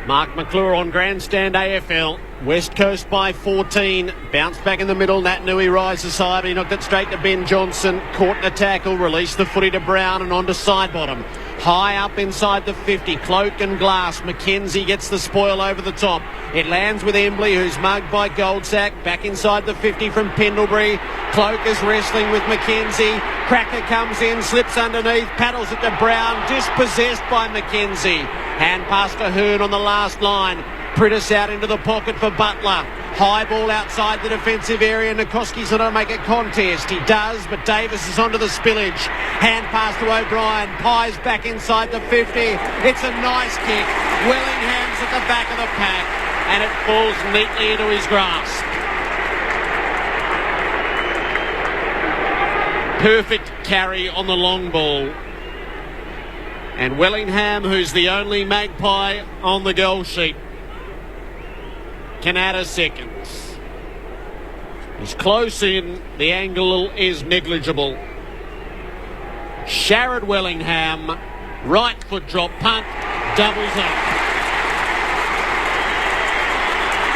Mark McClure on grandstand AFL. West Coast by 14. Bounced back in the middle. Natanui rises high, but he knocked it straight to Ben Johnson. Caught in a tackle. Released the footy to Brown and on to side bottom. High up inside the 50. Cloak and Glass. McKenzie gets the spoil over the top. It lands with Embley, who's mugged by Goldsack. Back inside the 50 from Pendlebury. Cloak is wrestling with McKenzie. Cracker comes in, slips underneath, paddles it to Brown. Dispossessed by McKenzie. Hand pass to Hearn on the last line. Priddis out into the pocket for Butler. High ball outside the defensive area. Nikoski's going to make a contest. He does, but Davis is onto the spillage. Hand pass to O'Brien. Pies back inside the 50. It's a nice kick. Wellingham's at the back of the pack, and it falls neatly into his grasp. Perfect carry on the long ball. And Wellingham, who's the only Magpie on the goal sheet, can add a second. He's close in. The angle is negligible. Sharrod Wellingham, right foot drop, punt, doubles up.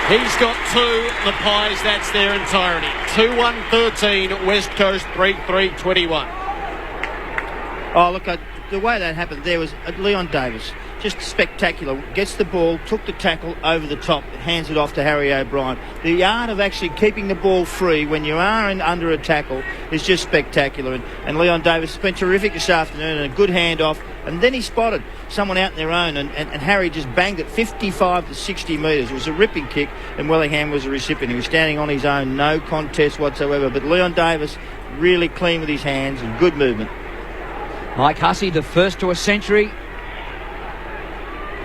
He's got 2. The Pies, that's their entirety. 2-1-13, West Coast 3-3-21. Oh, look, the way that happened there was Leon Davis. Just spectacular. Gets the ball, took the tackle over the top, hands it off to Harry O'Brien. The art of actually keeping the ball free when you are under a tackle is just spectacular. And Leon Davis has been terrific this afternoon, and a good handoff. And then he spotted someone out in their own, and Harry just banged it 55 to 60 metres. It was a ripping kick, and Wellingham was the recipient. He was standing on his own, no contest whatsoever. But Leon Davis really clean with his hands and good movement. Mike Hussey, the first to a century.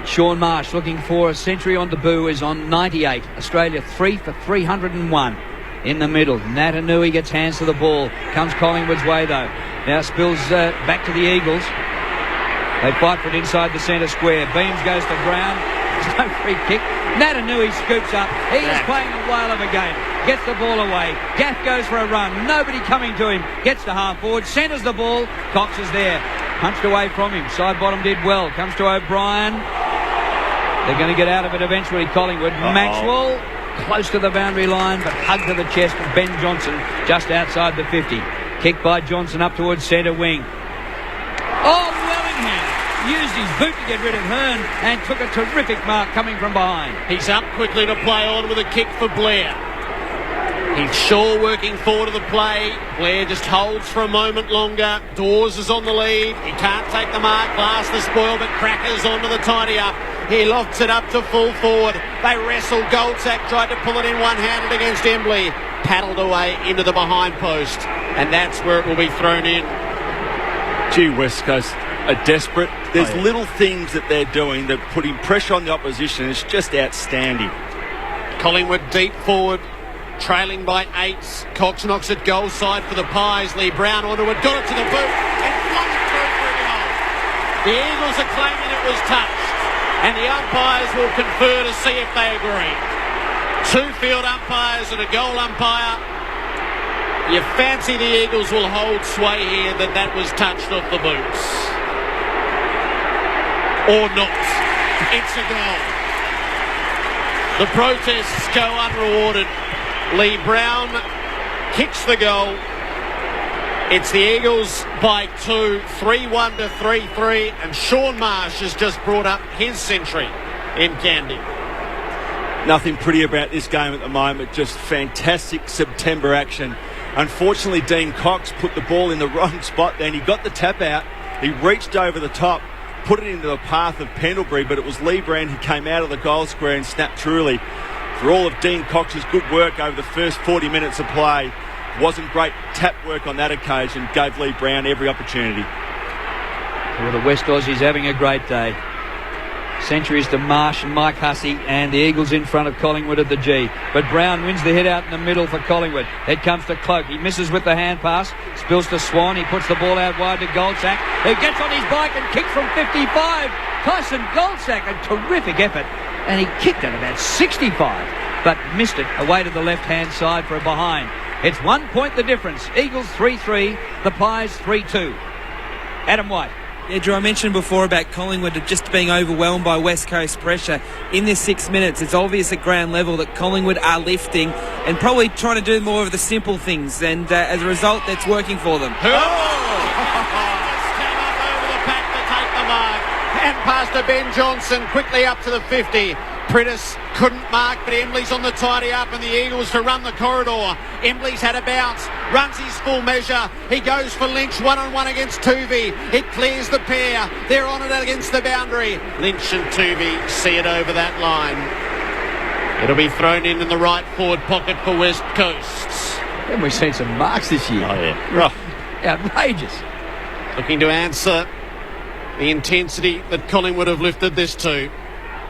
Sean Marsh looking for a century on debut is on 98. Australia 3 for 301 in the middle. Natanui gets hands to the ball. Comes Collingwood's way though. Now spills back to the Eagles. They fight for it inside the centre square. Beams goes to Brown. There's no free kick. Natanui scoops up. He is playing a whale of a game. Gets the ball away. Gaff goes for a run. Nobody coming to him. Gets to half forward. Centres the ball. Cox is there. Punched away from him. Side bottom did well. Comes to O'Brien. They're going to get out of it eventually, Collingwood. Maxwell, close to the boundary line, but hugged to the chest of Ben Johnson, just outside the 50. Kicked by Johnson up towards centre wing. Oh, Wellingham used his boot to get rid of Hearn and took a terrific mark coming from behind. He's up quickly to play on with a kick for Blair. He's Shaw working forward to the play. Blair just holds for a moment longer. Dawes is on the lead. He can't take the mark. Glass the spoil, but Cracker's onto the tidy up. He lofts it up to full forward. They wrestle. Goldsack tried to pull it in one-handed against Embley. Paddled away into the behind post. And that's where it will be thrown in. Gee, West Coast are desperate. There's little things that they're doing that putting pressure on the opposition. It's just outstanding. Collingwood deep forward. trailing by 8. Cox knocks it goal side for the Pies. Lee Brown onto it, got it to the boot, and flung it through for a goal. The Eagles are claiming it was touched, and the umpires will confer to see if they agree. 2 field umpires and a goal umpire. You fancy the Eagles will hold sway here that was touched off the boots. Or not. It's a goal. The protests go unrewarded. Lee Brown kicks the goal. It's the Eagles by 2, 3-1 to 3-3, and Sean Marsh has just brought up his century in Candy. Nothing pretty about this game at the moment, just fantastic September action. Unfortunately, Dean Cox put the ball in the wrong spot then. He got the tap out, he reached over the top, put it into the path of Pendlebury, but it was Lee Brown who came out of the goal square and snapped truly. For all of Dean Cox's good work over the first 40 minutes of play, wasn't great tap work on that occasion, gave Lee Brown every opportunity. Well, the West Aussies having a great day. Centuries to Marsh and Mike Hussey, and the Eagles in front of Collingwood at the G. But Brown wins the hit out in the middle for Collingwood. Head comes to Cloak. He misses with the hand pass. Spills to Swan. He puts the ball out wide to Goldsack, who gets on his bike and kicks from 55. Tyson Goldsack, a terrific effort. And he kicked at about 65, but missed it away to the left-hand side for a behind. It's 1 point the difference. Eagles 3-3, the Pies 3-2. Adam White. Yeah, Drew, I mentioned before about Collingwood just being overwhelmed by West Coast pressure. In this 6 minutes, it's obvious at ground level that Collingwood are lifting and probably trying to do more of the simple things, and as a result, that's working for them. Came up over the pack to take the mark. Hand pass to Ben Johnson, quickly up to the 50. Prittis couldn't mark, but Embley's on the tidy up, and the Eagles to run the corridor. Embley's had a bounce, runs his full measure. He goes for Lynch, one-on-one against Tuvey. It clears the pair. They're on it against the boundary. Lynch and Tuvey see it over that line. It'll be thrown in the right forward pocket for West Coast. And we've seen some marks this year. Oh, yeah. Right. Outrageous. Looking to answer the intensity that Collingwood have lifted this to.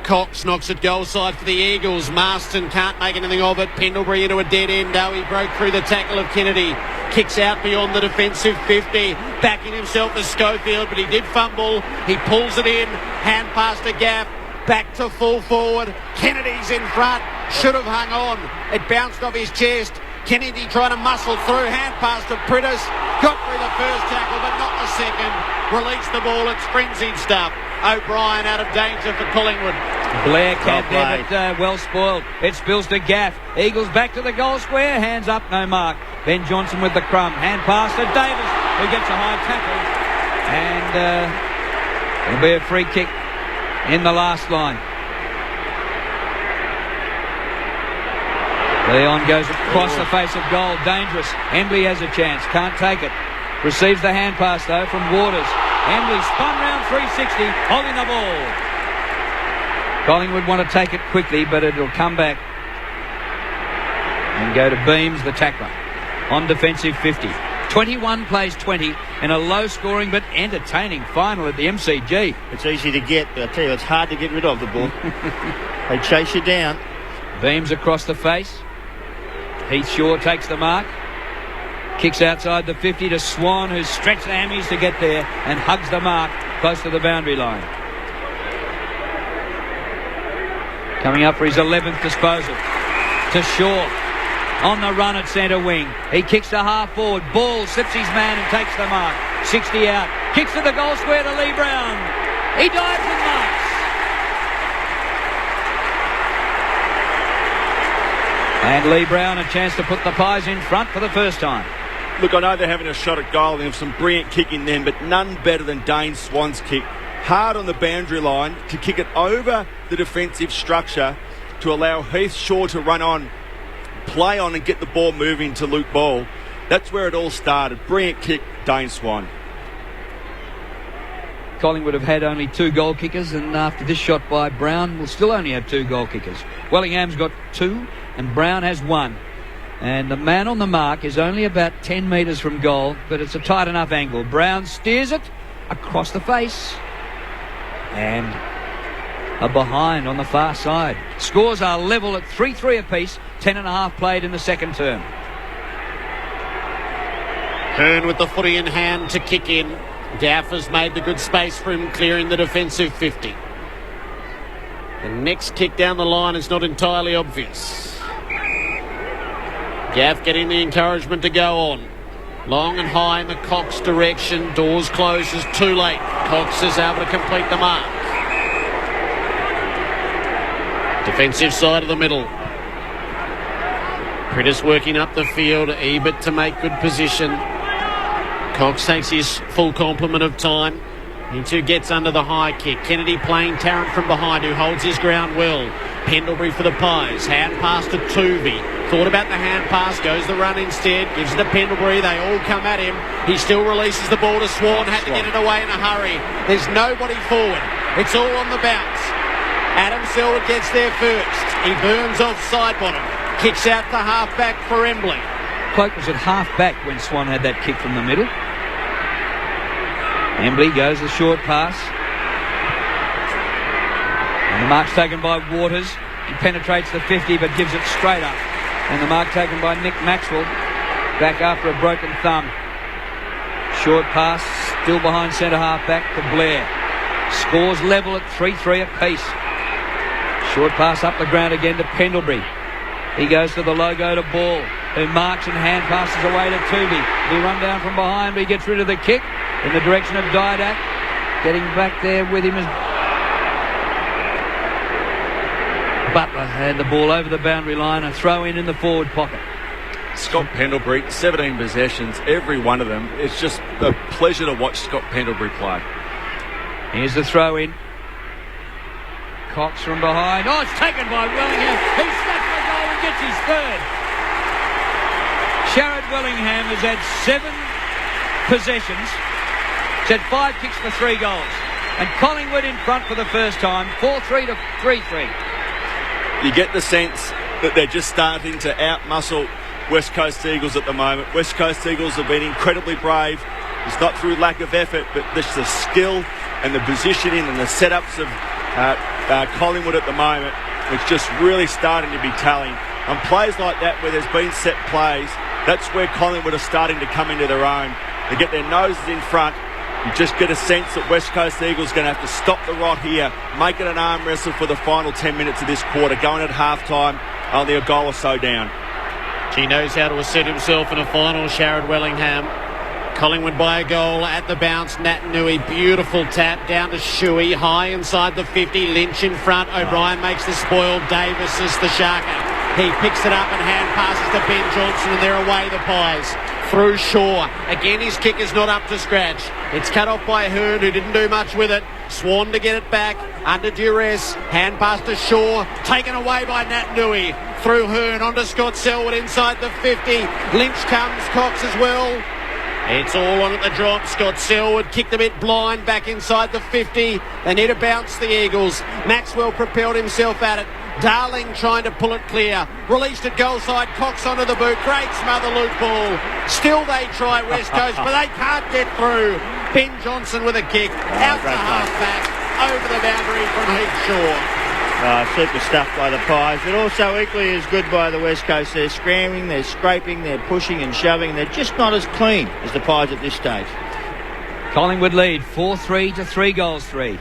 Cox knocks it goal side for the Eagles. Marston can't make anything of it. Pendlebury into a dead end. He broke through the tackle of Kennedy. Kicks out beyond the defensive 50. Backing himself to Schofield, but he did fumble. He pulls it in. Hand pass to Gaff. Back to full forward. Kennedy's in front. Should have hung on. It bounced off his chest. Kennedy trying to muscle through. Hand pass to Prittis. Got through the first tackle, but not the second. Released the ball. It's frenzied stuff. O'Brien out of danger for Collingwood. Blair camped there, but well spoiled. It spills to Gaff. Eagles back to the goal square. Hands up, no mark. Ben Johnson with the crumb. Hand pass to Davis, who gets a high tackle. And it'll be a free kick in the last line. Leon goes across the face of goal. Dangerous. Embley has a chance. Can't take it. Receives the hand pass, though, from Waters. Embley spun round 360, holding the ball. Collingwood want to take it quickly, but it'll come back and go to Beams, the tackler, on defensive 50. 21 plays 20 in a low-scoring but entertaining final at the MCG. It's easy to get, but I tell you, it's hard to get rid of the ball. They chase you down. Beams across the face. Heath Shaw takes the mark. Kicks outside the 50 to Swan, who's stretched the hammies to get there and hugs the mark close to the boundary line. Coming up for his 11th disposal. To Shaw. On the run at centre wing. He kicks to half forward. Ball slips his man and takes the mark. 60 out. Kicks to the goal square to Lee Brown. He dives and marks. And Lee Brown a chance to put the Pies in front for the first time. Look, I know they're having a shot at goal and have some brilliant kicking then, but none better than Dane Swan's kick. Hard on the boundary line to kick it over the defensive structure to allow Heath Shaw to run on, play on and get the ball moving to Luke Ball. That's where it all started. Brilliant kick, Dane Swan. Collingwood have had only 2 goal kickers, and after this shot by Brown, we'll still only have 2 goal kickers. Wellingham's got 2 and Brown has 1. And the man on the mark is only about 10 metres from goal, but it's a tight enough angle. Brown steers it across the face. And are behind on the far side. Scores are level at 3-3 apiece. 10.5 played in the second term. Hearn with the footy in hand to kick in. Gaff has made the good space for him, clearing the defensive 50. The next kick down the line is not entirely obvious. Gaff getting the encouragement to go on. Long and high in the Cox direction. Doors closes too late. Cox is able to complete the mark. Defensive side of the middle. Critters working up the field. Ebert to make good position. Cox takes his full complement of time. Into gets under the high kick. Kennedy playing Tarrant from behind, who holds his ground well. Pendlebury for the Pies. Hand pass to Tuvey. Thought about the hand pass, goes the run instead. Gives it to Pendlebury. They all come at him. He still releases the ball to Swan. Had to get it away in a hurry. There's nobody forward. It's all on the bounce. Adam Selwood gets there first. He burns off side bottom. Kicks out to half-back for Embley. Cloak was at half-back when Swan had that kick from the middle. Embley goes the short pass. And the mark's taken by Waters. He penetrates the 50 but gives it straight up. And the mark taken by Nick Maxwell. Back after a broken thumb. Short pass, still behind centre half-back to Blair. Scores level at 3-3 apiece. Short pass up the ground again to Pendlebury. He goes to the logo to Ball, who marks and hand passes away to Tuvey. He run down from behind, but he gets rid of the kick in the direction of Didak. Getting back there with him is Butler. Had the ball over the boundary line, a throw in the forward pocket. Scott Pendlebury, 17 possessions, every one of them. It's just a pleasure to watch Scott Pendlebury play. Here's the throw in. Cox from behind. Oh, it's taken by Wellingham. He snaps the goal and gets his third. Sharrod Wellingham has had 7 possessions. He's had 5 kicks for 3 goals. And Collingwood in front for the first time, 4-3 to 3-3. You get the sense that they're just starting to out-muscle West Coast Eagles at the moment. West Coast Eagles have been incredibly brave. It's not through lack of effort, but just the skill and the positioning and the setups of Collingwood at the moment. It's just really starting to be telling. On plays like that where there's been set plays, that's where Collingwood are starting to come into their own. They get their noses in front. You just get a sense that West Coast Eagles are going to have to stop the rot here, make it an arm wrestle for the final 10 minutes of this quarter, going at half-time, only a goal or so down. He knows how to assert himself in a final, Sharrod Wellingham. Collingwood by a goal at the bounce. Natanui, beautiful tap down to Shuey, high inside the 50. Lynch in front. O'Brien makes the spoil. Davis is the sharker. He picks it up and hand passes to Ben Johnson, and they're away, the Pies. Through Shaw. Again, his kick is not up to scratch. It's cut off by Hearn, who didn't do much with it. Swan to get it back. Under duress. Hand pass to Shaw. Taken away by Natanui. Through Hearn onto Scott Selwood inside the 50. Lynch comes. Cox as well. It's all on at the drop. Scott Selwood kicked a bit blind back inside the 50. They need to bounce the Eagles. Maxwell propelled himself at it. Darling trying to pull it clear. Released at goal side. Cox onto the boot. Great smother loop ball. Still they try West Coast, but they can't get through. Ben Johnson with a kick. Out to half-back. Over the boundary from Heath Shaw. Super stuff by the Pies, but also equally as good by the West Coast. They're scrambling, they're scraping, they're pushing and shoving. They're just not as clean as the Pies at this stage. Collingwood lead 4-3 to 3-3.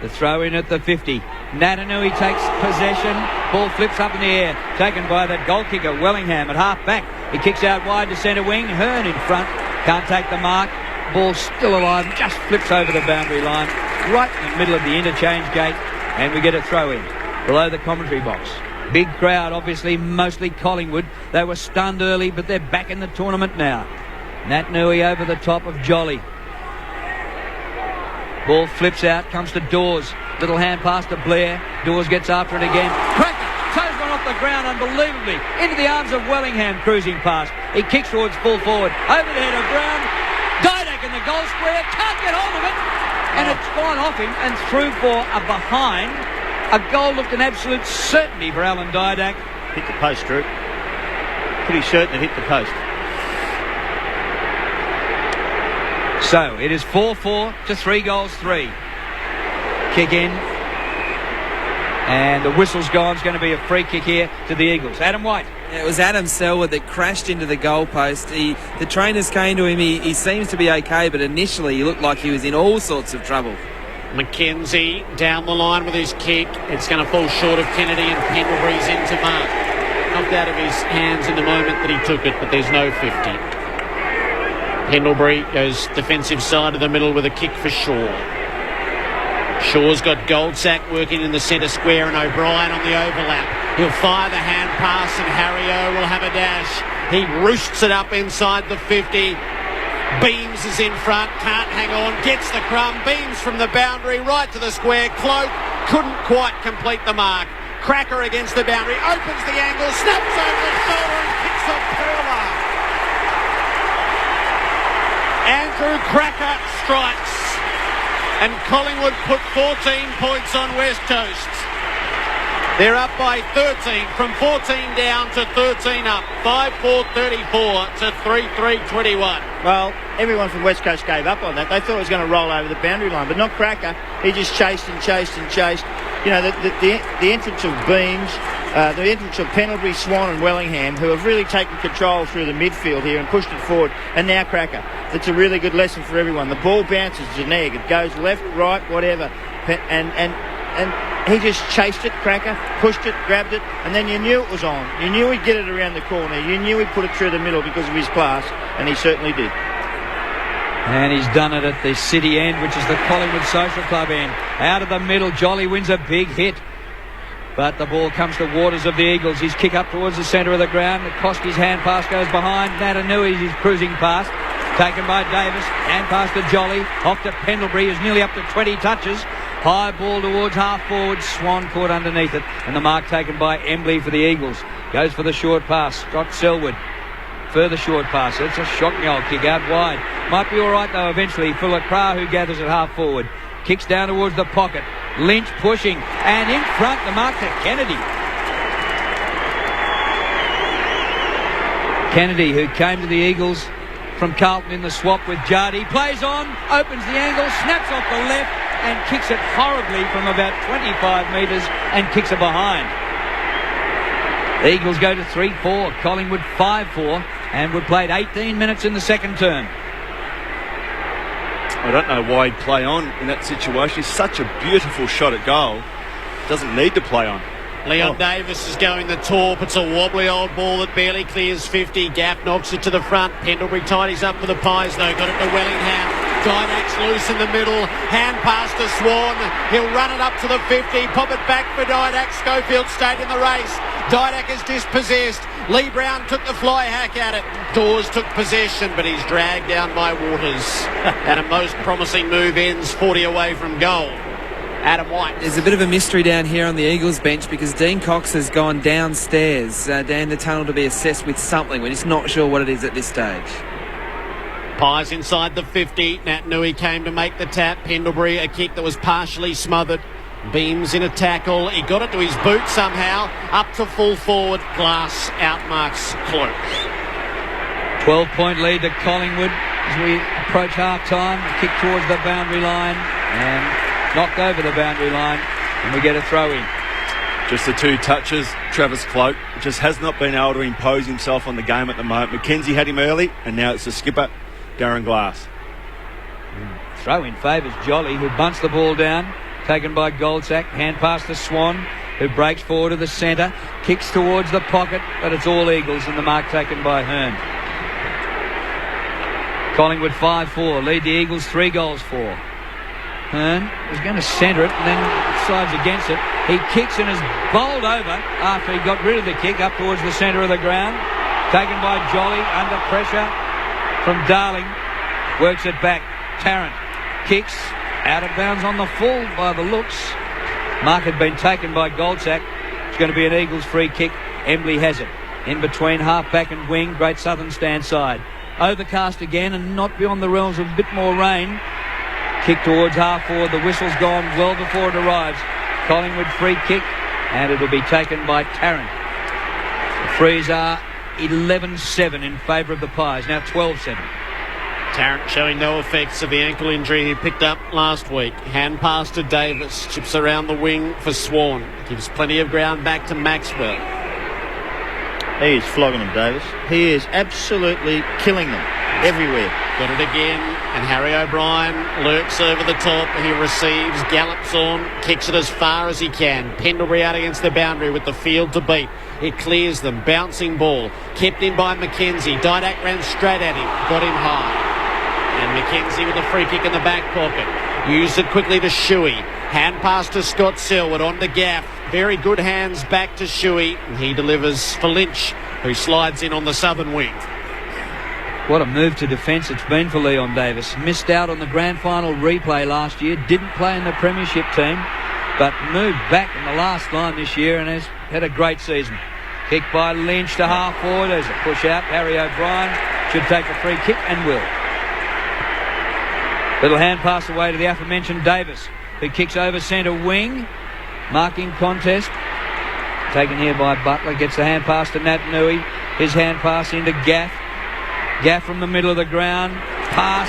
The throw in at the 50. Natanui takes possession. Ball flips up in the air. Taken by that goal kicker, Wellingham, at half-back. He kicks out wide to centre wing. Hearn in front. Can't take the mark. Ball still alive. Just flips over the boundary line. Right in the middle of the interchange gate. And we get a throw in below the commentary box. Big crowd, obviously, mostly Collingwood. They were stunned early, but they're back in the tournament now. Natanui over the top of Jolly. Ball flips out, comes to Dawes. Little hand pass to Blair. Dawes gets after it again. Cracker toes one off the ground unbelievably. Into the arms of Wellingham, cruising past. He kicks towards full forward. Over the head of Brown. Didak in the goal square. Can't get hold of it. And it's gone off him and through for a behind. A goal looked an absolute certainty for Alan Didak. Hit the post, Drew. Pretty certain it hit the post. So it is 4-4 to 3-3. Kick in. And the whistle's gone. It's going to be a free kick here to the Eagles. Adam White. It was Adam Selwood that crashed into the goalpost. The trainers came to him. He seems to be okay, but initially he looked like he was in all sorts of trouble. Mackenzie down the line with his kick. It's going to fall short of Kennedy, and Pendlebury's into mark. Knocked out of his hands in the moment that he took it, but there's no 50. Pendlebury goes defensive side of the middle with a kick for Shaw. Shaw's got Goldsack working in the centre square and O'Brien on the overlap. He'll fire the hand pass and Harrio will have a dash. He roosts it up inside the 50. Beams is in front, can't hang on, gets the crumb. Beams from the boundary right to the square. Cloak couldn't quite complete the mark. Cracker against the boundary, opens the angle, snaps over the shoulder and kicks a perler. Andrew Cracker strikes. And Collingwood put 14 points on West Coast. They're up by 13, from 14 down to 13 up. 5-4-34 to 3-3-21. Well, everyone from West Coast gave up on that. They thought it was going to roll over the boundary line, but not Cracker. He just chased and chased and chased. You know, the entrance of Beams, the entrance of Pendlebury, Swan and Wellingham, who have really taken control through the midfield here and pushed it forward, and now Cracker. It's a really good lesson for everyone. The ball bounces to Neg. It goes left, right, whatever. And he just chased it, Cracker, pushed it, grabbed it, and then you knew it was on. You knew he'd get it around the corner. You knew he'd put it through the middle because of his class, and he certainly did. And he's done it at the city end, which is the Collingwood Social Club end. Out of the middle, Jolly wins a big hit. But the ball comes to Waters of the Eagles. His kick up towards the centre of the ground. Koski's hand pass goes behind. Natanui's his cruising past. Taken by Davis. Hand pass to Jolly. Off to Pendlebury, who's nearly up to 20 touches. High ball towards half forward. Swan caught underneath it. And the mark taken by Embley for the Eagles. Goes for the short pass. Scott Selwood. Further short pass. It's a shocking old kick out wide. Might be all right, though, eventually. Fuller Krah, who gathers at half forward. Kicks down towards the pocket. Lynch pushing. And in front, the mark to Kennedy. Kennedy, who came to the Eagles from Carlton in the swap with Jardie. Plays on, opens the angle, snaps off the left and kicks it horribly from about 25 metres and kicks it behind. The Eagles go to 3-4, Collingwood 5-4, and we've played 18 minutes in the second term. I don't know why he'd play on in that situation. It's such a beautiful shot at goal. Doesn't need to play on. Leon Davis is going the torp. It's a wobbly old ball that barely clears 50. Gaff knocks it to the front. Pendlebury tidies up for the Pies, though. Got it to Wellingham. Dydak's loose in the middle. Hand pass to Swan. He'll run it up to the 50. Pop it back for Didak. Schofield stayed in the race. Didak is dispossessed. Lee Brown took the fly hack at it. Dawes took possession, but he's dragged down by Waters. And a most promising move ends 40 away from goal. Adam White. There's a bit of a mystery down here on the Eagles bench because Dean Cox has gone downstairs down the tunnel to be assessed with something. We're just not sure what it is at this stage. Pies inside the 50. Nat Nui came to make the tap. Pendlebury, a kick that was partially smothered. Beams in a tackle. He got it to his boot somehow. Up to full forward. Glass outmarks Cloak. 12-point lead to Collingwood as we approach half-time. A kick towards the boundary line and knocked over the boundary line, and we get a throw in. Just the two touches. Travis Cloak just has not been able to impose himself on the game at the moment. Mackenzie had him early, and now it's the skipper, Darren Glass. Throw in favours Jolly, who bunts the ball down. Taken by Goldsack. Hand pass to Swan, who breaks forward to the centre. Kicks towards the pocket, but it's all Eagles, and the mark taken by Hearn. Collingwood 5-4. Lead the Eagles 3-4. Hearn was going to centre it and then decides against it. He kicks and is bowled over after he got rid of the kick up towards the centre of the ground. Taken by Jolly under pressure from Darling. Works it back. Tarrant kicks out of bounds on the full by the looks. Mark had been taken by Goldsack. It's going to be an Eagles free kick. Embley has it. In between half-back and wing. Great Southern stand side. Overcast again and not beyond the realms of a bit more rain. Kick towards half forward. The whistle's gone well before it arrives. Collingwood free kick, and it'll be taken by Tarrant. The frees are 11-7 in favour of the Pies. Now 12-7. Tarrant showing no effects of the ankle injury he picked up last week. Hand pass to Davis. Chips around the wing for Swan. Gives plenty of ground back to Maxwell. He is flogging them, Davis. He is absolutely killing them everywhere. Got it again, and Harry O'Brien lurks over the top. He receives, gallops on, kicks it as far as he can. Pendlebury out against the boundary with the field to beat. It clears them. Bouncing ball. Kept in by McKenzie. Didak ran straight at him. Got him high. And McKenzie with a free kick in the back pocket. Used it quickly to Shuey. Hand pass to Scott Selwood on to Gaff. Very good hands back to Shuey. And he delivers for Lynch, who slides in on the southern wing. What a move to defence it's been for Leon Davis. Missed out on the grand final replay last year. Didn't play in the premiership team, but moved back in the last line this year and has had a great season. Kick by Lynch to half forward. There's a push out. Harry O'Brien should take a free kick and will. Little hand pass away to the aforementioned Davis, who kicks over centre wing. Marking contest. Taken here by Butler. Gets the hand pass to Nat Nui. His hand pass into Gaff. Gaff from the middle of the ground. Pass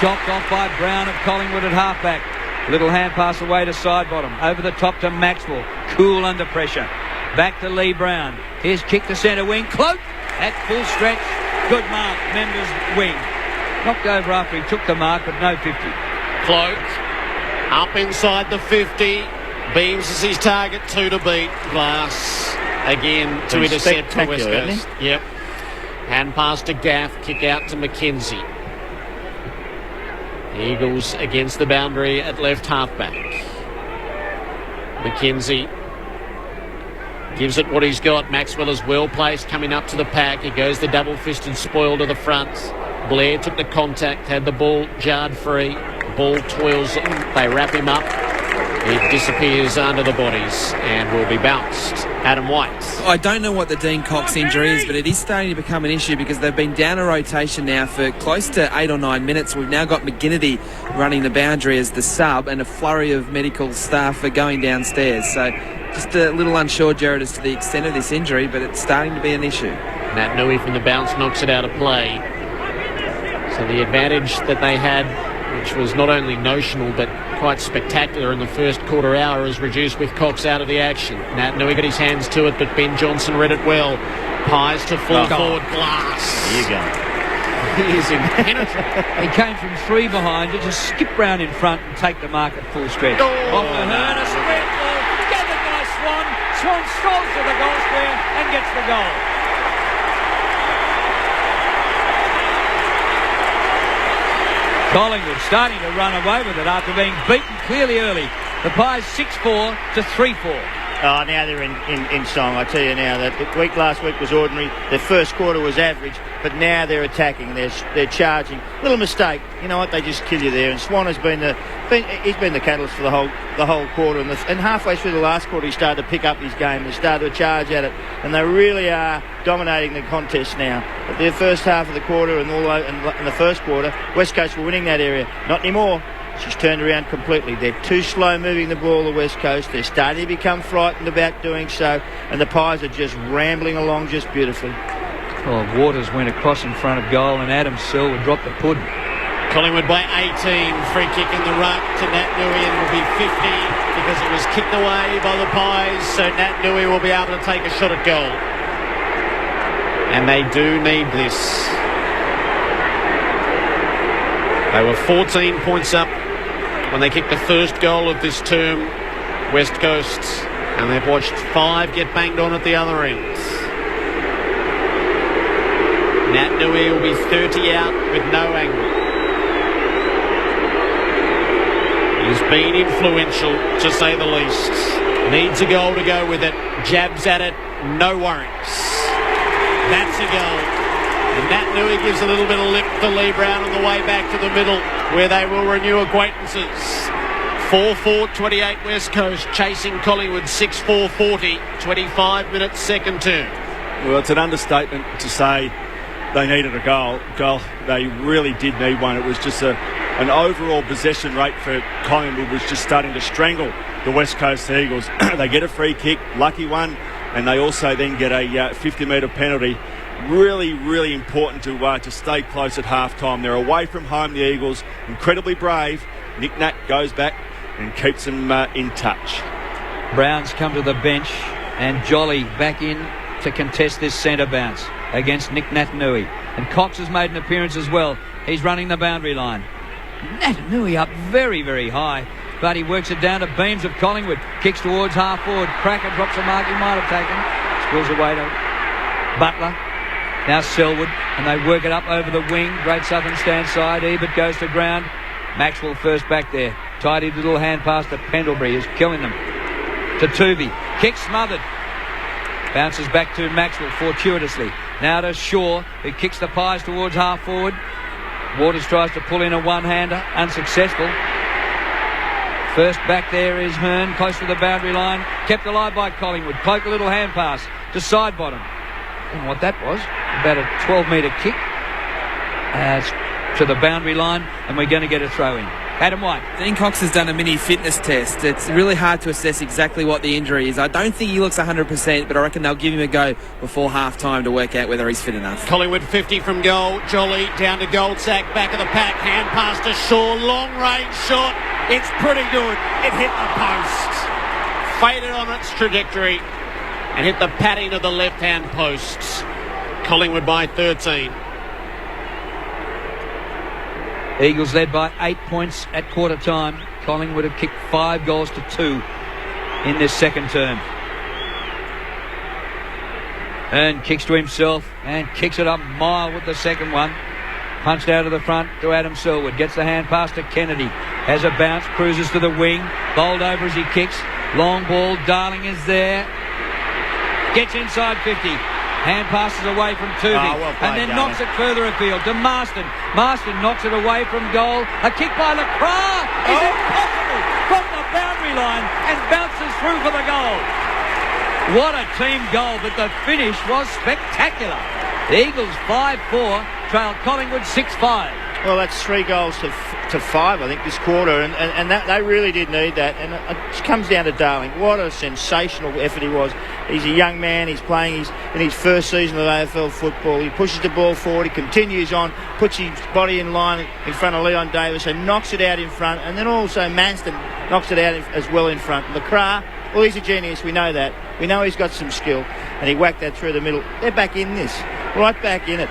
chopped off by Brown of Collingwood at halfback. Little hand pass away to side bottom. Over the top to Maxwell. Cool under pressure. Back to Lee Brown. His kick to centre wing. Cloak at full stretch. Good mark. Members wing. Knocked over after he took the mark, but no 50. Cloak up inside the 50. Beams is his target. 2 to beat. Glass again to intercept for West Coast. Yep. Hand pass to Gaff. Kick out to McKenzie. Eagles against the boundary at left halfback. McKenzie gives it what he's got. Maxwell is well placed coming up to the pack. He goes the double-fisted spoil to the front. Blair took the contact, had the ball jarred free. Ball twirls, they wrap him up. It disappears under the bodies and will be bounced. Adam White. I don't know what the Dean Cox injury is, but it is starting to become an issue because they've been down a rotation now for close to 8 or 9 minutes. We've now got McGinnity running the boundary as the sub and a flurry of medical staff are going downstairs. So just a little unsure, Jared, as to the extent of this injury, but it's starting to be an issue. Nat Nui from the bounce knocks it out of play. So the advantage that they had, which was not only notional but quite spectacular in the first quarter hour, is reduced with Cox out of the action. Nat Nui got his hands to it, but Ben Johnson read it well. Pies to full forward. Glass. There you go. He is impenetrable. He came from 3 behind to just skip round in front and take the mark at full stretch. Off the Hearn, a square ball, gathered by Swan. Swan strolls to the goal square and gets the goal. Collingwood starting to run away with it after being beaten clearly early. The Pies 6-4 to 3-4. Oh, now they're in song. I tell you now, that the week last week was ordinary. Their first quarter was average, but now they're attacking. They're charging. Little mistake. You know what? They just kill you there. And Swan has been the catalyst for the whole quarter. And halfway through the last quarter, he started to pick up his game. They started to charge at it, and they really are dominating the contest now. But the first half of the quarter and in the first quarter, West Coast were winning that area. Not anymore. She's turned around completely. They're too slow moving the ball, the West Coast. They're starting to become frightened about doing so, and the Pies are just rambling along just beautifully. Oh, Waters went across in front of goal, and Adam Selwood dropped the pudding. Collingwood by 18. Free kick in the ruck to Nat Nui, and it will be 50 because it was kicked away by the Pies, so Nat Nui will be able to take a shot at goal. And they do need this. They were 14 points up when they kicked the first goal of this term, West Coast, and they've watched 5 get banged on at the other end. Nat Nui will be 30 out with no angle. He's been influential, to say the least. Needs a goal to go with it. Jabs at it, no worries. That's a goal. And Nat Nui gives a little bit of lip to Lee Brown on the way back to the middle, where they will renew acquaintances. 4-4-28 West Coast, chasing Collingwood 6-4-40, 25 minutes second term. Well, it's an understatement to say they needed a goal. They really did need one. It was just an overall possession rate for Collingwood was just starting to strangle the West Coast Eagles. They get a free kick, lucky one, and they also then get a 50-metre penalty really, really important to stay close at half-time. They're away from home, the Eagles, incredibly brave. Nick Nat goes back and keeps them in touch. Browns come to the bench and Jolly back in to contest this centre bounce against Nick Natanui. And Cox has made an appearance as well. He's running the boundary line. Natanui up very, very high, but he works it down to Beams of Collingwood. Kicks towards half forward. Cracker drops a mark he might have taken. Spills away to Butler. Now Selwood, and they work it up over the wing. Great Southern stand side. Ebert goes to ground. Maxwell first back there. Tidy little hand pass to Pendlebury is killing them. To Tooby. Kick smothered. Bounces back to Maxwell fortuitously. Now to Shaw, who kicks the pies towards half forward. Waters tries to pull in a one-hander. Unsuccessful. First back there is Hearn, close to the boundary line. Kept alive by Collingwood. Cloak a little hand pass to side bottom. I don't know what that was. About a 12-metre kick. To the boundary line, and we're going to get a throw in. Adam White. Dean Cox has done a mini fitness test. It's really hard to assess exactly what the injury is. I don't think he looks 100%, but I reckon they'll give him a go before half-time to work out whether he's fit enough. Collingwood 50 from goal. Jolly down to Goldsack, back of the pack. Hand pass to Shaw. Long-range shot. It's pretty good. It hit the post. Faded on its trajectory and hit the padding of the left-hand posts. Collingwood by 13. Eagles led by 8 points at quarter time. Collingwood have kicked 5 goals to 2 in this second term. And kicks to himself and kicks it up mile with the second one. Punched out of the front to Adam Selwood. Gets the hand pass to Kennedy. Has a bounce, cruises to the wing. Bowled over as he kicks. Long ball, Darling is there. Gets inside 50. Hand passes away from Tooby, and then knocks it further afield to Marston. Marston knocks it away from goal. A kick by Lacroix is impossible from the boundary line and bounces through for the goal. What a team goal, but the finish was spectacular. The Eagles 5-4, trail Collingwood 6-5. Well, that's 3 goals to 5, I think, this quarter, and that they really did need that. And it comes down to Darling. What a sensational effort he was. He's a young man. He's playing in his first season of AFL football. He pushes the ball forward. He continues on, puts his body in line in front of Leon Davis and knocks it out in front. And then also Manston knocks it out as well in front. Lacroix, well, he's a genius. We know that. We know he's got some skill. And he whacked that through the middle. They're back in this. Right back in it.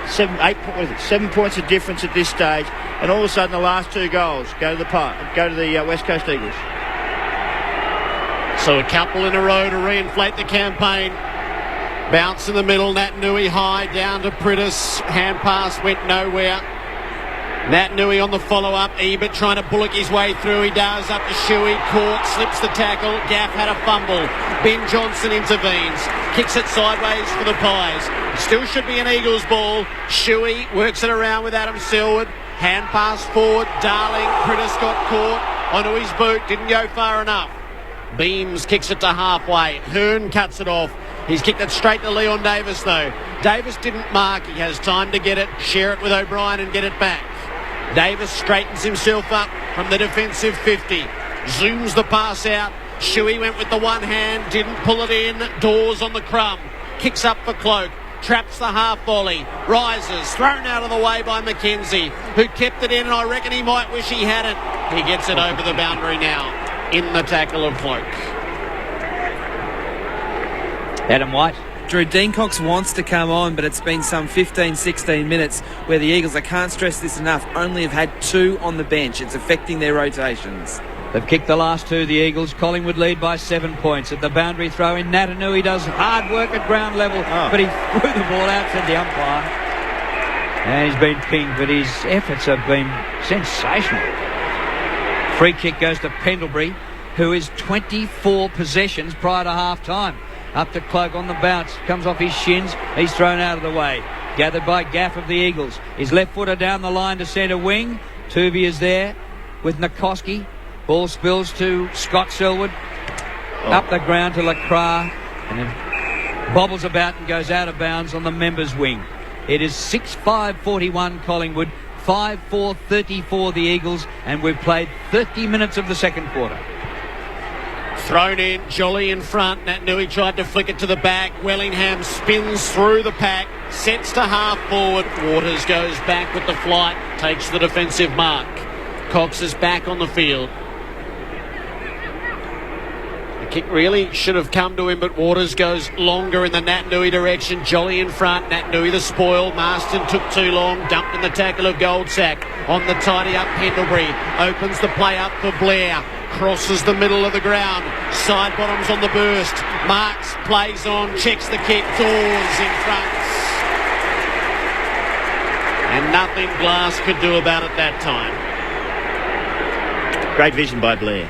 7 points of difference at this stage, and all of a sudden the last 2 goals go to the West Coast Eagles. So a couple in a row to reinflate the campaign. Bounce in the middle, Natanui high down to Pritis. Hand pass went nowhere. Natanui on the follow-up. Ebert trying to bullock his way through. He does up to Shuey. Caught, slips the tackle. Gaff had a fumble. Ben Johnson intervenes. Kicks it sideways for the Pies. Still should be an Eagles ball. Shuey works it around with Adam Selwood. Hand pass forward. Darling. Pritis got caught onto his boot. Didn't go far enough. Beams kicks it to halfway. Hearn cuts it off. He's kicked it straight to Leon Davis though. Davis didn't mark. He has time to get it, share it with O'Brien and get it back. Davis straightens himself up from the defensive 50. Zooms the pass out. Shuey went with the one hand, didn't pull it in. Dawes on the crumb. Kicks up for Cloak. Traps the half volley. Rises. Thrown out of the way by McKenzie, who kept it in, and I reckon he might wish he hadn't. He gets it over the boundary now. In the tackle of Cloak. Adam White. Drew, Dean Cox wants to come on, but it's been some 15, 16 minutes where the Eagles, I can't stress this enough, only have had 2 on the bench. It's affecting their rotations. They've kicked the last 2, the Eagles. Collingwood lead by 7 points. At the boundary throw in, Natanui does hard work at ground level, but he threw the ball out, said the umpire. And he's been pinged, but his efforts have been sensational. Free kick goes to Pendlebury, who is 24 possessions prior to half-time. Up to Cloak on the bounce. Comes off his shins. He's thrown out of the way. Gathered by Gaff of the Eagles. His left footer down the line to centre wing. Tooby is there with Nikoski. Ball spills to Scott Selwood. Up the ground to Lacroix. And then bobbles about and goes out of bounds on the members' wing. It is 6-5-41 Collingwood. 5-4-34 the Eagles. And we've played 30 minutes of the second quarter. Thrown in, Jolly in front. Nat Nui tried to flick it to the back. Wellingham spins through the pack, sets to half forward. Waters goes back with the flight, takes the defensive mark. Cox is back on the field. The kick really should have come to him, but Waters goes longer in the Nat Nui direction. Jolly in front, Nat Nui the spoil. Marston took too long, dumped in the tackle of Goldsack. On the tidy up, Pendlebury opens the play up for Blair. Crosses the middle of the ground. Side bottoms on the burst. Marks, plays on, checks the kick. Dawes in front. And nothing Glass could do about it that time. Great vision by Blair.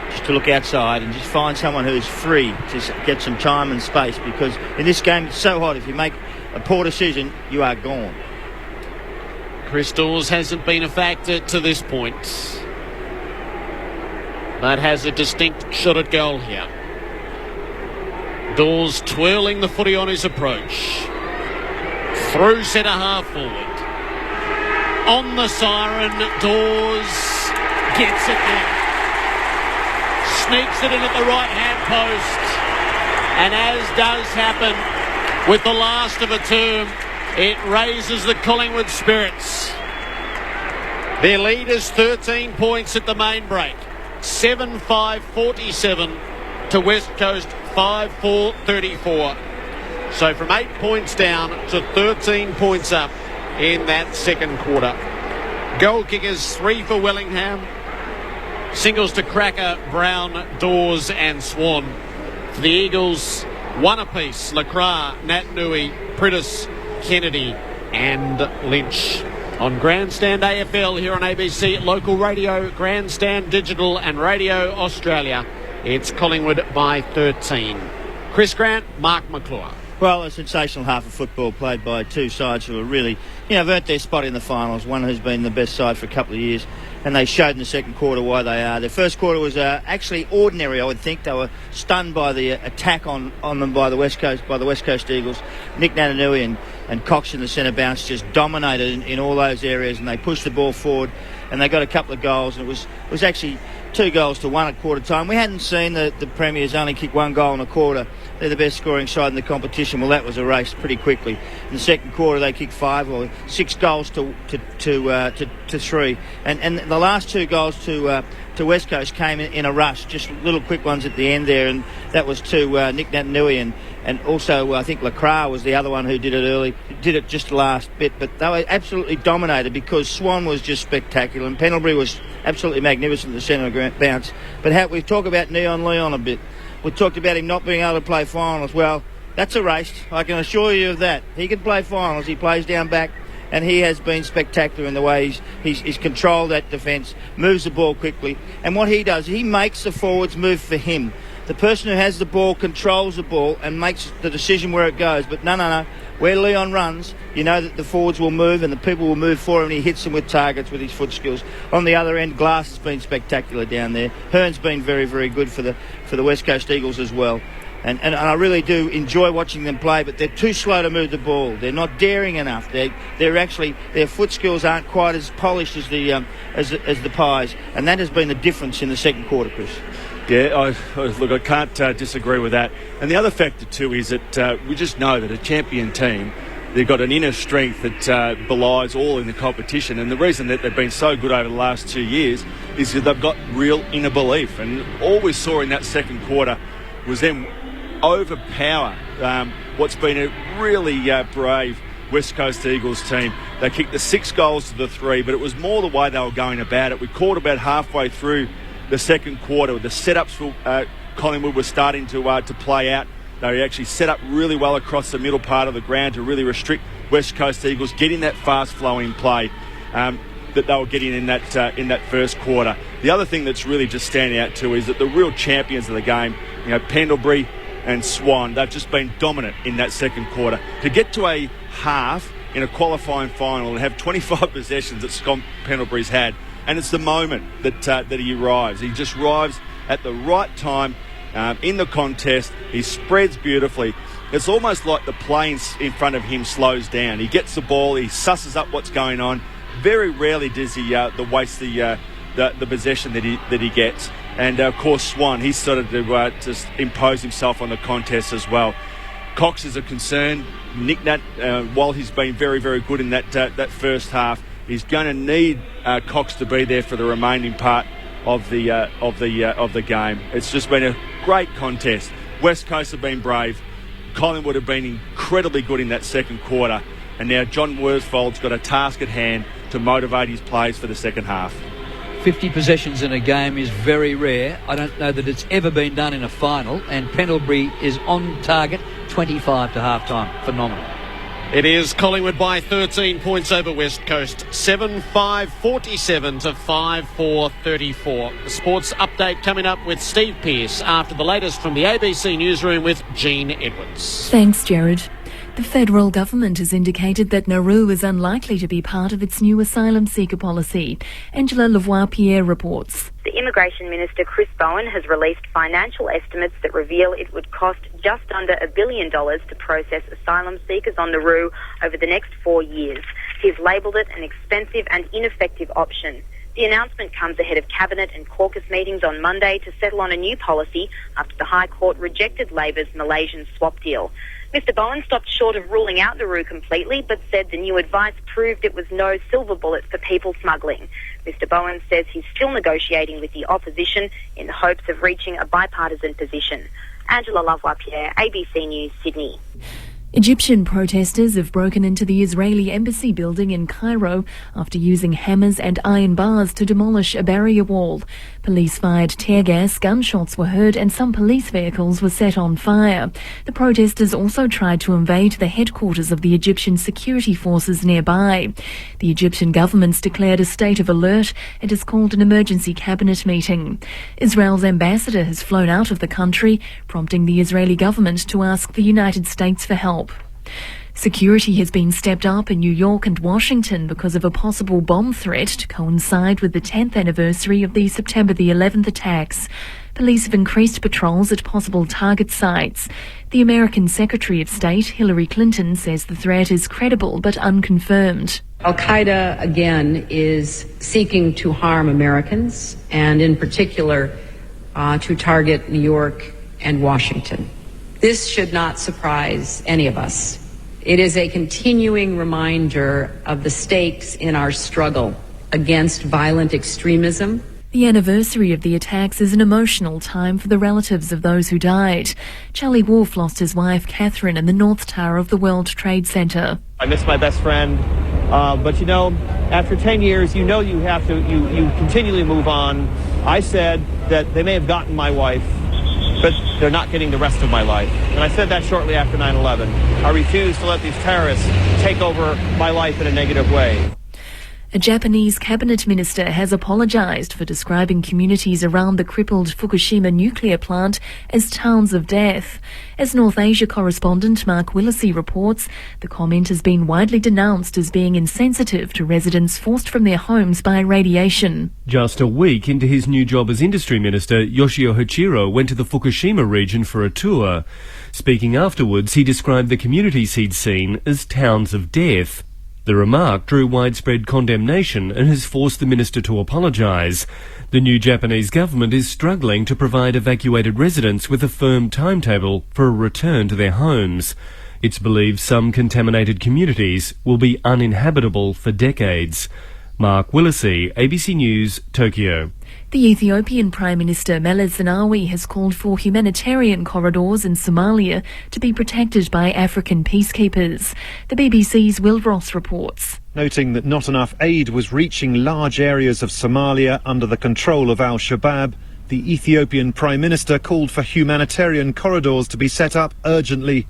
Just to look outside and just find someone who's free to get some time and space, because in this game it's so hot. If you make a poor decision, you are gone. Chris Dawes hasn't been a factor to this point, but has a distinct shot at goal here. Dawes twirling the footy on his approach. Through centre half forward. On the siren, Dawes gets it there. Sneaks it in at the right-hand post. And as does happen with the last of a term, it raises the Collingwood spirits. Their lead is 13 points at the main break. 7-5-47 to West Coast 5-4-34. So from 8 points down to 13 points up in that second quarter. Goal kickers 3 for Wellingham. Singles to Cracker, Brown, Dawes and Swan. For the Eagles, 1 apiece. Lacroix, Nat Nui, Pritis, Kennedy and Lynch. On Grandstand AFL here on ABC Local Radio, Grandstand Digital and Radio Australia, it's Collingwood by 13. Chris Grant, Mark McClure. Well, a sensational half of football played by two sides who are really, have earned their spot in the finals. One who's been the best side for a couple of years, and they showed in the second quarter why they are. Their first quarter was actually ordinary, I would think. They were stunned by the attack on them by the West Coast Eagles. Nick Natanui and Cox in the centre bounce just dominated in all those areas, and they pushed the ball forward, and they got a couple of goals, and it was actually 2 goals to 1 at quarter time. We hadn't seen the Premiers only kick 1 goal in a quarter. They're the best scoring side in the competition. Well, that was erased pretty quickly. In the second quarter, they kicked 5 or 6 goals to 3, and the last 2 goals to West Coast came in a rush, just little quick ones at the end there, and that was to Nick Natanui and also I think Lacroix was the other one who did it early. Did it just the last bit, but they were absolutely dominated because Swan was just spectacular and Pendlebury was absolutely magnificent at the centre bounce. But we've talked about Neon Leon a bit. We talked about him not being able to play finals. Well, that's erased. I can assure you of that. He can play finals. He plays down back, and he has been spectacular in the way he's controlled that defence, moves the ball quickly. And what he does, he makes the forwards move for him. The person who has the ball controls the ball and makes the decision where it goes. But no. Where Leon runs, you know that the forwards will move and the people will move for him, and he hits them with targets with his foot skills. On the other end, Glass has been spectacular down there. Hearn's been very, very good for the West Coast Eagles as well. And I really do enjoy watching them play, but they're too slow to move the ball. They're not daring enough. Their foot skills aren't quite as polished as the Pies, and that has been the difference in the second quarter, Chris. Yeah, I can't disagree with that. And the other factor too is that we just know that a champion team, they've got an inner strength that belies all in the competition. And the reason that they've been so good over the last 2 years is that they've got real inner belief. And all we saw in that second quarter was them overpower what's been a really brave West Coast Eagles team. They kicked the 6 goals to the 3, but it was more the way they were going about it. We caught about halfway through the second quarter. The setups for Collingwood were starting to play out. They actually set up really well across the middle part of the ground to really restrict West Coast Eagles getting that fast-flowing play that they were getting in that first quarter. The other thing that's really just standing out too is that the real champions of the game, Pendlebury and Swan, they've just been dominant in that second quarter. To get to a half in a qualifying final and have 25 possessions that Scott Pendlebury's had, and it's the moment that he arrives. He just arrives at the right time in the contest. He spreads beautifully. It's almost like the play in front of him slows down. He gets the ball. He susses up what's going on. Very rarely does he waste the possession that he gets. And, of course, Swan, he started to just impose himself on the contest as well. Cox is a concern. Nick Nat, while he's been very, very good in that first half, he's going to need Cox to be there for the remaining part of the game. It's just been a great contest. West Coast have been brave. Collingwood have been incredibly good in that second quarter. And now John Worsfold's got a task at hand to motivate his players for the second half. 50 possessions in a game is very rare. I don't know that it's ever been done in a final, and Pendlebury is on target, 25 to half-time. Phenomenal. It is Collingwood by 13 points over West Coast. 7-5-47 to 5-4-34. The sports update coming up with Steve Pearce after the latest from the ABC newsroom with Jean Edwards. Thanks, Jared. The federal government has indicated that Nauru is unlikely to be part of its new asylum seeker policy. Angela Lavoie-Pierre reports. The Immigration Minister, Chris Bowen, has released financial estimates that reveal it would cost just under $1 billion to process asylum seekers on Nauru over the next 4 years. He's labelled it an expensive and ineffective option. The announcement comes ahead of Cabinet and caucus meetings on Monday to settle on a new policy after the High Court rejected Labor's Malaysian swap deal. Mr Bowen stopped short of ruling out Nauru completely, but said the new advice proved it was no silver bullet for people smuggling. Mr Bowen says he's still negotiating with the opposition in the hopes of reaching a bipartisan position. Angela Lavoie-Pierre, ABC News, Sydney. Egyptian protesters have broken into the Israeli embassy building in Cairo after using hammers and iron bars to demolish a barrier wall. Police fired tear gas, gunshots were heard, and some police vehicles were set on fire. The protesters also tried to invade the headquarters of the Egyptian security forces nearby. The Egyptian government's declared a state of alert and has called an emergency cabinet meeting. Israel's ambassador has flown out of the country, prompting the Israeli government to ask the United States for help. Security has been stepped up in New York and Washington because of a possible bomb threat to coincide with the 10th anniversary of the September the 11th attacks. Police have increased patrols at possible target sites. The American Secretary of State, Hillary Clinton, says the threat is credible but unconfirmed. Al-Qaeda, again, is seeking to harm Americans, and in particular to target New York and Washington. This should not surprise any of us. It is a continuing reminder of the stakes in our struggle against violent extremism. The anniversary of the attacks is an emotional time for the relatives of those who died. Charlie Wolfe lost his wife, Catherine, in the North Tower of the World Trade Center. I miss my best friend, but you know, after 10 years, you know you have to, you continually move on. I said that they may have gotten my wife, but they're not getting the rest of my life. And I said that shortly after 9/11. I refuse to let these terrorists take over my life in a negative way. A Japanese cabinet minister has apologised for describing communities around the crippled Fukushima nuclear plant as towns of death. As North Asia correspondent Mark Willesee reports, the comment has been widely denounced as being insensitive to residents forced from their homes by radiation. Just a week into his new job as industry minister, Yoshio Hachiro went to the Fukushima region for a tour. Speaking afterwards, he described the communities he'd seen as towns of death. The remark drew widespread condemnation and has forced the minister to apologise. The new Japanese government is struggling to provide evacuated residents with a firm timetable for a return to their homes. It's believed some contaminated communities will be uninhabitable for decades. Mark Willesee, ABC News, Tokyo. The Ethiopian Prime Minister Meles Zenawi has called for humanitarian corridors in Somalia to be protected by African peacekeepers. The BBC's Will Ross reports. Noting that not enough aid was reaching large areas of Somalia under the control of al-Shabaab, the Ethiopian Prime Minister called for humanitarian corridors to be set up urgently.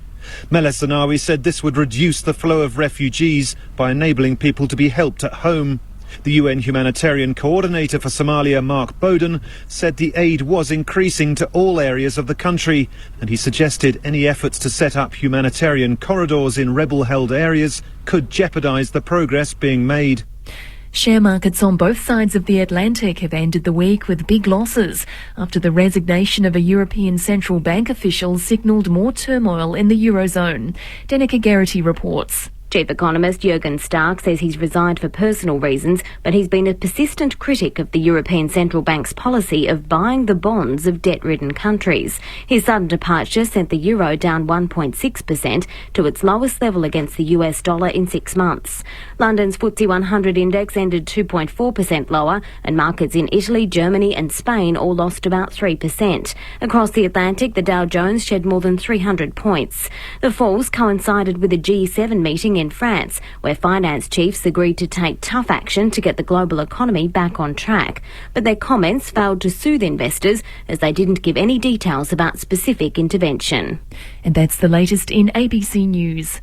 Meles Zenawi said this would reduce the flow of refugees by enabling people to be helped at home. The UN humanitarian coordinator for Somalia, Mark Bowden, said the aid was increasing to all areas of the country, and he suggested any efforts to set up humanitarian corridors in rebel-held areas could jeopardise the progress being made. Share markets on both sides of the Atlantic have ended the week with big losses after the resignation of a European Central Bank official signalled more turmoil in the Eurozone. Danica Geraghty reports. Chief economist Jürgen Stark says he's resigned for personal reasons, but he's been a persistent critic of the European Central Bank's policy of buying the bonds of debt-ridden countries. His sudden departure sent the euro down 1.6% to its lowest level against the US dollar in 6 months. London's FTSE 100 index ended 2.4% lower, and markets in Italy, Germany and Spain all lost about 3%. Across the Atlantic, the Dow Jones shed more than 300 points. The falls coincided with a G7 meeting in France, where finance chiefs agreed to take tough action to get the global economy back on track. But their comments failed to soothe investors, as they didn't give any details about specific intervention. And that's the latest in ABC News.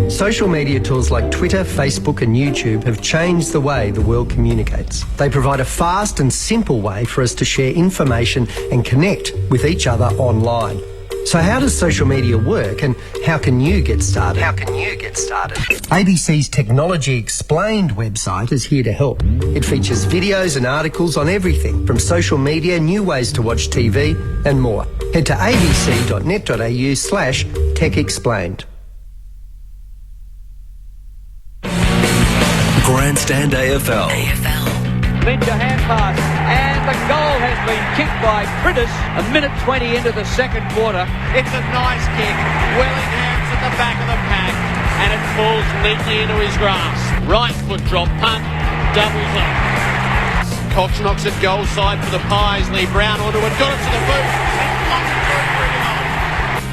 Social media tools like Twitter, Facebook and YouTube have changed the way the world communicates. They provide a fast and simple way for us to share information and connect with each other online. So how does social media work, and how can you get started? ABC's Technology Explained website is here to help. It features videos and articles on everything from social media, new ways to watch TV and more. Head to abc.net.au/techexplained. Grandstand AFL. Linda hand pass, and the goal has been kicked by Priddis a minute 20 into the second quarter. It's a nice kick. Willingham's at the back of the pack, and it falls neatly into his grasp. Right foot drop, punt, doubles up. Cox knocks it goal side for the Pies. Lee Brown onto it, got it to the boot, and flung it through pretty long.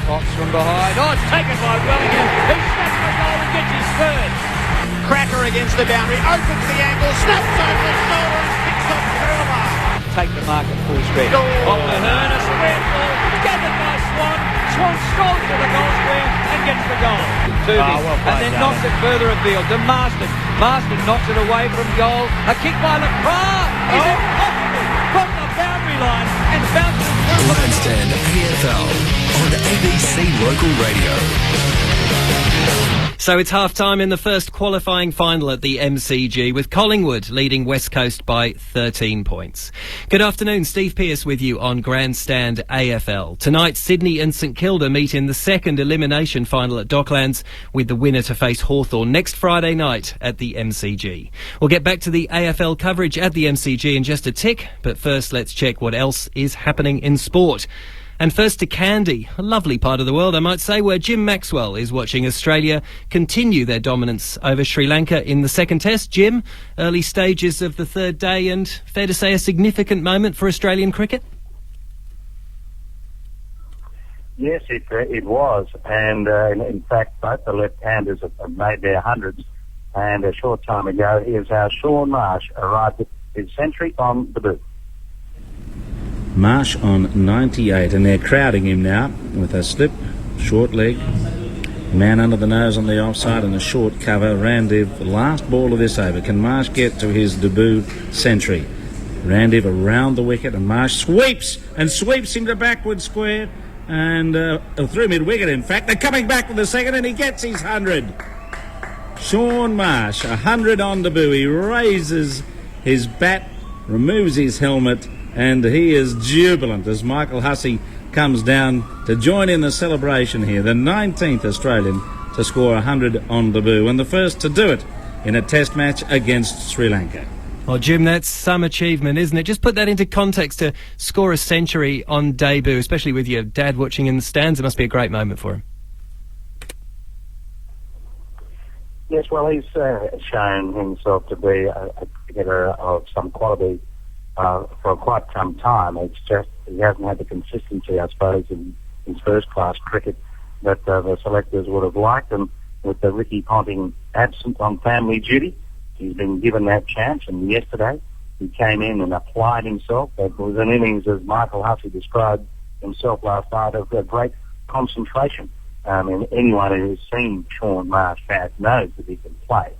Cox from behind. Oh, it's taken by Willingham. He snaps the goal and gets his third. Cracker against the boundary, opens the angle, snaps over the shoulder and picks up Kurlebar. Take the mark at full speed. Off the Hearn, a square ball, gathered by Swan. Swan strolls to the goal square and gets the goal. And then knocks it further afield to Marston. Marston knocks it away from goal. A kick by LaCroix. Is it possible? From the boundary line and bounces through. Grandstand AFL on ABC Local Radio. So it's half-time in the first qualifying final at the MCG, with Collingwood leading West Coast by 13 points. Good afternoon, Steve Pearce with you on Grandstand AFL. Tonight, Sydney and St Kilda meet in the second elimination final at Docklands, with the winner to face Hawthorn next Friday night at the MCG. We'll get back to the AFL coverage at the MCG in just a tick, but first let's check what else is happening in sport. And first to Kandy, a lovely part of the world, I might say, where Jim Maxwell is watching Australia continue their dominance over Sri Lanka in the second test. Jim, early stages of the third day, and fair to say a significant moment for Australian cricket? Yes, it was. And in fact, both the left-handers have made their hundreds. And a short time ago, here's how Shaun Marsh arrived at his century on the boot. Marsh on 98, and they're crowding him now with a slip, short leg, man under the nose on the offside and a short cover. Randiv, last ball of this over. Can Marsh get to his debut century? Randiv around the wicket, and Marsh sweeps him to backward square and through mid-wicket, in fact. They're coming back with the second, and he gets his 100. Shaun Marsh, 100 on debut. He raises his bat, removes his helmet, and he is jubilant as Michael Hussey comes down to join in the celebration here. The 19th Australian to score 100 on debut, and the first to do it in a test match against Sri Lanka. Well, Jim, that's some achievement, isn't it? Just put that into context, to score a century on debut, especially with your dad watching in the stands. It must be a great moment for him. Yes, well, he's shown himself to be a cricketer of some quality for quite some time. It's just he hasn't had the consistency, I suppose, in his first-class cricket that the selectors would have liked. And with the Ricky Ponting absent on family duty, he's been given that chance. And yesterday, he came in and applied himself. It was an innings, as Michael Hussey described himself last night, of great concentration. And anyone who's seen Shaun Marsh knows that he can play.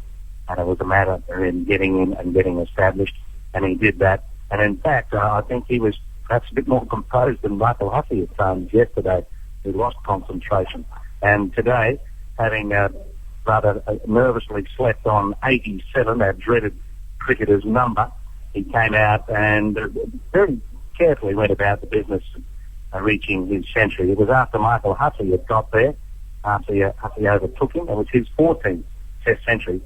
And it was a matter of him getting in and getting established. And he did that. And in fact, I think he was perhaps a bit more composed than Michael Hussey at times yesterday. He lost concentration. And today, having rather nervously slept on 87, that dreaded cricketer's number, he came out and very carefully went about the business of reaching his century. It was after Michael Hussey had got there after he overtook him. It was his 14th Test century.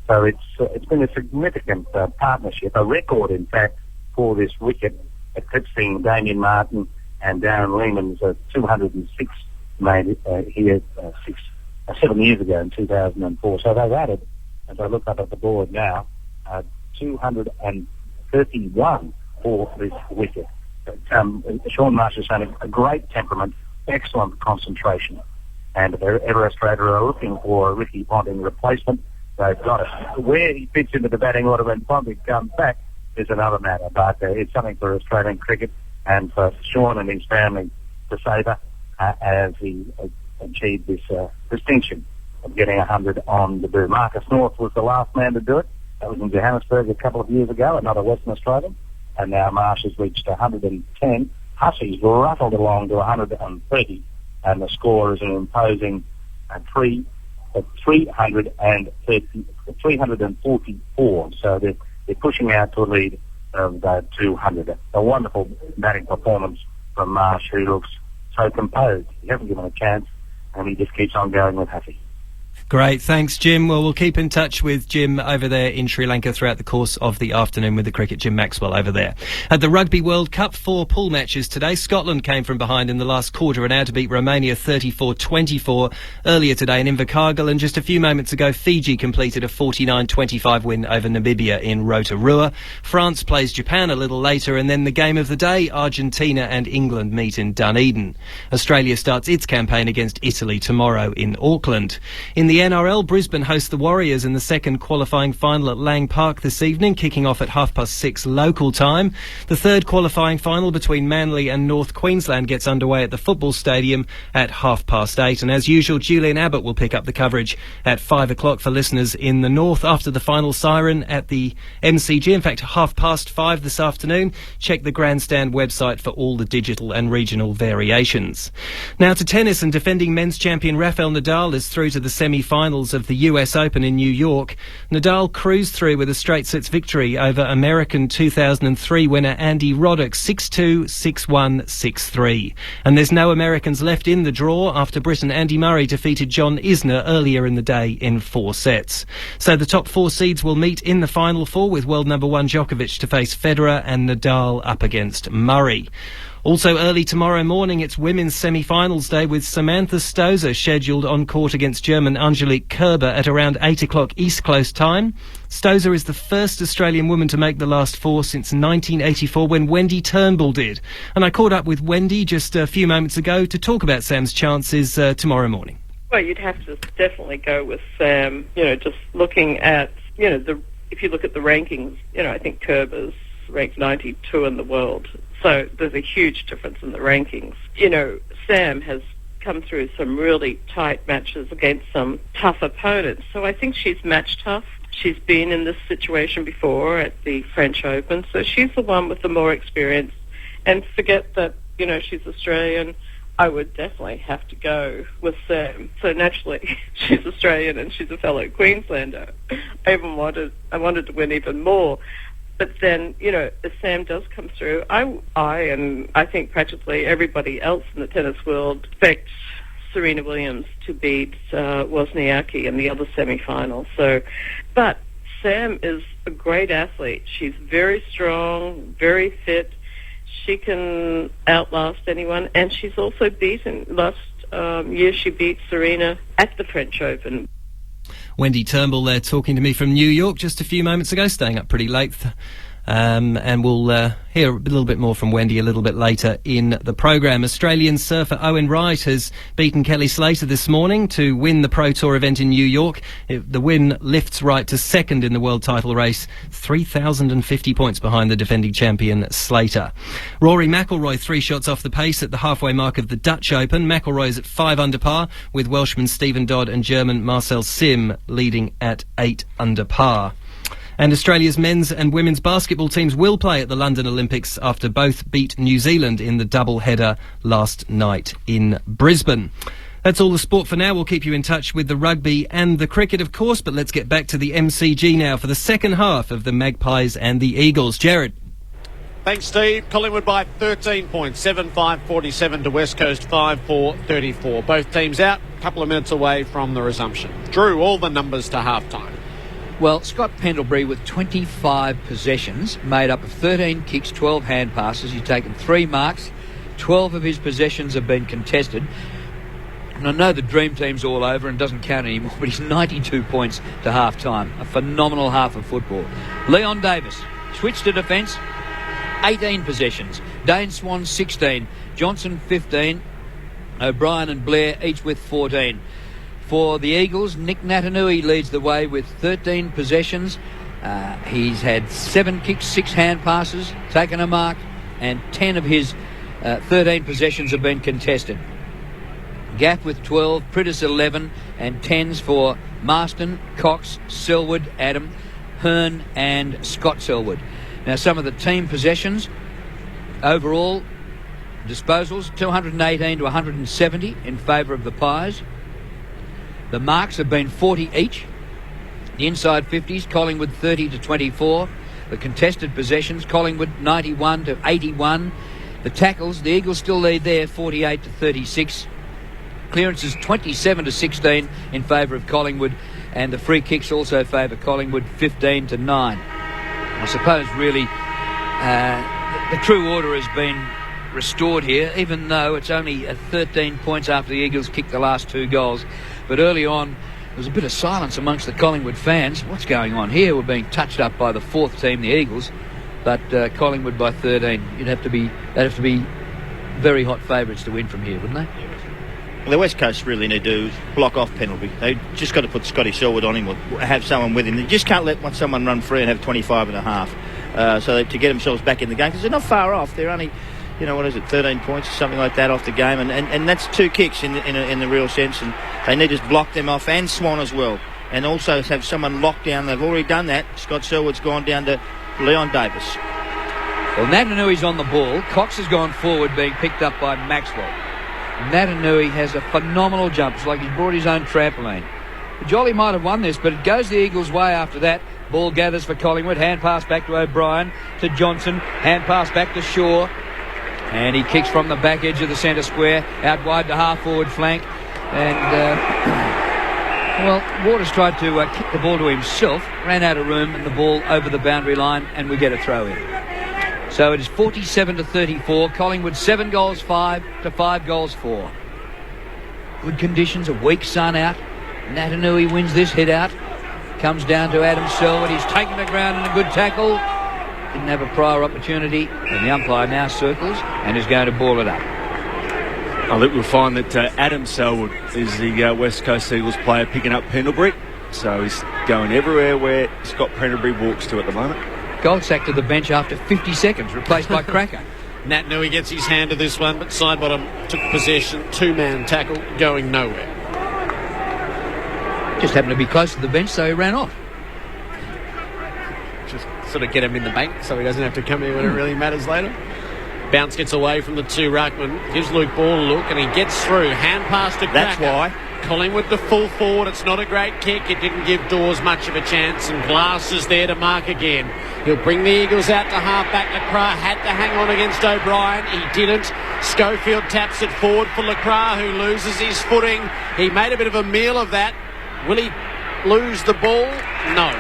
So it's been a significant partnership, a record, in fact, for this wicket, eclipsing Damien Martin and Darren Lehman's 206 made here 7 years ago in 2004. So they've added, as I look up at the board now, 231 for this wicket. Sean Marsh has shown a great temperament, excellent concentration, and if ever Australia are looking for a Ricky Ponting replacement, they've got it. Where he fits into the batting order when Ponting comes back is another matter, but it's something for Australian cricket and for Sean and his family to savour as he achieved this distinction of getting 100 on debut. Marcus North was the last man to do it. That was in Johannesburg a couple of years ago, another Western Australian, and now Marsh has reached 110. Hussey's rattled along to 130, and the score is an imposing 344. So they're pushing out to a lead of 200. A wonderful batting performance from Marsh, who looks so composed. He hasn't given a chance, and he just keeps on going with Hussey. Great, thanks Jim. Well, we'll keep in touch with Jim over there in Sri Lanka throughout the course of the afternoon with the cricket. Jim Maxwell over there. At the Rugby World Cup, 4 pool matches today. Scotland came from behind in the last quarter and out to beat Romania 34-24 earlier today in Invercargill, and just a few moments ago Fiji completed a 49-25 win over Namibia in Rotorua. France plays Japan a little later, and then the game of the day, Argentina and England meet in Dunedin. Australia starts its campaign against Italy tomorrow in Auckland. In the NRL, Brisbane hosts the Warriors in the second qualifying final at Lang Park this evening, kicking off at 6:30 local time. The third qualifying final between Manly and North Queensland gets underway at the football stadium at 8:30. And as usual, Julian Abbott will pick up the coverage at 5 o'clock for listeners in the north after the final siren at the MCG. In fact, 5:30 this afternoon. Check the grandstand website for all the digital and regional variations. Now to tennis, and defending men's champion Rafael Nadal is through to the semi-finals of the US Open in New York. Nadal cruised through with a straight sets victory over American 2003 winner Andy Roddick 6-2, 6-1, 6-3. And there's no Americans left in the draw after Briton Andy Murray defeated John Isner earlier in the day in 4 sets. So the top 4 seeds will meet in the final 4, with world number 1 Djokovic to face Federer and Nadal up against Murray. Also early tomorrow morning, it's women's semi-finals day with Samantha Stosur scheduled on court against German Angelique Kerber at around 8 o'clock East Coast time. Stosur is the first Australian woman to make the last 4 since 1984, when Wendy Turnbull did. And I caught up with Wendy just a few moments ago to talk about Sam's chances tomorrow morning. Well, you'd have to definitely go with Sam. Just looking at, if you look at the rankings, I think Kerber's ranked 92 in the world. So there's a huge difference in the rankings. Sam has come through some really tight matches against some tough opponents. So I think she's match tough. She's been in this situation before at the French Open. So she's the one with the more experience. And forget that, she's Australian. I would definitely have to go with Sam. So naturally, she's Australian and she's a fellow Queenslander. I wanted to win even more. But then, if Sam does come through, I and I think practically everybody else in the tennis world expect Serena Williams to beat Wozniacki in the other semi-final. But Sam is a great athlete. She's very strong, very fit. She can outlast anyone, and she's also beaten. Last year she beat Serena at the French Open. Wendy Turnbull there talking to me from New York just a few moments ago, staying up pretty late. And we'll hear a little bit more from Wendy a little bit later in the programme. Australian surfer Owen Wright has beaten Kelly Slater this morning to win the Pro Tour event in New York. The win lifts Wright to second in the world title race, 3,050 points behind the defending champion Slater. Rory McIlroy 3 shots off the pace at the halfway mark of the Dutch Open. McIlroy is at 5 under par, with Welshman Stephen Dodd and German Marcel Sim leading at 8 under par. And Australia's men's and women's basketball teams will play at the London Olympics after both beat New Zealand in the double-header last night in Brisbane. That's all the sport for now. We'll keep you in touch with the rugby and the cricket, of course, but let's get back to the MCG now for the second half of the Magpies and the Eagles. Jared. Thanks, Steve. Collingwood by 13 points, 7-5-47 to West Coast 5-4-34. Both teams out, a couple of minutes away from the resumption. Drew, all the numbers to half-time. Well, Scott Pendlebury with 25 possessions, made up of 13 kicks, 12 hand passes. He's taken 3 marks. 12 of his possessions have been contested. And I know the dream team's all over and doesn't count anymore, but he's 92 points to half-time. A phenomenal half of football. Leon Davis switched to defence. 18 possessions. Dane Swan 16, Johnson 15, O'Brien and Blair each with 14. For the Eagles, Nick Natanui leads the way with 13 possessions. He's had 7 kicks, 6 hand passes, taken a mark, and 10 of his 13 possessions have been contested. Gaff with 12, Prittis 11, and 10s for Marston, Cox, Selwood, Adam, Hearn and Scott Selwood. Now, some of the team possessions, overall disposals, 218 to 170 in favour of the Pies. The marks have been 40 each. The inside 50s, Collingwood 30 to 24. The contested possessions, Collingwood 91 to 81. The tackles, the Eagles still lead there, 48 to 36. Clearances 27 to 16 in favour of Collingwood, and the free kicks also favour Collingwood 15 to 9. I suppose really the true order has been restored here, even though it's only 13 points after the Eagles kicked the last 2 goals. But early on, there was a bit of silence amongst the Collingwood fans. What's going on here? We're being touched up by the 4th team, the Eagles, but Collingwood by 13. They'd have to be very hot favourites to win from here, wouldn't they? Well, the West Coast really need to block off Pendlebury. They've just got to put Scotty Selwood on him or have someone with him. They just can't let someone run free and have 25 and a half. So to get themselves back in the game, because they're not far off. They're only, 13 points or something like that off the game, and that's 2 kicks in the real sense, and they need to block them off, and Swan as well, and also have someone locked down. They've already done that. Scott Selwood's gone down to Leon Davis. Well, Natanui's on the ball. Cox has gone forward, being picked up by Maxwell. Natanui has a phenomenal jump. It's like he's brought his own trampoline. Jolly might have won this, but it goes the Eagles' way after that. Ball gathers for Collingwood. Hand pass back to O'Brien, to Johnson. Hand pass back to Shaw. And he kicks from the back edge of the centre square, out wide to half-forward flank. And, Waters tried to kick the ball to himself, ran out of room, and the ball over the boundary line, and we get a throw in. So it is 47 to 34. Collingwood 7 goals 5 to 5 goals 4. Good conditions, a weak sun out. Natanui wins this hit out. Comes down to Adam Selwood. He's taken the ground in a good tackle. Didn't have a prior opportunity. And the umpire now circles and is going to ball it up. I think we'll find that Adam Selwood is the West Coast Eagles player picking up Pendlebury. So he's going everywhere where Scott Pendlebury walks to at the moment. Goldsack to the bench after 50 seconds, replaced by Cracker. Natanui gets his hand to this one, but Sidebottom took possession. 2-man tackle, going nowhere. Just happened to be close to the bench, so he ran off. Just sort of get him in the bank so he doesn't have to come here when it really matters later. Bounce gets away from the 2 ruckman, gives Luke Ball a look, and he gets through. Hand pass to Cracker. That's why. Collingwood the full forward. It's not a great kick. It didn't give Dawes much of a chance, and Glass is there to mark again. He'll bring the Eagles out to half-back. Lacroix had to hang on against O'Brien. He didn't. Schofield taps it forward for Lacroix, who loses his footing. He made a bit of a meal of that. Will he lose the ball? No.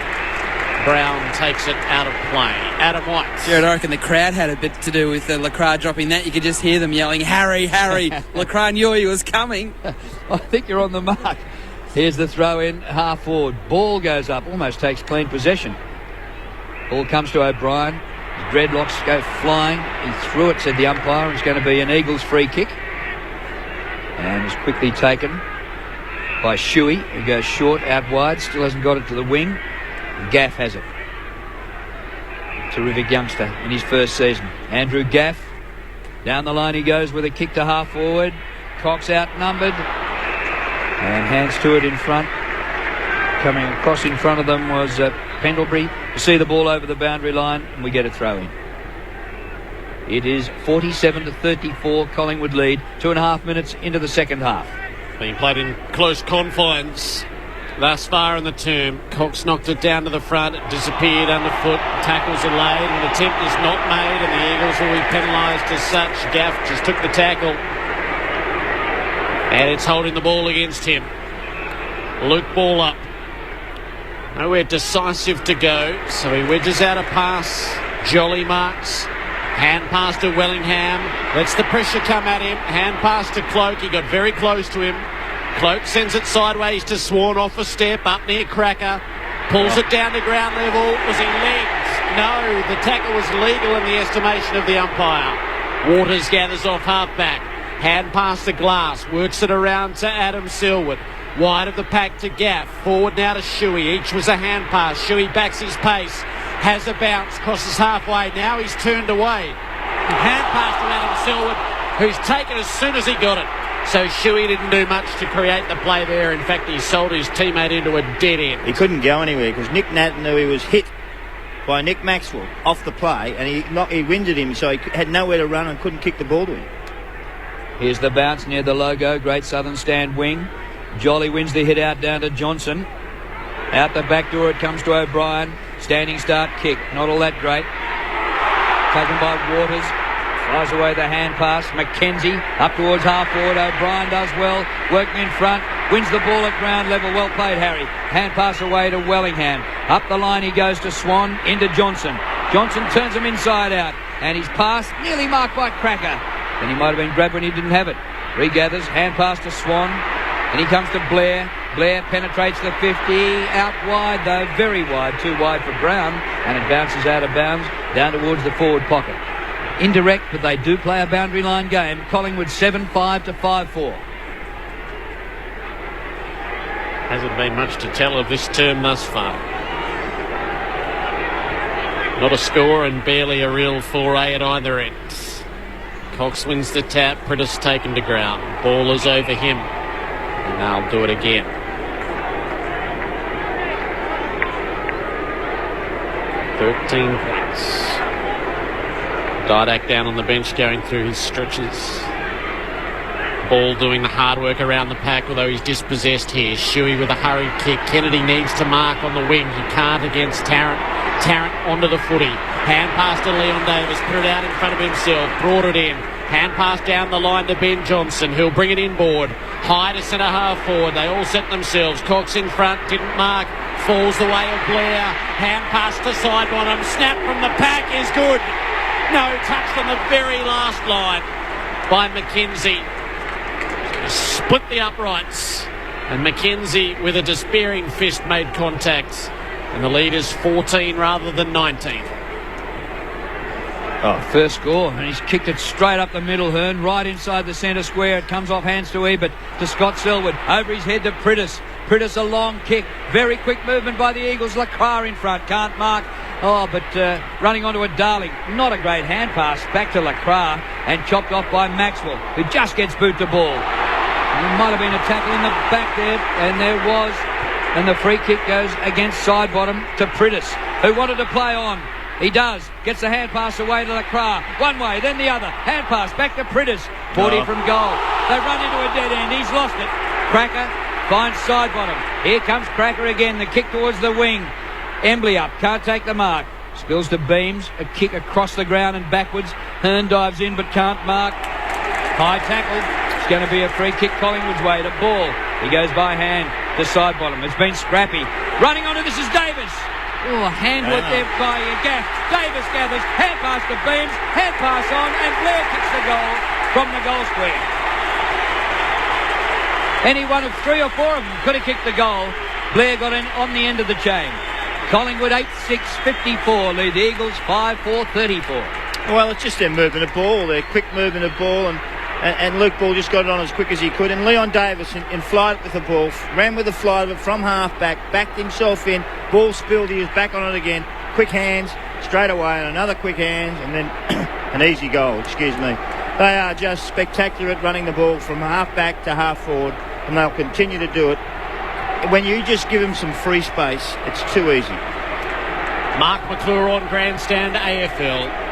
Brown takes it out of play. Adam White. Jared, I reckon the crowd had a bit to do with Lacroix dropping that. You could just hear them yelling, Harry, Harry. Lacroix knew he was coming. I think you're on the mark. Here's the throw in, half forward. Ball goes up, almost takes clean possession. Ball comes to O'Brien. His dreadlocks go flying. He threw it, said the umpire. It's going to be an Eagles free kick. And is quickly taken by Shuey, who goes short, out wide. Still hasn't got it to the wing. Gaff has it. Terrific youngster in his first season. Andrew Gaff. Down the line he goes with a kick to half forward. Cox outnumbered. And hands to it in front. Coming across in front of them was Pendlebury. To see the ball over the boundary line, and we get a throw in. It is 47 to 34. Collingwood lead. 2.5 minutes into the second half. Being played in close confines. thus far in the term. Cox knocked it down to the front. It disappeared underfoot. Tackles are laid. An attempt is not made, and the Eagles will be penalised as such. Gaff just took the tackle. And it's holding the ball against him. Luke Ball up. Nowhere decisive to go, so he wedges out a pass. Jolly marks. Hand pass to Wellingham. Lets the pressure come at him. Hand pass to Cloak. He got very close to him. Cloak sends it sideways to Swan off a step up near Cracker. Pulls it down to ground level. Was he legs? No, the tackle was legal in the estimation of the umpire. Waters gathers off halfback. Hand pass to Glass. Works it around to Adam Selwood. Wide of the pack to Gaff. Forward now to Shuey. Each was a hand pass. Shuey backs his pace. Has a bounce. Crosses halfway. Now he's turned away. Hand pass to Adam Selwood, who's taken as soon as he got it. So Shuey didn't do much to create the play there. In fact, he sold his teammate into a dead end. He couldn't go anywhere because Nick Nat knew he was hit by Nick Maxwell off the play, and he winded him, so he had nowhere to run and couldn't kick the ball to him. Here's the bounce near the logo. Great Southern Stand wing. Jolly wins the hit out down to Johnson. Out the back door it comes to O'Brien. Standing start kick. Not all that great. Taken by Waters. Flies away the hand pass. Mackenzie up towards half forward. O'Brien does well. Workman in front. Wins the ball at ground level. Well played, Harry. Hand pass away to Wellingham. Up the line he goes to Swan. Into Johnson. Johnson turns him inside out. And his pass nearly marked by Cracker. Then he might have been grabbed when he didn't have it. Regathers. Hand pass to Swan. And he comes to Blair. Blair penetrates the 50. Out wide though. Very wide. Too wide for Brown. And it bounces out of bounds. Down towards the forward pocket. Indirect, but they do play a boundary line game. Collingwood 7-5 to 5-4. Hasn't been much to tell of this term thus far. Not a score and barely a real foray at either end. Cox wins the tap. Prittis taken to ground. Ball is over him. And they'll do it again. £13. Didak down on the bench going through his stretches. Ball doing the hard work around the pack, although he's dispossessed here. Shuey with a hurried kick. Kennedy needs to mark on the wing. He can't against Tarrant. Tarrant onto the footy. Hand pass to Leon Davis. Put it out in front of himself. Brought it in. Hand pass down the line to Ben Johnson, who'll bring it inboard. High to centre half forward. They all set themselves. Cox in front. Didn't mark. Falls the way of Blair. Hand pass to side bottom. Snap from the pack is good. No, touched on the very last line by Mackenzie. Split the uprights. And Mackenzie, with a despairing fist, made contact. And the lead is 14 rather than 19. Oh, first score, and he's kicked it straight up the middle, Hearn, right inside the centre square. It comes off hands to Ebert, to Scott Selwood, over his head to Prittis. Prittis a long kick, very quick movement by the Eagles. Lacroix in front, can't mark. Oh, but running onto a Darling, not a great hand pass, back to Lacroix, and chopped off by Maxwell, who just gets boot to ball. And there might have been a tackle in the back there, and there was. And the free kick goes against side bottom to Prittis, who wanted to play on. He does. Gets the hand pass away to Lacroix. One way, then the other. Hand pass back to Prittis. 40 from goal. They run into a dead end. He's lost it. Cracker finds side bottom. Here comes Cracker again. The kick towards the wing. Embley up. Can't take the mark. Spills to Beams. A kick across the ground and backwards. Hearn dives in but can't mark. High tackle. It's going to be a free kick Collingwood's way to Ball. He goes by hand to side bottom. It's been scrappy. Running onto this is Davis. Oh, handwork there by Gaff. Davis gathers. Hand pass to Beams. Hand pass on. And Blair kicks the goal from the goal square. Any one of 3 or 4 of them could have kicked the goal. Blair got in on the end of the chain. Collingwood 8-6, 54. Lead the Eagles 5-4, 34. Well, it's just their movement of ball. Their quick movement of ball. And Luke Ball just got it on as quick as he could. And Leon Davis in flight with the ball, ran with the flight of it from half-back, backed himself in, ball spilled, he was back on it again. Quick hands, straight away, and another quick hands, and then an easy goal, excuse me. They are just spectacular at running the ball from half-back to half-forward, and they'll continue to do it. When you just give them some free space, it's too easy. Mark McClure on grandstand AFL.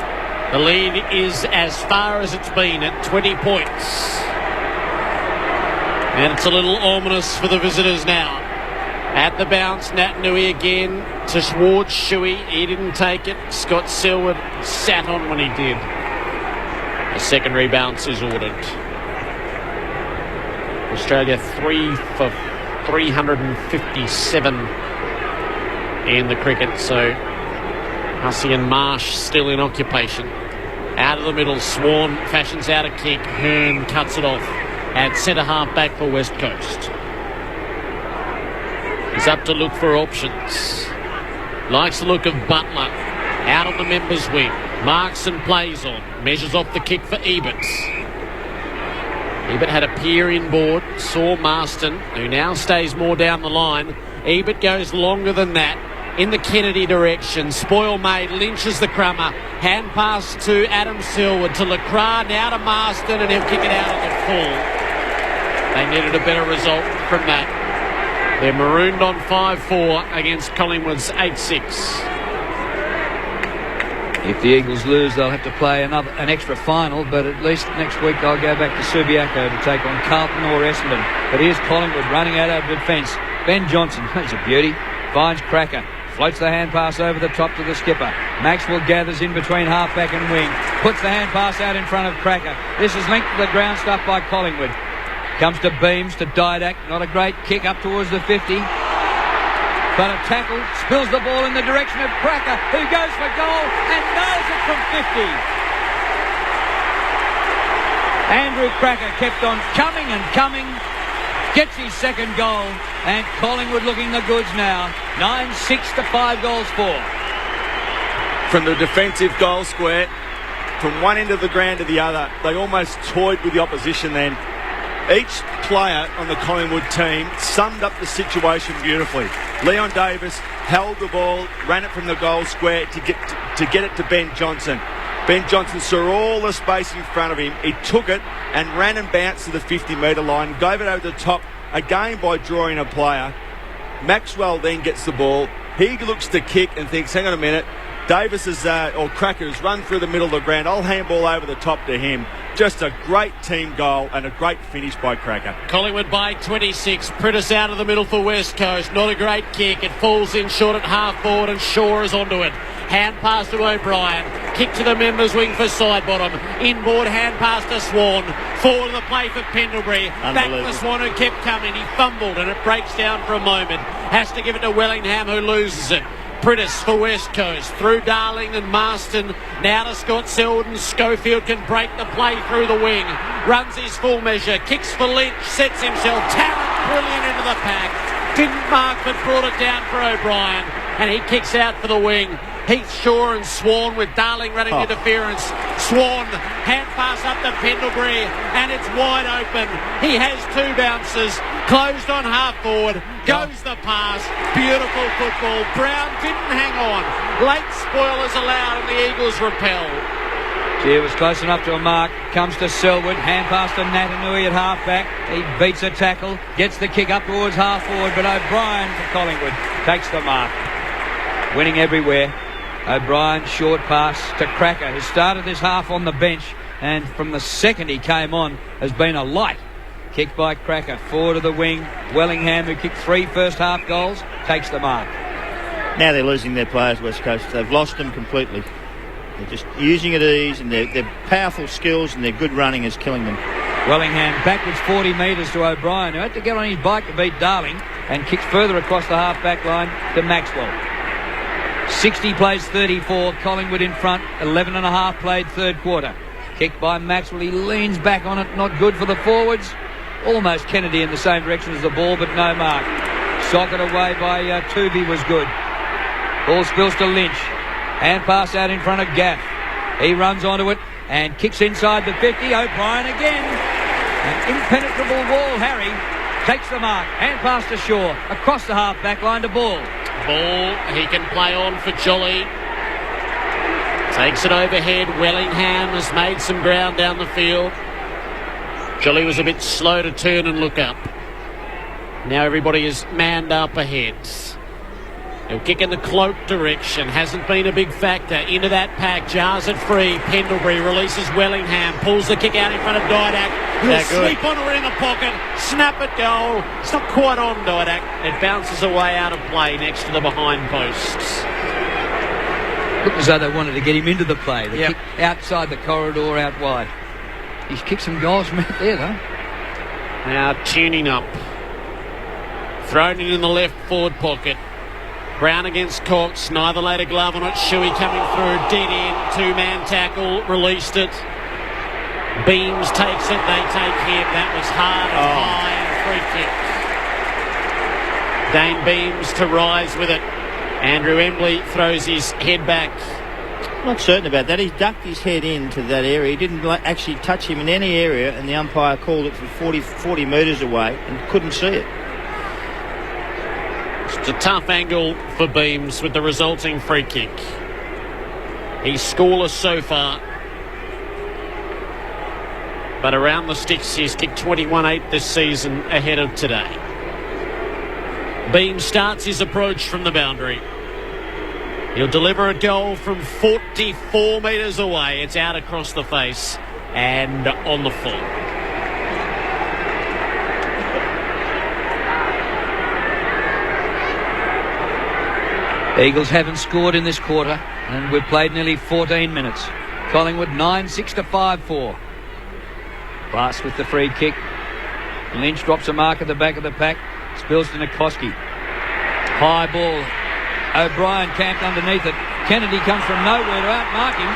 The lead is as far as it's been at 20 points. And it's a little ominous for the visitors now. At the bounce, Natanui again towards Shuey. He didn't take it. Scott Selwood sat on when he did. A secondary bounce is ordered. Australia 3 for 357 in the cricket. So Hussey and Marsh still in occupation. Out of the middle, Swan fashions out a kick. Hearn cuts it off at centre half back for West Coast. He's up to look for options. Likes the look of Butler. Out on the members' wing. Marks and plays on. Measures off the kick for Ebert. Ebert had a peer inboard. Saw Marston, who now stays more down the line. Ebert goes longer than that. In the Kennedy direction. Spoil made. Lynches the crummer. Hand pass to Adam Selwood. To Lacroix. Now to Marston. And he'll kick it out on the full. They needed a better result from that. They're marooned on 5-4 against Collingwood's 8-6. If the Eagles lose, they'll have to play an extra final, but at least next week they'll go back to Subiaco to take on Carlton or Essendon. But here's Collingwood running out of defence. Ben Johnson, that's a beauty, finds Cracker. Floats the hand pass over the top to the skipper. Maxwell gathers in between halfback and wing. Puts the hand pass out in front of Cracker. This is linked to the ground stuff by Collingwood. Comes to Beams, to Didak. Not a great kick up towards the 50. But a tackle. Spills the ball in the direction of Cracker, who goes for goal and nails it from 50. Andrew Cracker kept on coming and coming. Gets his second goal. And Collingwood looking the goods now. 9-6 to 5 goals for. From the defensive goal square, from one end of the ground to the other, they almost toyed with the opposition then. Each player on the Collingwood team summed up the situation beautifully. Leon Davis held the ball, ran it from the goal square to get it to Ben Johnson. Ben Johnson saw all the space in front of him. He took it and ran and bounced to the 50-metre line, gave it over the top again by drawing a player. Maxwell then gets the ball. He looks to kick and thinks, hang on a minute, Davis or Cracker has run through the middle of the ground. I'll handball over the top to him. Just a great team goal and a great finish by Cracker. Collingwood by 26. Prentice out of the middle for West Coast. Not a great kick. It falls in short at half forward and Shaw is onto it. Hand pass to O'Brien. Kick to the members' wing for Sidebottom. Inboard hand pass to Swan. Forward of the play for Pendlebury. Back for Swan, who kept coming. He fumbled and it breaks down for a moment. Has to give it to Wellingham, who loses it. Prentice for West Coast. Through Darling and Marston. Now to Scott Selden. Schofield can break the play through the wing. Runs his full measure. Kicks for Lynch. Sets himself. Tarrant brilliant into the pack. Didn't mark but brought it down for O'Brien. And he kicks out for the wing. Heath Shaw and Swan with Darling running interference. Swan, hand pass up to Pendlebury, and it's wide open. He has two bounces, closed on half forward, goes the pass. Beautiful football. Brown didn't hang on. Late spoilers allowed, and the Eagles repel. Gee, it was close enough to a mark. Comes to Selwood, hand pass to Natanui at half-back. He beats a tackle, gets the kick up towards half-forward, but O'Brien for Collingwood takes the mark. Winning everywhere. O'Brien, short pass to Cracker, who started this half on the bench, and from the second he came on has been a light. Kick by Cracker, forward of the wing. Wellingham, who kicked 3 first half goals, takes the mark. Now they're losing their players, West Coast. They've lost them completely. They're just using at ease, and their powerful skills and their good running is killing them. Wellingham backwards 40 metres to O'Brien, who had to get on his bike to beat Darling, and kicks further across the half-back line to Maxwell. 60 plays 34, Collingwood in front, 11 and a half played third quarter. Kicked by Maxwell, he leans back on it, not good for the forwards. Almost Kennedy in the same direction as the ball, but no mark. Socket away by Tooby was good. Ball spills to Lynch. Hand pass out in front of Gaff. He runs onto it and kicks inside the 50. O'Brien again. An impenetrable wall, Harry takes the mark. Hand pass to Shaw, across the half-back line to Ball. Ball, he can play on for Jolly. Takes it overhead. Wellingham has made some ground down the field. Jolly was a bit slow to turn and look up. Now everybody is manned up ahead. He'll kick in the cloak direction. Hasn't been a big factor. Into that pack. Jars it free. Pendlebury releases Wellingham. Pulls the kick out in front of Didak. He'll sweep on her in the pocket. Snap it goal. It's not quite on Didak. It bounces away out of play next to the behind posts. Looked as though they wanted to get him into the play. The kick outside the corridor, out wide. He's kicked some goals from out there, though. Now tuning up. Thrown it in the left forward pocket. Brown against Cox. Neither laid a glove on it. Shuey coming through. Dead end. Two-man tackle. Released it. Beams takes it. They take him. That was hard and high and free kick. Dane Beams to rise with it. Andrew Embley throws his head back. I'm not certain about that. He ducked his head into that area. He didn't actually touch him in any area, and the umpire called it from 40 metres away and couldn't see it. It's a tough angle for Beams with the resulting free kick. He's scoreless so far. But around the sticks, he's kicked 21-8 this season ahead of today. Beams starts his approach from the boundary. He'll deliver a goal from 44 metres away. It's out across the face and on the full. Eagles haven't scored in this quarter, and we've played nearly 14 minutes. Collingwood 9-6 to 5-4. Glass with the free kick. Lynch drops a mark at the back of the pack. Spills to Nikoski. High ball. O'Brien camped underneath it. Kennedy comes from nowhere to outmark him.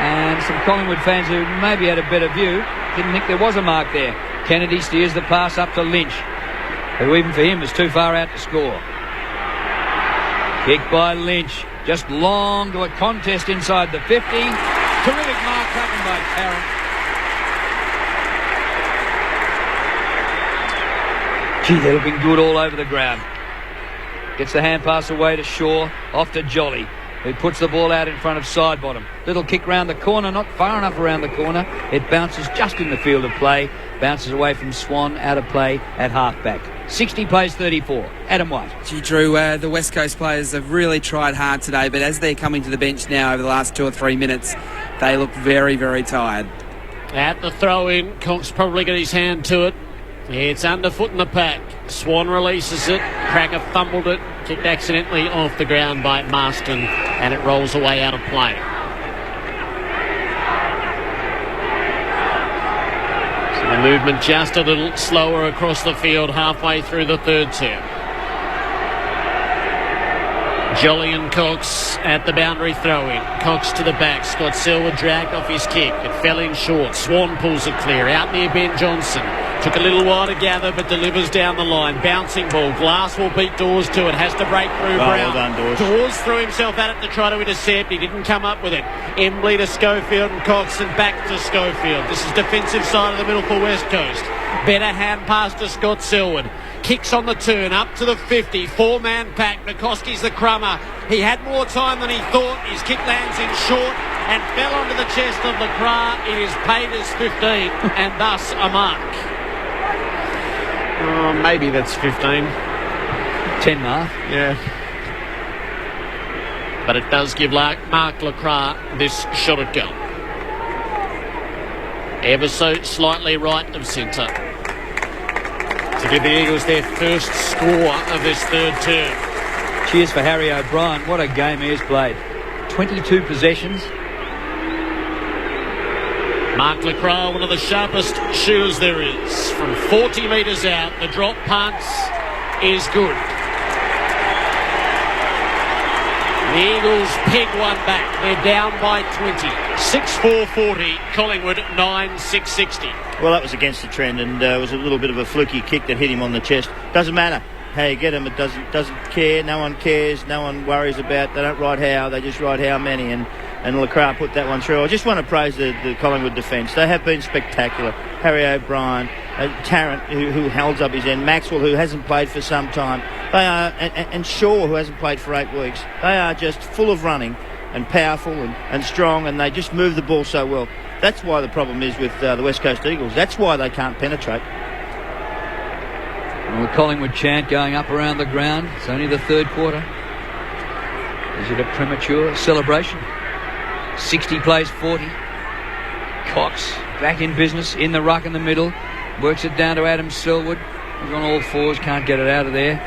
And some Collingwood fans who maybe had a better view didn't think there was a mark there. Kennedy steers the pass up to Lynch, who even for him was too far out to score. Kick by Lynch. Just long to a contest inside the 50. Terrific mark taken by Tarrant. Gee, they're looking good all over the ground. Gets the hand pass away to Shaw. Off to Jolly, who puts the ball out in front of Sidebottom. Little kick round the corner, not far enough around the corner. It bounces just in the field of play. Bounces away from Swan, out of play at half-back. 60 plays 34. Adam White. Gee, Drew, the West Coast players have really tried hard today, but as they're coming to the bench now over the last 2 or 3 minutes, they look very, very tired. At the throw-in, Cox probably got his hand to it. It's underfoot in the pack. Swan releases it. Cracker fumbled it. Kicked accidentally off the ground by Marston, and it rolls away out of play. So the movement just a little slower across the field halfway through the third term. Jolly and Cox at the boundary throw-in. Cox to the back. Scott Selwood dragged off his kick. It fell in short. Swan pulls it clear. Out near Ben Johnson. Took a little while to gather, but delivers down the line. Bouncing ball. Glass will beat Dawes to it. Has to break through Brown. Well done, Dawes. Dawes threw himself at it to try to intercept. He didn't come up with it. Embley to Schofield and Cox, and back to Schofield. This is defensive side of the middle for West Coast. Better hand pass to Scott Selwood. Kicks on the turn, up to the 50. Four-man pack. Nikoski's the crummer. He had more time than he thought. His kick lands in short and fell onto the chest of Lecras. It is paid as 15 and thus a mark. Oh, maybe that's 15. 10 mark. Yeah. But it does give Mark Lecras this shot at goal. Ever so slightly right of centre. To give the Eagles their first score of this third term. Cheers for Harry O'Brien. What a game he has played. 22 possessions. Mark Lecras, one of the sharpest shooters there is. From 40 metres out, the drop punt is good. The Eagles peg one back. They're down by 20. 6-4-40. Collingwood 9-6-60. Well, that was against the trend, and it was a little bit of a fluky kick that hit him on the chest. Doesn't matter how you get him. It doesn't care. No one cares. No one worries about. They don't write how. They just write how many. And Lecras put that one through. I just want to praise the Collingwood defence. They have been spectacular. Harry O'Brien, Tarrant, who holds up his end, Maxwell, who hasn't played for some time. They are, and Shaw, who hasn't played for 8 weeks. They are just full of running and powerful and strong, and they just move the ball so well. That's why the problem is with the West Coast Eagles. That's why they can't penetrate. Well, the Collingwood chant going up around the ground. It's only the third quarter. Is it a premature celebration? 60 plays 40. Cox back in business in the ruck in the middle. Works it down to Adam Selwood. He's on all fours, can't get it out of there.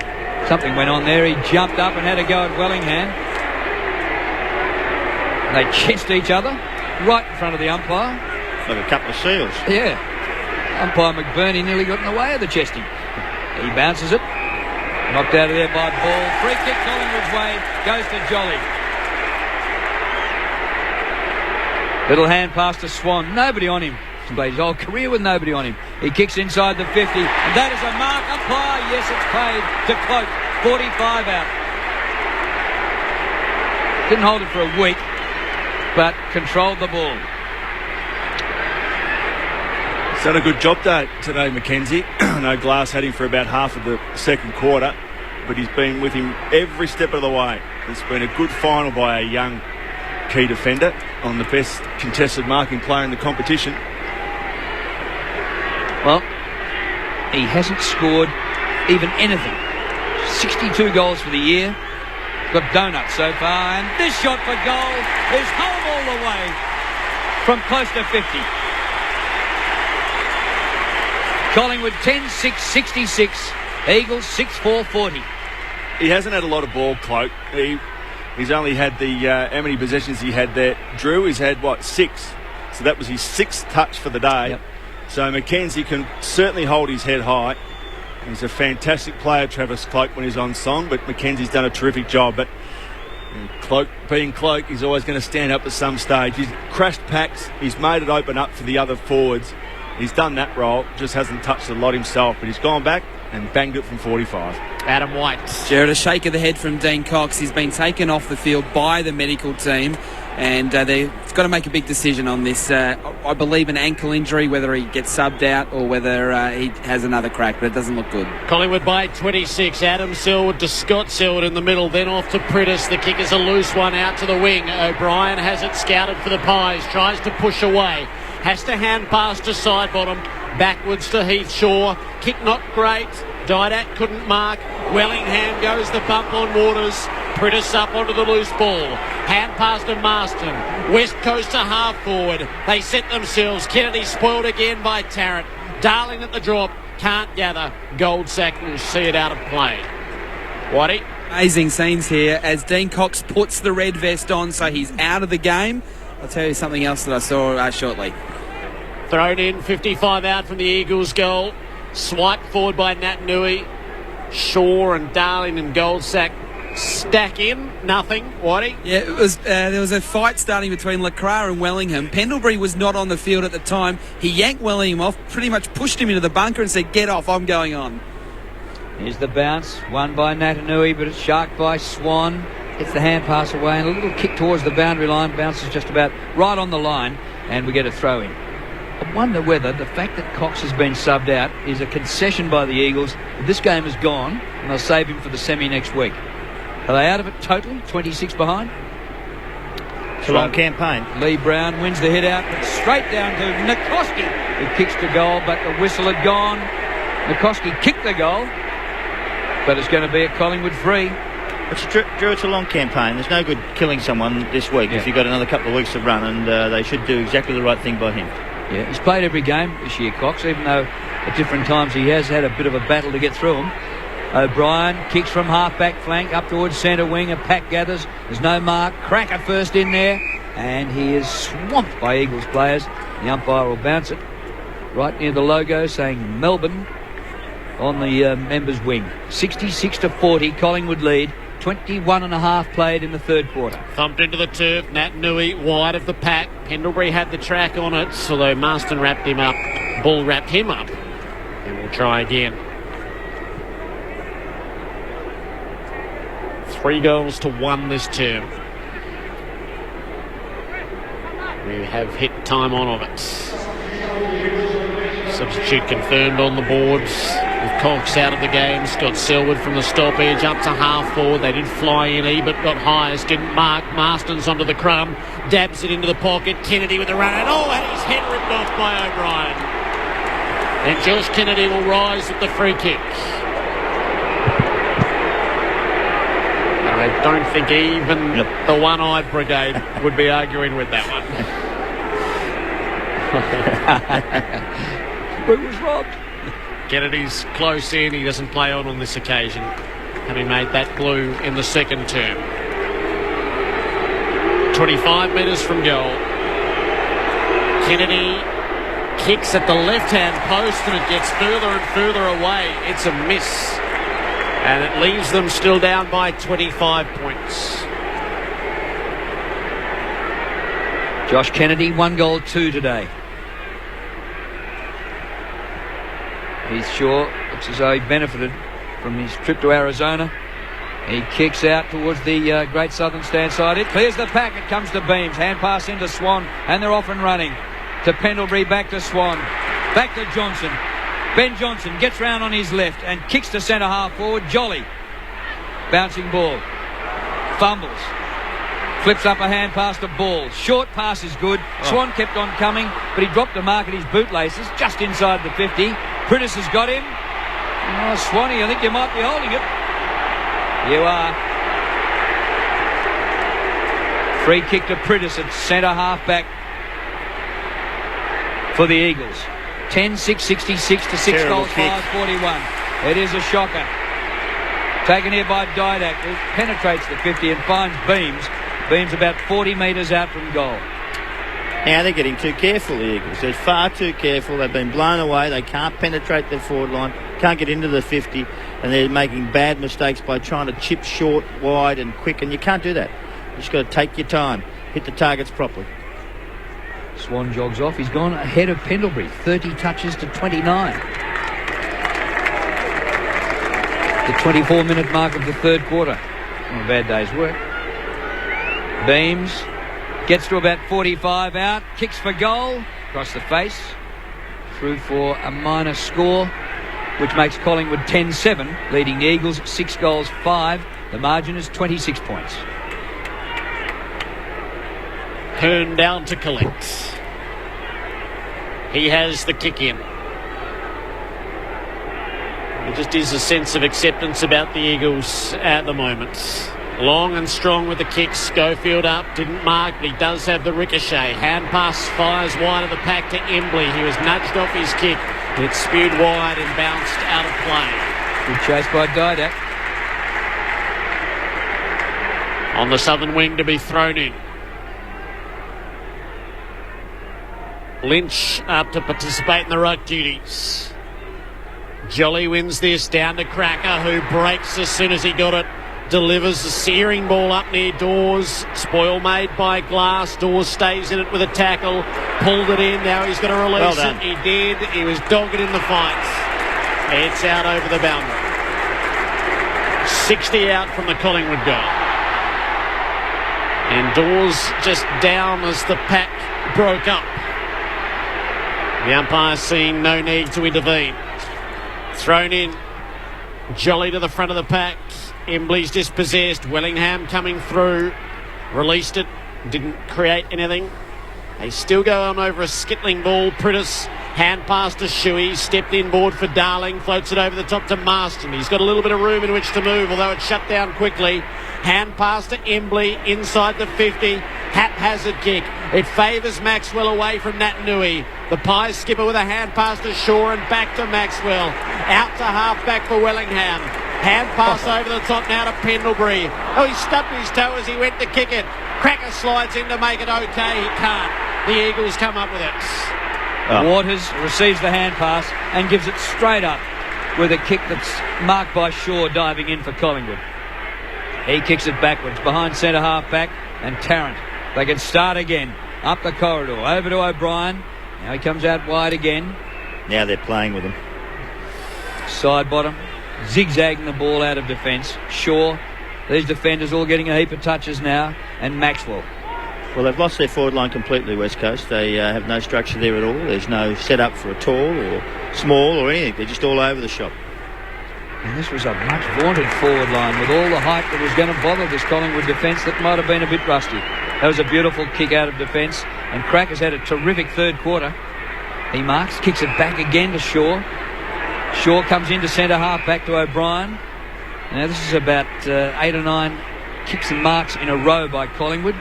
Something went on there. He jumped up and had a go at Wellingham. They chested each other right in front of the umpire. Like a couple of seals. Yeah. Umpire McBurney nearly got in the way of the chesting. He bounces it. Knocked out of there by Ball. Free kick Collingwood's way. Goes to Jolly. Little hand pass to Swan. Nobody on him. He's played his whole career with nobody on him. He kicks inside the 50. And that is a mark. Umpire. Yes, it's paid to Cloak. 45 out. Didn't hold it for a week, but controlled the ball. He's done a good job today, Mackenzie. I know Glass had him for about half of the second quarter, but he's been with him every step of the way. It's been a good final by a young key defender on the best contested marking player in the competition. Well, he hasn't scored even anything. 62 goals for the year. Got donuts so far, and this shot for goal is home all the way from close to 50. Collingwood 10-6-66. Eagles 6-4-40. He hasn't had a lot of ball, Cloak. He's only had how many possessions he had there? Drew, he's had, 6? So that was his 6th touch for the day. Yep. So Mackenzie can certainly hold his head high. He's a fantastic player, Travis Cloak, when he's on song, but Mackenzie's done a terrific job. But Cloak, being Cloak, he's always going to stand up at some stage. He's crashed packs. He's made it open up for the other forwards. He's done that role, just hasn't touched a lot himself, but he's gone back and banged it from 45. Adam White. Jared, a shake of the head from Dean Cox. He's been taken off the field by the medical team, and they've got to make a big decision on this. I believe an ankle injury, whether he gets subbed out or whether he has another crack, but it doesn't look good. Collingwood by 26. Adam Selwood to Scott Selwood in the middle, then off to Prittis. The kick is a loose one out to the wing. O'Brien has it scouted for the Pies, tries to push away. Has to hand pass to Sidebottom. Backwards to Heath Shaw. Kick not great. Didac couldn't mark. Wellingham goes the bump on Waters. Prittis up onto the loose ball. Hand pass to Marston. West Coast to half forward. They set themselves. Kennedy spoiled again by Tarrant. Darling at the drop. Can't gather. Goldsack will see it out of play. Whitey. Amazing scenes here as Dean Cox puts the red vest on, so he's out of the game. I'll tell you something else that I saw shortly. Thrown in, 55 out from the Eagles' goal. Swiped forward by Nat Nui. Shaw and Darling and Goldsack stack in. Nothing. Whitey? Yeah, it was. There was a fight starting between Lacroix and Wellingham. Pendlebury was not on the field at the time. He yanked Wellingham off, pretty much pushed him into the bunker and said, "Get off, I'm going on." Here's the bounce. Won by Natanui, but it's sharked by Swan. Gets the hand pass away and a little kick towards the boundary line. Bounces just about right on the line, and we get a throw in. I wonder whether the fact that Cox has been subbed out is a concession by the Eagles. This game is gone, and they'll save him for the semi next week. Are they out of it totally? 26 behind? It's a long campaign. Lee Brown wins the hit out, but straight down to Nikoski, who kicks the goal, but the whistle had gone. Nikoski kicked the goal, but it's going to be a Collingwood free. Drew, it's a long campaign. There's no good killing someone this week if you've got another couple of weeks to run, and they should do exactly the right thing by him. Yeah, he's played every game this year, Cox, even though at different times he has had a bit of a battle to get through them. O'Brien kicks from half-back flank up towards centre wing. A pack gathers. There's no mark. Cracker first in there, and he is swamped by Eagles players. The umpire will bounce it right near the logo saying Melbourne on the members' wing. 66-40, Collingwood lead. 21 and a half played in the third quarter. Thumped into the turf. Nat Nui wide of the pack. Pendlebury had the track on it, although Marston wrapped him up. Bull wrapped him up. And we'll try again. 3 goals to 1 this term. We have hit time on of it. Substitute confirmed on the boards. With Cox out of the game, Scott Selwood from the stoppage up to half forward. They did fly in. Ebert got highest, didn't mark. Marston's onto the crumb, dabs it into the pocket. Kennedy with the run, and had his head ripped off by O'Brien. And Josh Kennedy will rise with the free kick. I don't think even the one-eyed brigade would be arguing with that one. Blue was robbed. Kennedy's close in. He doesn't play on this occasion, having made that blue in the second term. 25 metres from goal. Kennedy kicks at the left-hand post and it gets further and further away. It's a miss. And it leaves them still down by 25 points. Josh Kennedy, 1 goal, 2 today. He's sure, looks as though he benefited from his trip to Arizona. He kicks out towards the Great Southern stand side. It clears the pack. It comes to Beams. Hand pass into Swan. And they're off and running. To Pendlebury, back to Swan. Back to Johnson. Ben Johnson gets round on his left and kicks to centre half forward. Jolly. Bouncing ball. Fumbles. Flips up a hand pass to Ball. Short pass is good. Swan kept on coming, but he dropped the mark at his bootlaces just inside the 50. Pritis has got him. Oh, Swanee, I think you might be holding it. You are. Free kick to Pritis at centre half back for the Eagles. 10-6-66 to 6 goals, 5-41. It is a shocker. Taken here by Didak, who penetrates the 50 and finds Beams. Beams about 40 metres out from goal. Now they're getting too careful, the Eagles. They're far too careful. They've been blown away. They can't penetrate their forward line, can't get into the 50, and they're making bad mistakes by trying to chip short, wide and quick, and you can't do that. You just got to take your time, hit the targets properly. Swan jogs off. He's gone ahead of Pendlebury, 30 touches to 29. The 24-minute mark of the third quarter. Not a bad day's work. Beams gets to about 45 out, kicks for goal, across the face, through for a minor score, which makes Collingwood 10-7, leading the Eagles 6 goals, 5. The margin is 26 points. Hearn down to collect. He has the kick in. There just is a sense of acceptance about the Eagles at the moment. Long and strong with the kicks. Schofield up, didn't mark, but he does have the ricochet. Hand pass fires wide of the pack to Embley. He was nudged off his kick. It spewed wide and bounced out of play. Good chase by Didak. On the southern wing to be thrown in. Lynch up to participate in the ruck duties. Jolly wins this down to Cracker, who breaks as soon as he got it. Delivers a searing ball up near Dawes. Spoil made by Glass. Dawes stays in it with a tackle. Pulled it in. Now he's got to release it. He did. He was dogged in the fight. It's out over the boundary. 60 out from the Collingwood goal. And Dawes just down as the pack broke up. The umpire seeing no need to intervene. Thrown in. Jolly to the front of the pack. Embley's dispossessed. Wellingham coming through. Released it. Didn't create anything. They still go on over a skittling ball. Pritis hand pass to Shuey. Stepped inboard for Darling. Floats it over the top to Marston. He's got a little bit of room in which to move, although it's shut down quickly. Hand pass to Embley inside the 50. Haphazard kick. It favours Maxwell away from Natanui. The Pies skipper with a hand pass to Shaw and back to Maxwell. Out to half back for Wellingham. Hand pass over the top now to Pendlebury. Oh, he stubbed his toe as he went to kick it. Cracker slides in to make it okay. He can't. The Eagles come up with it. Waters receives the hand pass and gives it straight up with a kick that's marked by Shaw diving in for Collingwood. He kicks it backwards behind centre half back and Tarrant. They can start again. Up the corridor. Over to O'Brien. Now he comes out wide again. Now they're playing with him. Side bottom. Zigzagging the ball out of defence. Shaw. These defenders all getting a heap of touches now. And Maxwell. Well, they've lost their forward line completely, West Coast. They have no structure there at all. There's no set-up for a tall or small or anything. They're just all over the shop. And this was a much vaunted forward line with all the height that was going to bother this Collingwood defence that might have been a bit rusty. That was a beautiful kick out of defence. And Cracker's had a terrific third quarter. He marks, kicks it back again to Shaw. Shaw comes into centre half back to O'Brien. Now this is about 8 or 9 kicks and marks in a row by Collingwood.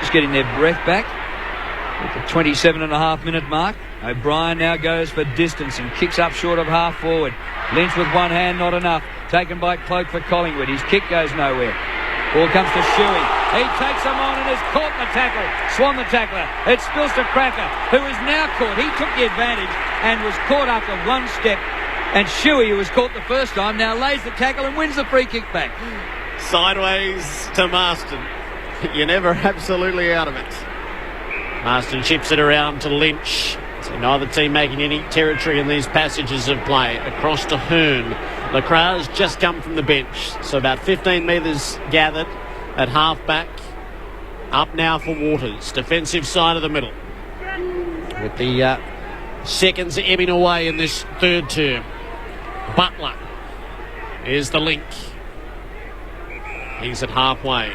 Just getting their breath back at the 27.5-minute mark. O'Brien now goes for distance and kicks up short of half forward. Lynch with one hand, not enough. Taken by Cloak for Collingwood. His kick goes nowhere. Ball comes to Shuey. He takes him on and is caught in the tackle. Swan the tackler. It spills to Cracker, who is now caught. He took the advantage and was caught after one step. And Shuey, who was caught the first time, now lays the tackle and wins the free kick back. Sideways to Marston. You're never absolutely out of it. Marston chips it around to Lynch. So neither team making any territory in these passages of play. Across to Hearn. Lacra's just come from the bench. So about 15 metres gathered at half-back. Up now for Waters. Defensive side of the middle. With the seconds ebbing away in this third term. Butler is the link. He's at halfway.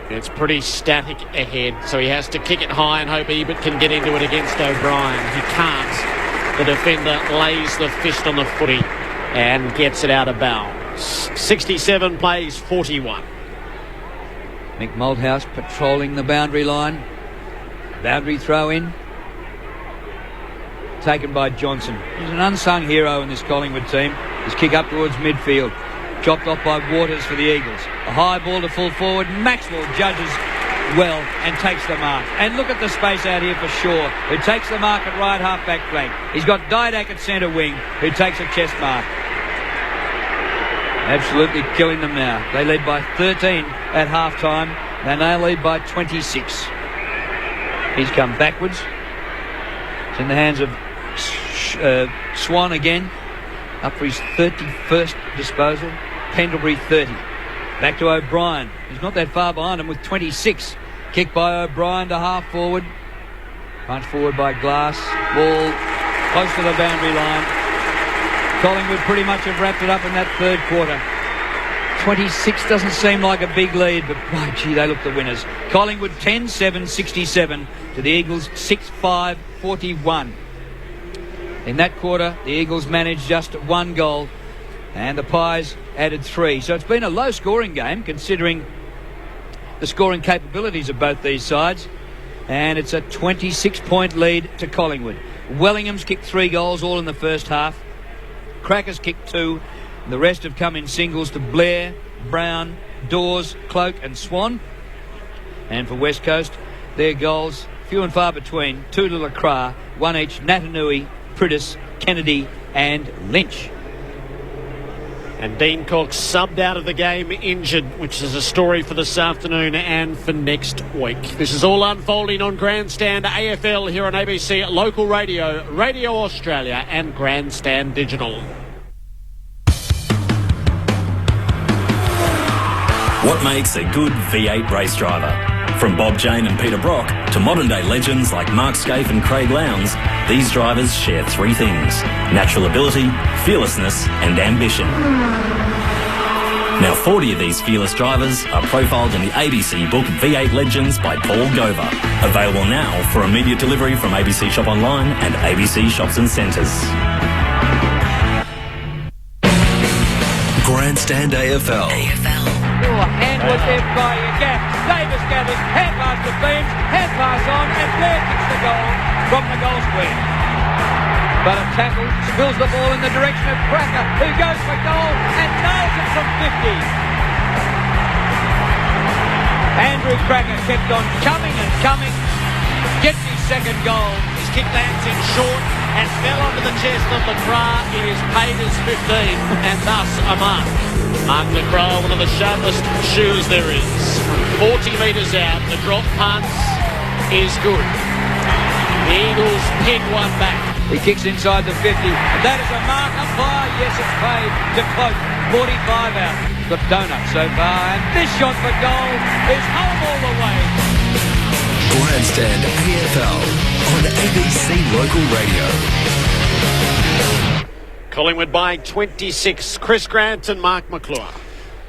It's pretty static ahead, so he has to kick it high and hope Ebert can get into it against O'Brien. He can't. The defender lays the fist on the footy and gets it out of bounds. 67 plays 41. Mick Malthouse patrolling the boundary line. Boundary throw in. Taken by Johnson. He's an unsung hero in this Collingwood team. His kick up towards midfield. Chopped off by Waters for the Eagles. A high ball to full forward. Maxwell judges well and takes the mark. And look at the space out here for Shaw, who takes the mark at right half-back flank. He's got Didak at centre wing, who takes a chest mark. Absolutely killing them now. They lead by 13 at half-time. They now lead by 26. He's come backwards. It's in the hands of Swan again. Up for his 31st disposal. Pendlebury 30. Back to O'Brien. He's not that far behind him with 26. Kick by O'Brien to half forward. Punch forward by Glass. Ball close to the boundary line. Collingwood pretty much have wrapped it up in that third quarter. 26 doesn't seem like a big lead, but by gee, they look the winners. Collingwood 10-7-67 to the Eagles 6-5-41. In that quarter, the Eagles managed just one goal and the Pies added 3. So it's been a low-scoring game considering the scoring capabilities of both these sides. And it's a 26-point lead to Collingwood. Wellingham's kicked 3 goals, all in the first half. Crackers kicked 2. The rest have come in singles to Blair, Brown, Dawes, Cloak and Swan. And for West Coast, their goals, few and far between. 2 to Lacra, 1 each Natanui, Priddis, Kennedy and Lynch. And Dean Cox subbed out of the game injured, which is a story for this afternoon and for next week. This is all unfolding on Grandstand AFL here on ABC Local Radio, Radio Australia and Grandstand Digital. What makes a good V8 race driver? From Bob Jane and Peter Brock to modern-day legends like Mark Scaife and Craig Lowndes, these drivers share 3 things: natural ability, fearlessness and ambition. Now 40 of these fearless drivers are profiled in the ABC book V8 Legends by Paul Gover. Available now for immediate delivery from ABC Shop Online and ABC Shops and Centres. Grandstand AFL. Hand was there by a gap. Davis gathers, hand pass to Beams, hand pass on, and Blair kicks the goal from the goal square. But a tackle spills the ball in the direction of Cracker, who goes for goal and nails it from 50. Andrew Cracker kept on coming and coming, gets his second goal. His kick lands in short and fell onto the chest of Lacra. It is paid as 15 and thus a mark. Mark Lacra, one of the sharpest shoes there is. From 40 metres out, the drop punt is good. The Eagles peg one back. He kicks inside the 50. And that is a mark up high. Yes, it's paid to Cloak. 45 out. Got donut so far. And this shot for goal is home all the way. Grandstand AFL on ABC Local Radio. Collingwood buying 26. Chris Grant and Mark McClure.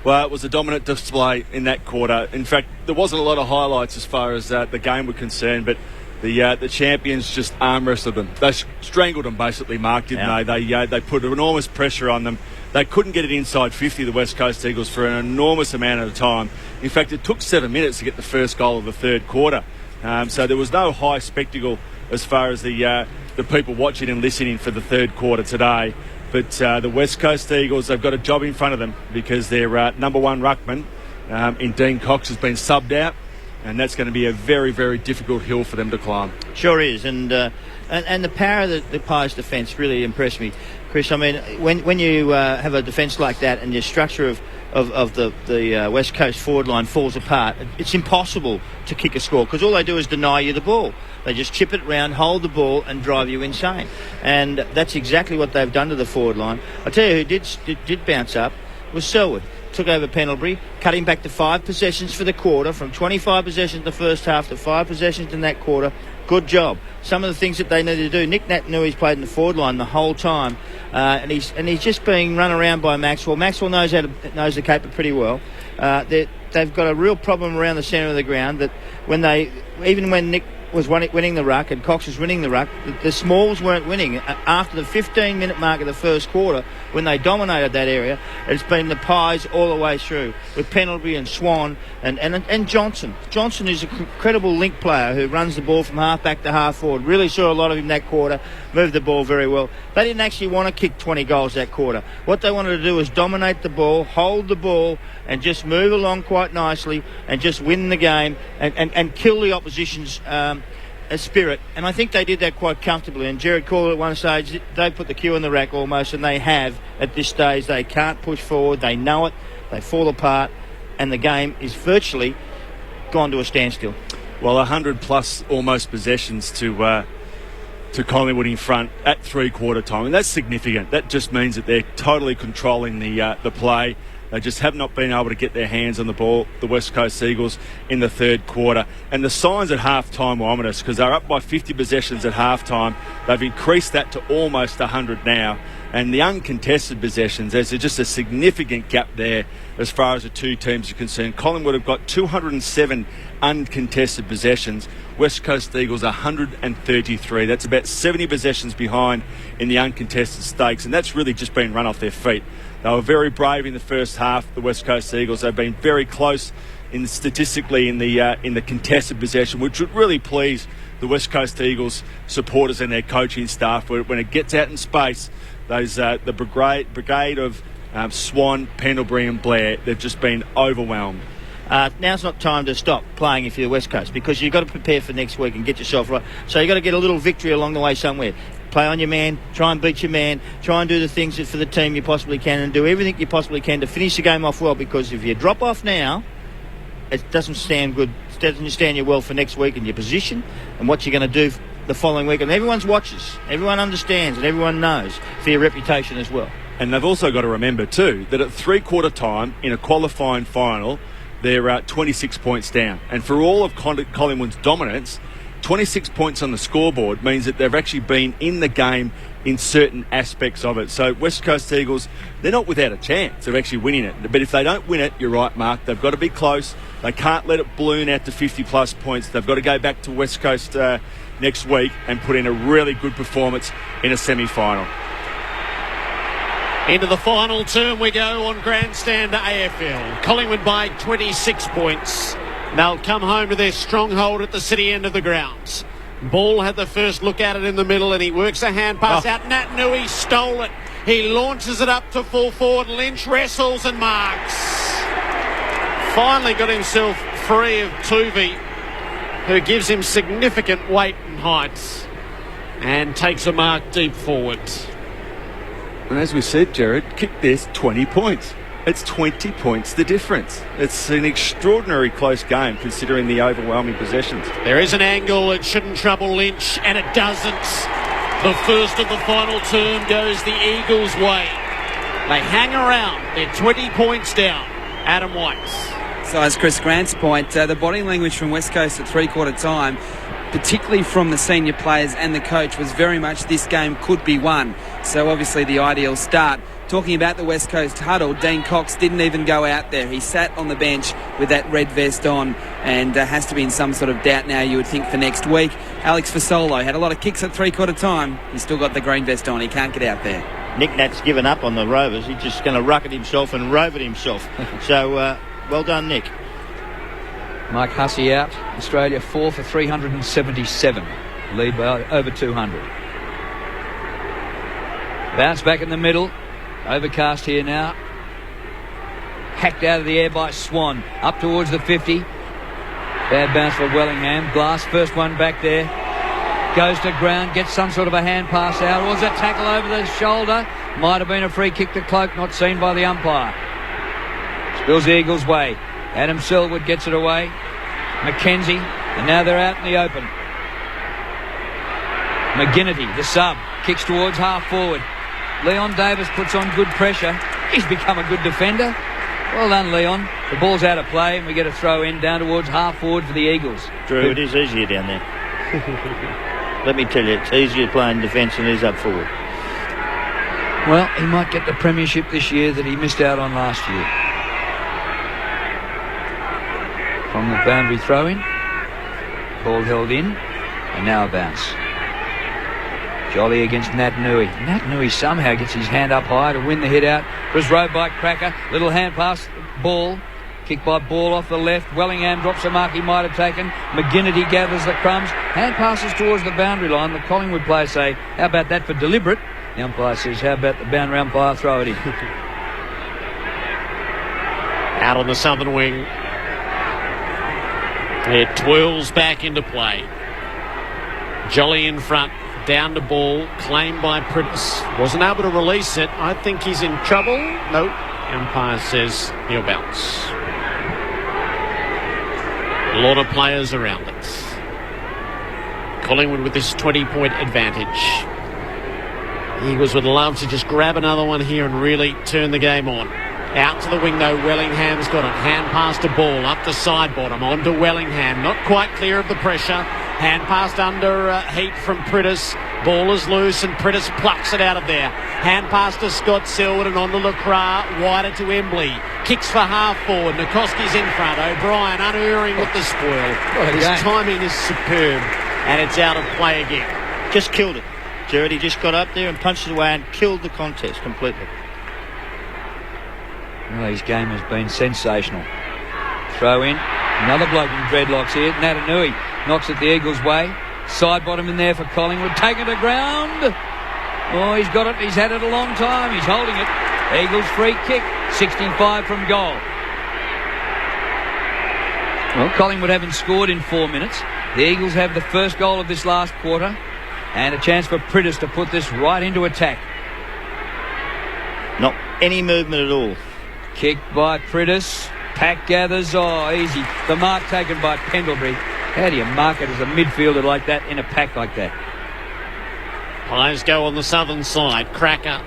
Well, it was a dominant display in that quarter. In fact, there wasn't a lot of highlights as far as the game were concerned, but the champions just arm wrestled them. They strangled them basically, Mark, didn't they? They put enormous pressure on them. They couldn't get it inside 50, the West Coast Eagles, for an enormous amount of time. In fact, it took 7 minutes to get the first goal of the third quarter. So there was no high spectacle as far as the people watching and listening for the third quarter today. But the West Coast Eagles, they've got a job in front of them because their number one ruckman in Dean Cox has been subbed out, and that's going to be a very, very difficult hill for them to climb. Sure is, and the power of the Pies defence really impressed me, Chris. I mean, when you have a defence like that and your structure of the West Coast forward line falls apart, it's impossible to kick a score because all they do is deny you the ball. They just chip it around, hold the ball and drive you insane. And that's exactly what they've done to the forward line. I tell you who did bounce up was Selwood. Took over Pendlebury, cut him back to 5 possessions for the quarter, from 25 possessions in the first half to 5 possessions in that quarter. Good job. Some of the things that they needed to do. Nick Nat knew he's played in the forward line the whole time, and he's just being run around by Maxwell. Maxwell knows the caper pretty well. They've got a real problem around the centre of the ground that even when Nick was winning the ruck and Cox was winning the ruck, the Smalls weren't winning. After the 15-minute mark of the first quarter, when they dominated that area, it's been the Pies all the way through, with Pendlebury and Swan and Johnson. Johnson is an incredible link player who runs the ball from half back to half forward. Really saw a lot of him that quarter, moved the ball very well. They didn't actually want to kick 20 goals that quarter. What they wanted to do was dominate the ball, hold the ball, and just move along quite nicely and just win the game and kill the opposition's spirit. And I think they did that quite comfortably. And Jared called at one stage, they put the cue in the rack almost, and they have at this stage. They can't push forward. They know it. They fall apart. And the game is virtually gone to a standstill. Well, 100-plus almost possessions to Collingwood in front at three-quarter time. And that's significant. That just means that they're totally controlling the play. They just have not been able to get their hands on the ball, the West Coast Eagles, in the third quarter. And the signs at half-time were ominous because they're up by 50 possessions at half-time. They've increased that to almost 100 now. And the uncontested possessions, there's just a significant gap there as far as the two teams are concerned. Collingwood have got 207 uncontested possessions. West Coast Eagles 133. That's about 70 possessions behind in the uncontested stakes, and that's really just been run off their feet. They were very brave in the first half, the West Coast Eagles. They've been very close statistically in the contested possession, which would really please the West Coast Eagles supporters and their coaching staff. When it gets out in space, those the brigade of Swan, Pendlebury and Blair, they've just been overwhelmed. Now's not time to stop playing if you're the West Coast, because you've got to prepare for next week and get yourself right. So you've got to get a little victory along the way somewhere. Play on your man, try and beat your man, try and do the things for the team you possibly can, and do everything you possibly can to finish the game off well, because if you drop off now, it doesn't stand good. It doesn't stand you well for next week and your position and what you're going to do the following week. And everyone's watches, everyone understands, and everyone knows for your reputation as well. And they've also got to remember too that at three-quarter time in a qualifying final, they're 26 points down. And for all of Collingwood's dominance, 26 points on the scoreboard means that they've actually been in the game in certain aspects of it. So West Coast Eagles, they're not without a chance of actually winning it. But if they don't win it, you're right, Mark, they've got to be close. They can't let it balloon out to 50-plus points. They've got to go back to West Coast next week and put in a really good performance in a semi-final. Into the final term we go on Grandstand AFL. Collingwood by 26 points. They'll come home to their stronghold at the city end of the grounds. Ball had the first look at it in the middle, and he works a hand pass out. Nat Nui stole it. He launches it up to full forward. Lynch wrestles and marks. Finally got himself free of Tuvey, who gives him significant weight and height, and takes a mark deep forward. And as we said, Jared, kick this 20 points. It's 20 points the difference. It's an extraordinary close game considering the overwhelming possessions. There is an angle. It shouldn't trouble Lynch, and it doesn't. The first of the final term goes the Eagles' way. They hang around. They're 20 points down. Adam White. So as Chris Grant's point, the body language from West Coast at three-quarter time, particularly from the senior players and the coach, was very much this game could be won. So obviously the ideal start. Talking about the West Coast huddle, Dean Cox didn't even go out there. He sat on the bench with that red vest on and has to be in some sort of doubt now, you would think, for next week. Alex Fasolo had a lot of kicks at three-quarter time. He's still got the green vest on. He can't get out there. Nick Nat's given up on the Rovers. He's just going to ruck it himself and rove it himself. So, well done, Nick. Mike Hussey out. Australia 4 for 377. Lead by over 200. Bounce back in the middle. Overcast here now. Hacked out of the air by Swan. Up towards the 50. Bad bounce for Wellingham. Glass, first one back there. Goes to ground, gets some sort of a hand pass out. Was a tackle over the shoulder. Might have been a free kick to Cloak, not seen by the umpire. Spills the Eagles' way. Adam Selwood gets it away. McKenzie, and now they're out in the open. McGinnity, the sub, kicks towards half forward. Leon Davis puts on good pressure. He's become a good defender. Well done, Leon. The ball's out of play and we get a throw in down towards half forward for the Eagles. Drew, it is easier down there. Let me tell you, it's easier playing defence than it is up forward. Well, he might get the premiership this year that he missed out on last year. From the boundary throw-in. Ball held in. And now a bounce. Jolly against Nat Nui. Nat Nui somehow gets his hand up high to win the hit out. Was rode by Cracker. Little hand pass. Ball. Kicked by Ball off the left. Wellingham drops a mark he might have taken. McGinnity gathers the crumbs. Hand passes towards the boundary line. The Collingwood players say, how about that for deliberate? The umpire says, how about the boundary umpire? Throw it in. Out on the southern wing. It twirls back into play. Jolly in front. Down to Ball. Claimed by Prentice. Wasn't able to release it. I think he's in trouble. Nope. Umpire says he'll bounce. A lot of players around it. Collingwood with this 20-point advantage. Eagles would love to just grab another one here and really turn the game on. Out to the wing though, Wellingham's got it. Hand pass to Ball, up the side bottom, on to Wellingham. Not quite clear of the pressure. Hand passed under heat from Prentice. Ball is loose and Prentice plucks it out of there. Hand pass to Scott Selwood and on to Lacroix. Wider to Embley. Kicks for half forward. Nikoski's in front. O'Brien unerring with the spoil. His timing is superb and it's out of play again. Just killed it. Jared, he just got up there and punched it away and killed the contest completely. Well, his game has been sensational. Throw in. Another bloke in dreadlocks here. Natanui knocks it the Eagles' way. Side bottom in there for Collingwood. Taken to ground. Oh, he's got it. He's had it a long time. He's holding it. Eagles free kick. 65 from goal. Well, Collingwood haven't scored in 4 minutes. The Eagles have the first goal of this last quarter. And a chance for Prentice to put this right into attack. Not any movement at all. Kicked by Prentice. Pack gathers. Oh, easy. The mark taken by Pendlebury. How do you mark it as a midfielder like that in a pack like that? Players go on the southern side. Cracker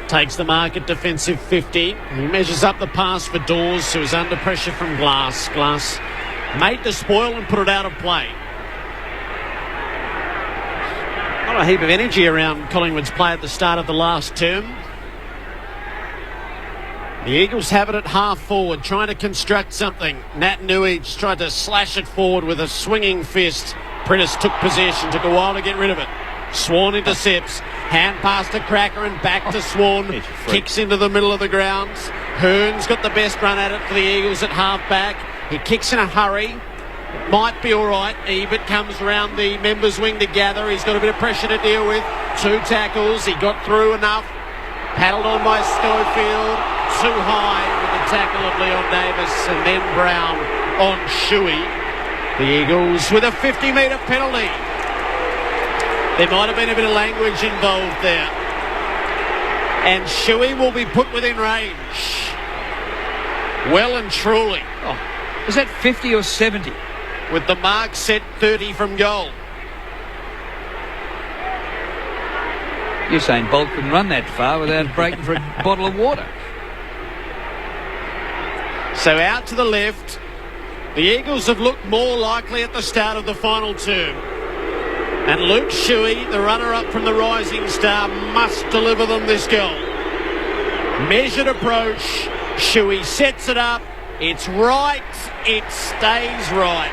takes the mark at defensive 50. He measures up the pass for Dawes, who is under pressure from Glass. Glass made the spoil and put it out of play. Not a heap of energy around Collingwood's play at the start of the last term. The Eagles have it at half forward, trying to construct something. Nat Nui tried to slash it forward with a swinging fist. Prentice took possession, took a while to get rid of it. Swan intercepts. Hand pass to Cracker and back to Swan. Kicks into the middle of the ground. Hearn's got the best run at it for the Eagles at half back. He kicks in a hurry. Might be all right. Ebert comes around the members' wing to gather. He's got a bit of pressure to deal with. 2 tackles. He got through enough. Paddled on by Schofield. Too high with the tackle of Leon Davis and then Brown on Shuey. The Eagles with a 50-metre penalty. There might have been a bit of language involved there. And Shuey will be put within range. Well and truly. Oh, is that 50 or 70? With the mark set 30 from goal. Usain Bolt couldn't run that far without breaking for a bottle of water. So out to the left. The Eagles have looked more likely at the start of the final term. And Luke Shuey, the runner-up from the Rising Star, must deliver them this goal. Measured approach. Shuey sets it up. It's right. It stays right.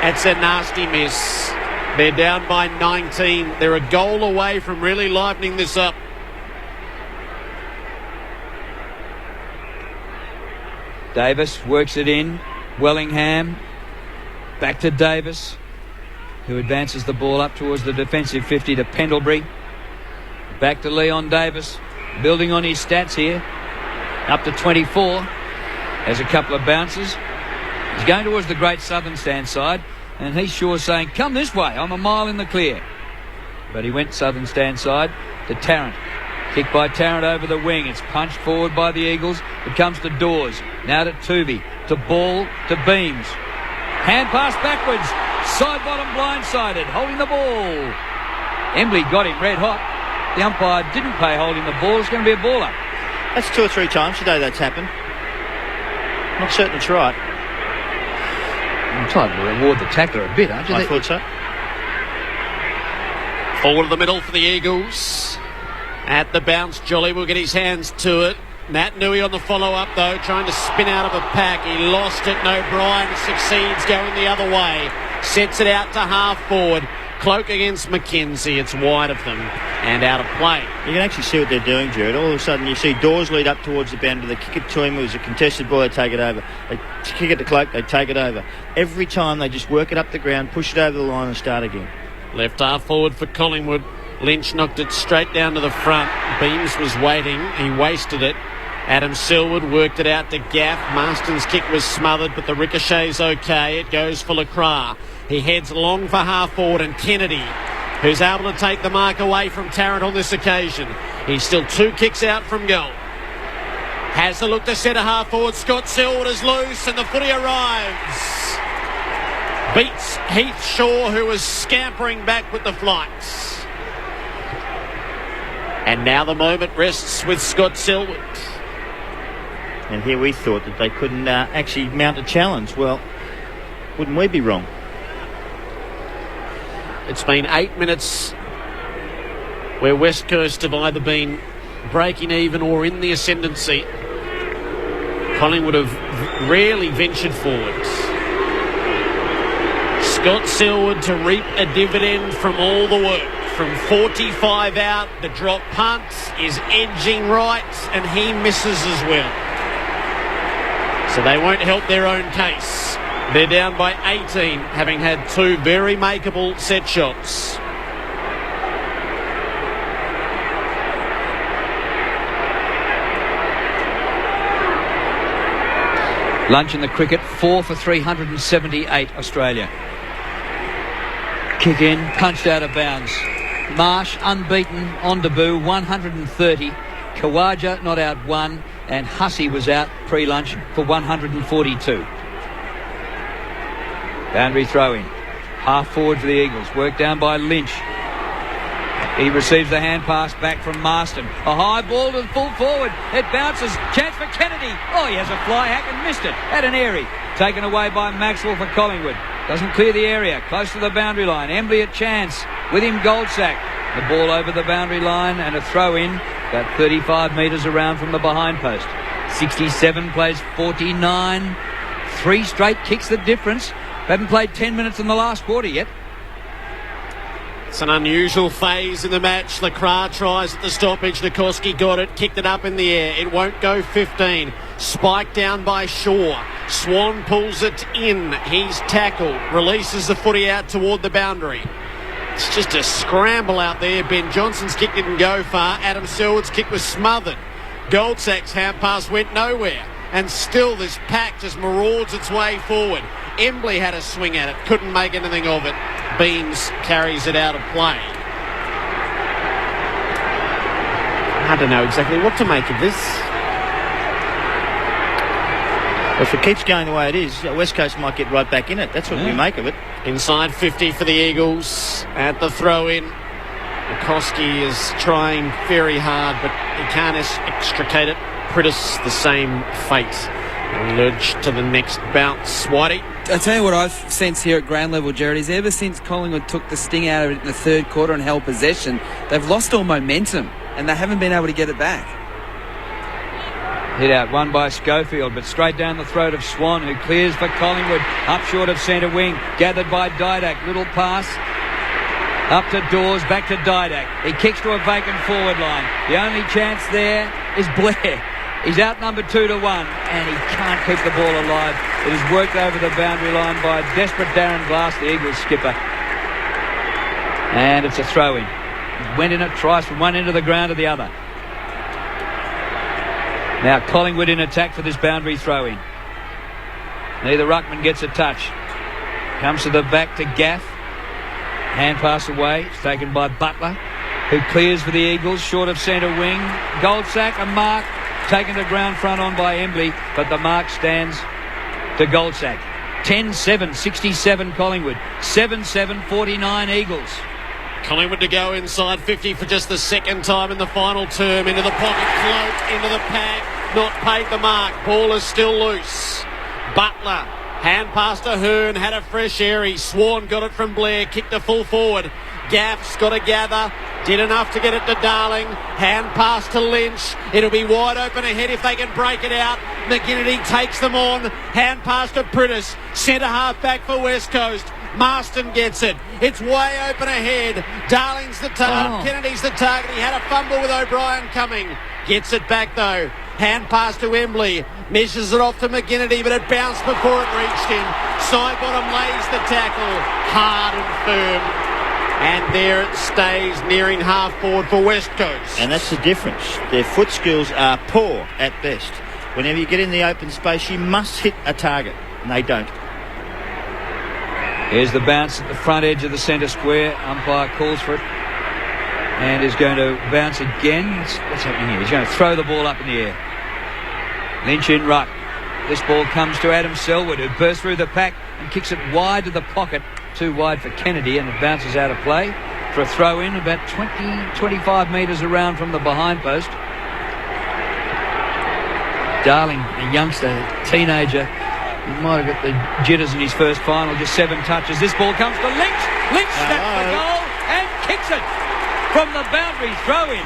It's a nasty miss. They're down by 19. They're a goal away from really livening this up. Davis works it in. Wellingham. Back to Davis, who advances the ball up towards the defensive 50 to Pendlebury. Back to Leon Davis, building on his stats here. Up to 24. Has a couple of bounces. He's going towards the great southern stand side, and he's sure saying, come this way, I'm a mile in the clear. But he went southern stand side to Tarrant. Kick by Tarrant over the wing. It's punched forward by the Eagles. It comes to Dawes. Now to Tuvey. To Ball. To Beams. Hand pass backwards. Side bottom blindsided. Holding the ball. Embley got him red hot. The umpire didn't pay holding the ball. It's going to be a ball up. That's 2 or 3 times today that's happened. Not certain it's right. I'm trying to reward the tackler a bit, aren't you? I thought so. Forward of the middle for the Eagles. At the bounce, Jolly will get his hands to it. Matt Nui on the follow-up, though, trying to spin out of a pack. He lost it, and O'Brien succeeds going the other way. Sets it out to half-forward. Cloak against McKenzie. It's wide of them and out of play. You can actually see what they're doing, Jared. All of a sudden, you see Dawes lead up towards the boundary. They kick it to him. It was a contested ball. They take it over. They kick it to Cloak. They take it over. Every time, they just work it up the ground, push it over the line and start again. Left half forward for Collingwood. Lynch knocked it straight down to the front. Beams was waiting. He wasted it. Adam Selwood worked it out to Gaff. Marston's kick was smothered, but the ricochet's okay. It goes for Lacroix. He heads long for half forward, and Kennedy, who's able to take the mark away from Tarrant on this occasion. He's still 2 kicks out from goal. Has a look to centre half forward. Scott Selwood is loose, and the footy arrives. Beats Heath Shaw, who was scampering back with the flights. And now the moment rests with Scott Selwood. And here we thought that they couldn't actually mount a challenge. Well, wouldn't we be wrong? It's been 8 minutes where West Coast have either been breaking even or in the ascendancy. Collingwood have rarely ventured forwards. Scott Selwood to reap a dividend from all the work. From 45 out, the drop punt is edging right, and he misses as well. So they won't help their own case. They're down by 18, having had 2 very makeable set shots. Lunch in the cricket, 4 for 378 Australia. Kick in, punched out of bounds. Marsh unbeaten on debut, 130. Kawaja not out 1, and Hussey was out pre-lunch for 142. Boundary throw in. Half forward for the Eagles. Worked down by Lynch. He receives the hand pass back from Marston. A high ball to the full forward. It bounces. Chance for Kennedy. Oh, he has a fly hack and missed it. At an airy. Taken away by Maxwell for Collingwood. Doesn't clear the area. Close to the boundary line. Embley at chance. With him Goldsack. The ball over the boundary line and a throw in. About 35 metres around from the behind post. 67 plays 49. 3 straight kicks the difference. Haven't played 10 minutes in the last quarter yet. It's an unusual phase in the match. Lacroix tries at the stoppage. Nikoski got it, kicked it up in the air. It won't go 15. Spiked down by Shaw. Swan pulls it in. He's tackled. Releases the footy out toward the boundary. It's just a scramble out there. Ben Johnson's kick didn't go far. Adam Selwood's kick was smothered. Goldsack's hand pass went nowhere. And still this pack just marauds its way forward. Embley had a swing at it. Couldn't make anything of it. Beams carries it out of play. I don't know exactly what to make of this. Well, if it keeps going the way it is, West Coast might get right back in it. That's what we make of it. Inside 50 for the Eagles at the throw-in. Nikoski is trying very hard, but he can't extricate it. Pritis, the same fate. Lurch to the next bounce. Whitey. I tell you what I've sensed here at ground level, Jared, is ever since Collingwood took the sting out of it in the third quarter and held possession, they've lost all momentum and they haven't been able to get it back. Hit out, one by Schofield, but straight down the throat of Swan, who clears for Collingwood. Up short of centre wing, gathered by Didak. Little pass. Up to Dawes, back to Didak. He kicks to a vacant forward line. The only chance there is Blair. He's outnumbered 2-1, and he can't keep the ball alive. It is worked over the boundary line by desperate Darren Glass, the Eagles skipper. And it's a throw-in. He went in it twice from one end of the ground to the other. Now Collingwood in attack for this boundary throw-in. Neither ruckman gets a touch. Comes to the back to Gaff. Hand pass away. It's taken by Butler, who clears for the Eagles, short of centre wing. Goldsack, a mark. Taken to ground front on by Embley, but the mark stands to Goldsack. 10-7, 67 Collingwood. 7-7, 49 Eagles. Collingwood to go inside 50 for just the second time in the final term. Into the pocket, Cloak, into the pack. Not paid the mark. Ball is still loose. Butler, hand pass to Hearn, had a fresh airy. Swan got it from Blair, kicked a full forward. Gaff's got to gather. Did enough to get it to Darling. Hand pass to Lynch. It'll be wide open ahead if they can break it out. McGinnity takes them on. Hand pass to Pritis. Centre half back for West Coast. Marston gets it. It's way open ahead. Darling's the target. Kennedy's the target. He had a fumble with O'Brien coming. Gets it back though. Hand pass to Embley. Measures it off to McGinnity, but it bounced before it reached him. Side bottom lays the tackle. Hard and firm. And there it stays, nearing half forward for West Coast. And that's the difference. Their foot skills are poor at best. Whenever you get in the open space, you must hit a target, and they don't. Here's the bounce at the front edge of the centre square. Umpire calls for it and is going to bounce again. What's happening here? He's going to throw the ball up in the air. Lynch in ruck. This ball comes to Adam Selwood, who bursts through the pack and kicks it wide to the pocket. Too wide for Kennedy, and it bounces out of play for a throw-in about 20-25 metres around from the behind post. Darling, a youngster, teenager, he might have got the jitters in his first final, just 7 touches. This ball comes to Lynch. Lynch snaps the goal and kicks it from the boundary throw-in.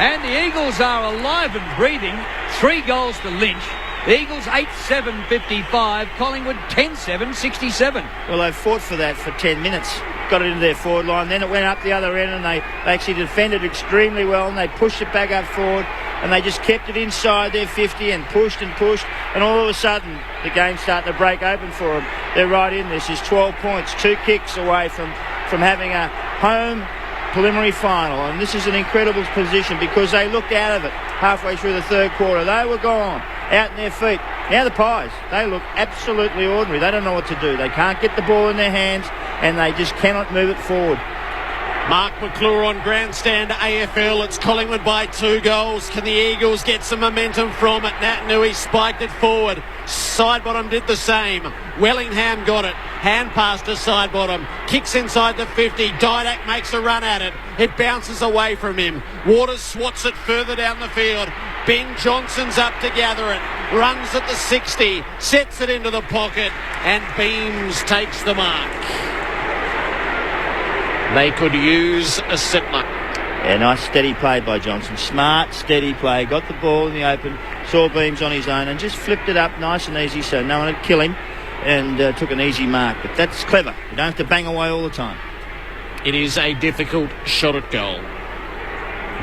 And the Eagles are alive and breathing. 3 goals to Lynch. The Eagles 8-7, 55. Collingwood 10-7, 67. Well, they fought for that for 10 minutes. Got it into their forward line. Then it went up the other end, and they actually defended extremely well, and they pushed it back up forward, and they just kept it inside their 50 and pushed. And all of a sudden, the game's starting to break open for them. They're right in this. Is 12 points, 2 kicks away from having a home preliminary final. And this is an incredible position because they looked out of it halfway through the third quarter. They were gone. Out in their feet. Now the Pies, they look absolutely ordinary. They don't know what to do. They can't get the ball in their hands, and they just cannot move it forward. Mark McClure on grandstand AFL. It's Collingwood by 2 goals. Can the Eagles get some momentum from it? Nat Nui spiked it forward. Side bottom did the same. Wellingham got it. Hand pass to side bottom. Kicks inside the 50. Didak makes a run at it. It bounces away from him. Waters swats it further down the field. Ben Johnson's up to gather it. Runs at the 60. Sets it into the pocket. And Beams takes the mark. They could use a settler. Yeah, nice steady play by Johnson. Smart, steady play. Got the ball in the open. Saw Beams on his own and just flipped it up nice and easy so no one would kill him, and took an easy mark. But that's clever. You don't have to bang away all the time. It is a difficult shot at goal.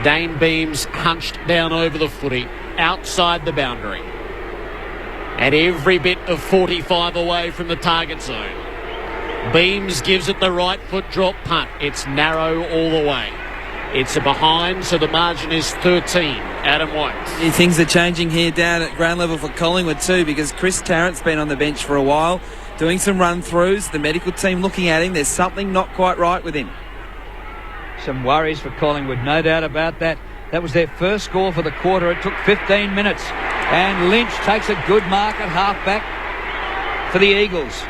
Dane Beams hunched down over the footy, outside the boundary. At every bit of 45 away from the target zone. Beams gives it the right foot drop punt. It's narrow all the way. It's a behind, so the margin is 13. Adam White. Things are changing here down at ground level for Collingwood too, because Chris Tarrant's been on the bench for a while, doing some run-throughs. The medical team looking at him. There's something not quite right with him. Some worries for Collingwood, no doubt about that. That was their first score for the quarter. It took 15 minutes. And Lynch takes a good mark at half-back for the Eagles.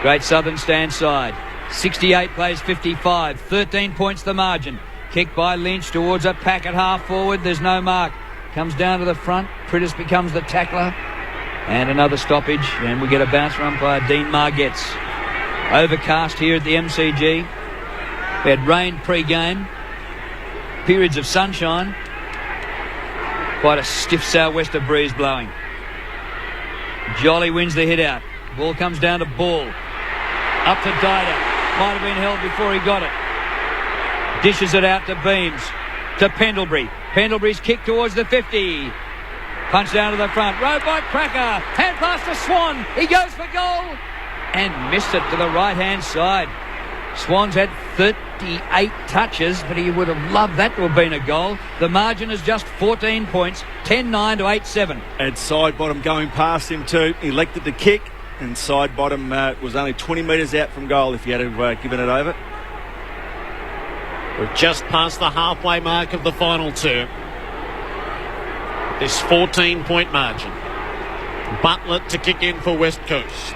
Great Southern stand side. 68 plays 55. 13 points the margin. Kick by Lynch towards a pack at half forward. There's no mark. Comes down to the front. Pritis becomes the tackler. And another stoppage. And we get a bounce from umpire Dean Margetts. Overcast here at the MCG. We had rain pre-game. Periods of sunshine. Quite a stiff southwester breeze blowing. Jolly wins the hit out. Ball comes down to Ball. Up to Didak. Might have been held before he got it. Dishes it out to Beams. To Pendlebury. Pendlebury's kick towards the 50. Punch down to the front. Row by Cracker. Hand pass to Swan. He goes for goal. And missed it to the right-hand side. Swan's had 38 touches, but he would have loved that to have been a goal. The margin is just 14 points, 10-9 to 8-7. And Sidebottom going past him too. He elected to kick, and Sidebottom was only 20 metres out from goal if he had given it over. We've just passed the halfway mark of the final two. This 14-point margin. Butler to kick in for West Coast.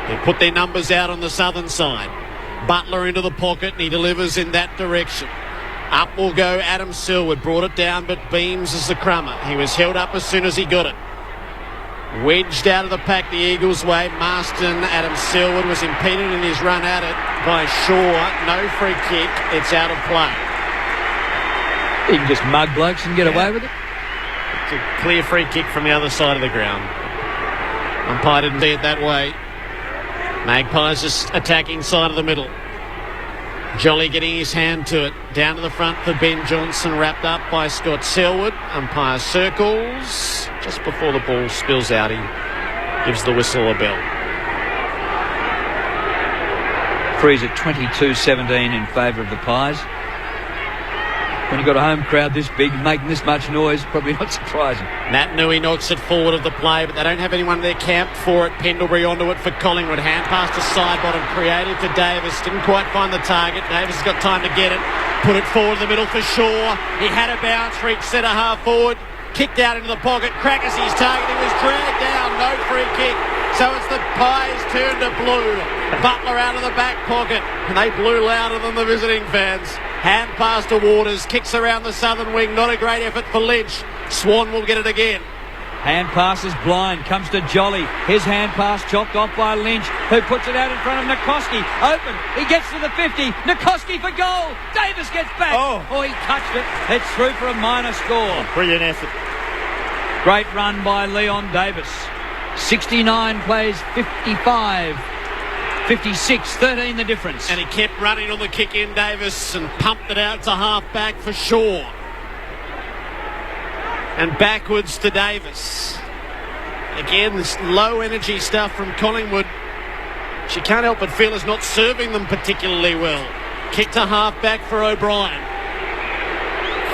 They put their numbers out on the southern side. Butler into the pocket and he delivers in that direction. Up will go Adam Selwood. Brought it down, but Beams is the crummer. He was held up as soon as he got it. Wedged out of the pack the Eagles' way. Marston, Adam Selwood was impeded in his run at it by Shaw. No free kick. It's out of play. He can just mug blokes and get away with it. It's a clear free kick from the other side of the ground. Umpire didn't see it that way. Magpies just attacking side of the middle. Jolly getting his hand to it. Down to the front for Ben Johnson, wrapped up by Scott Selwood. Umpire circles. Just before the ball spills out, he gives the whistle a bell. Freeze at 22-17 in favour of the Pies. When you've got a home crowd this big, making this much noise, probably not surprising. Nat Nui knocks it forward of the play, but they don't have anyone there camped for it. Pendlebury onto it for Collingwood. Hand pass to Sidebottom, creative to Davis. Didn't quite find the target. Davis has got time to get it. Put it forward in the middle for Shaw. He had a bounce, reached centre half forward. Kicked out into the pocket. Crackers his target. He was dragged down. No free kick. So it's the Pies' turn to blue. Butler out of the back pocket. And they blew louder than the visiting fans. Hand pass to Waters. Kicks around the southern wing. Not a great effort for Lynch. Swan will get it again. Hand pass is blind. Comes to Jolly. His hand pass chopped off by Lynch, who puts it out in front of Nikoski. Open. He gets to the 50. Nikoski for goal. Davis gets back. Oh, he touched it. It's through for a minor score. Brilliant effort. Great run by Leon Davis. 69 plays 55. 56, 13 the difference. And he kept running on the kick in, Davis, and pumped it out to half-back for Shaw. And backwards to Davis. Again, this low-energy stuff from Collingwood. She can't help but feel is not serving them particularly well. Kick to half-back for O'Brien.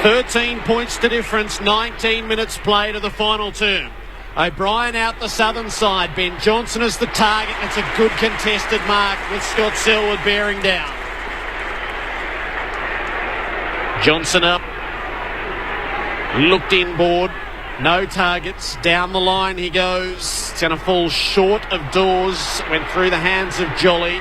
13 points to difference, 19 minutes played of the final term. O'Brien out the southern side. Ben Johnson is the target. It's a good contested mark with Scott Selwood bearing down. Johnson up. Looked inboard. No targets. Down the line he goes. It's going to fall short of Dawes. Went through the hands of Jolly.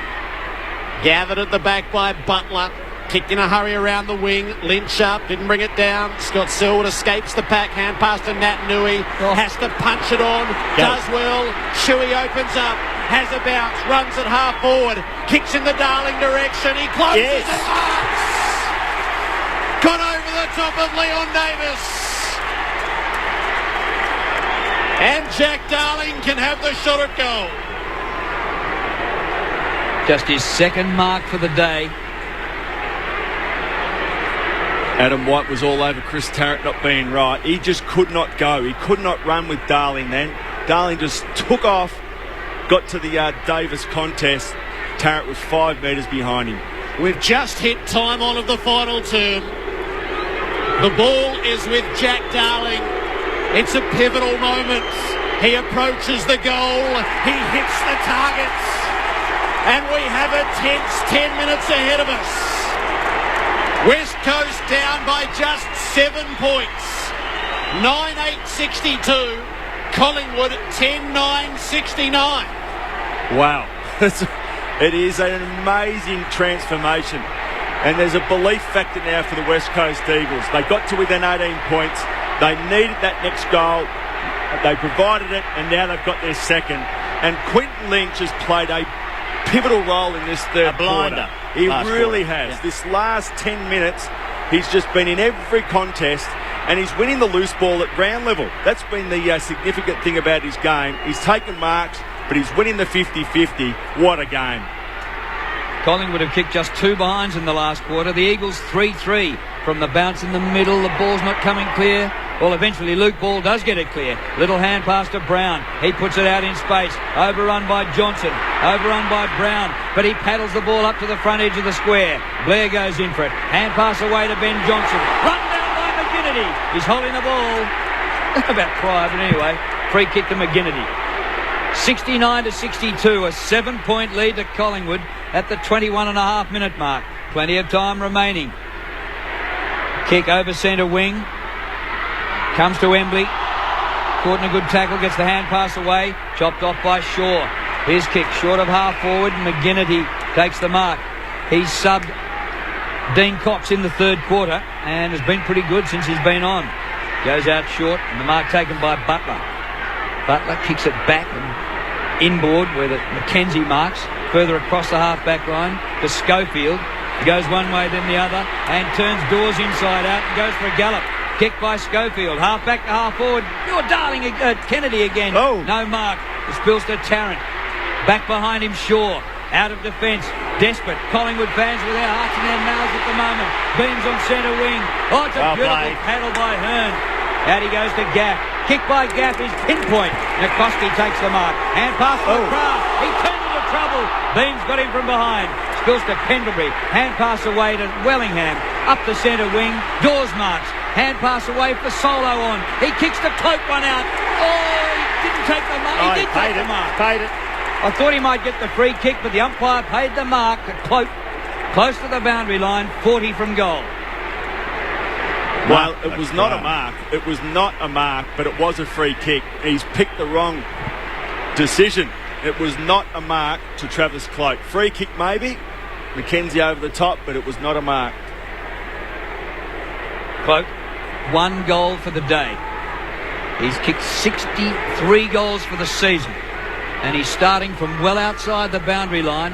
Gathered at the back by Butler. Kicked in a hurry around the wing. Lynch up, didn't bring it down. Scott Selwood escapes the pack. Hand pass to Nat Nui. Has to punch it on. Does well. Shuey opens up. Has a bounce. Runs it half forward. Kicks in the Darling direction. He closes it. Got over the top of Leon Davis. And Jack Darling can have the shot at goal. Just his second mark for the day. Adam White was all over Chris Tarrant not being right. He just could not go. He could not run with Darling then. Darling just took off, got to the Davis contest. Tarrant was 5 metres behind him. We've just hit time on of the final term. The ball is with Jack Darling. It's a pivotal moment. He approaches the goal. He hits the targets. And we have a tense 10 minutes ahead of us. West Coast down by just 7 points. 9-8-62. Collingwood 10-9-69. Wow. It is an amazing transformation. And there's a belief factor now for the West Coast Eagles. They got to within 18 points. They needed that next goal. They provided it, and now they've got their second. And Quinton Lynch has played a pivotal role in this third quarter. He really has. Yeah. This last 10 minutes, he's just been in every contest, and he's winning the loose ball at ground level. That's been the significant thing about his game. He's taken marks, but he's winning the 50-50. What a game. Collingwood have kicked just 2 behinds in the last quarter. The Eagles 3-3 from the bounce in the middle. The ball's not coming clear. Well, eventually Luke Ball does get it clear. Little hand pass to Brown. He puts it out in space. Overrun by Johnson. Overrun by Brown. But he paddles the ball up to the front edge of the square. Blair goes in for it. Hand pass away to Ben Johnson. Run down by McGinnity. He's holding the ball. About prior, but anyway. Free kick to McGinnity. 69-62. A 7-point lead to Collingwood at the 21.5-minute mark. Plenty of time remaining. Kick over centre wing. Comes to Embley. Caught in a good tackle. Gets the hand pass away. Chopped off by Shaw. His kick short of half forward. McGinnity takes the mark. He's subbed Dean Cox in the third quarter and has been pretty good since he's been on. Goes out short and the mark taken by Butler. Butler kicks it back and inboard where the Mackenzie marks. Further across the half-back line to Schofield. Goes one way then the other and turns Dawes inside out and goes for a gallop. Kicked by Schofield. Half back to half forward. Your darling Kennedy again. Oh. No mark. It spills to Tarrant. Back behind him Shaw. Out of defence. Desperate. Collingwood fans with their hearts in their mouths at the moment. Beams on centre wing. Oh, it's a beautiful paddle by Hearn. Out he goes to Gaff. Kick by Gaff is pinpoint. Nikoski takes the mark. Hand pass to Kraft. He turns into trouble. Beams got him from behind. Spills to Pendlebury. Hand pass away to Wellingham. Up the centre wing. Dawes marks. Hand pass away for Solo on. He kicks the Cloak one out. Oh, he didn't take the mark. He did take the mark. Paid it. I thought he might get the free kick, but the umpire paid the mark. The Cloak close to the boundary line, 40 from goal. Well, it was not a mark. It was not a mark, but it was a free kick. He's picked the wrong decision. It was not a mark to Travis Cloak. Free kick maybe. Mackenzie over the top, but it was not a mark. Cloak, 1 goal for the day. He's kicked 63 goals for the season. And he's starting from well outside the boundary line.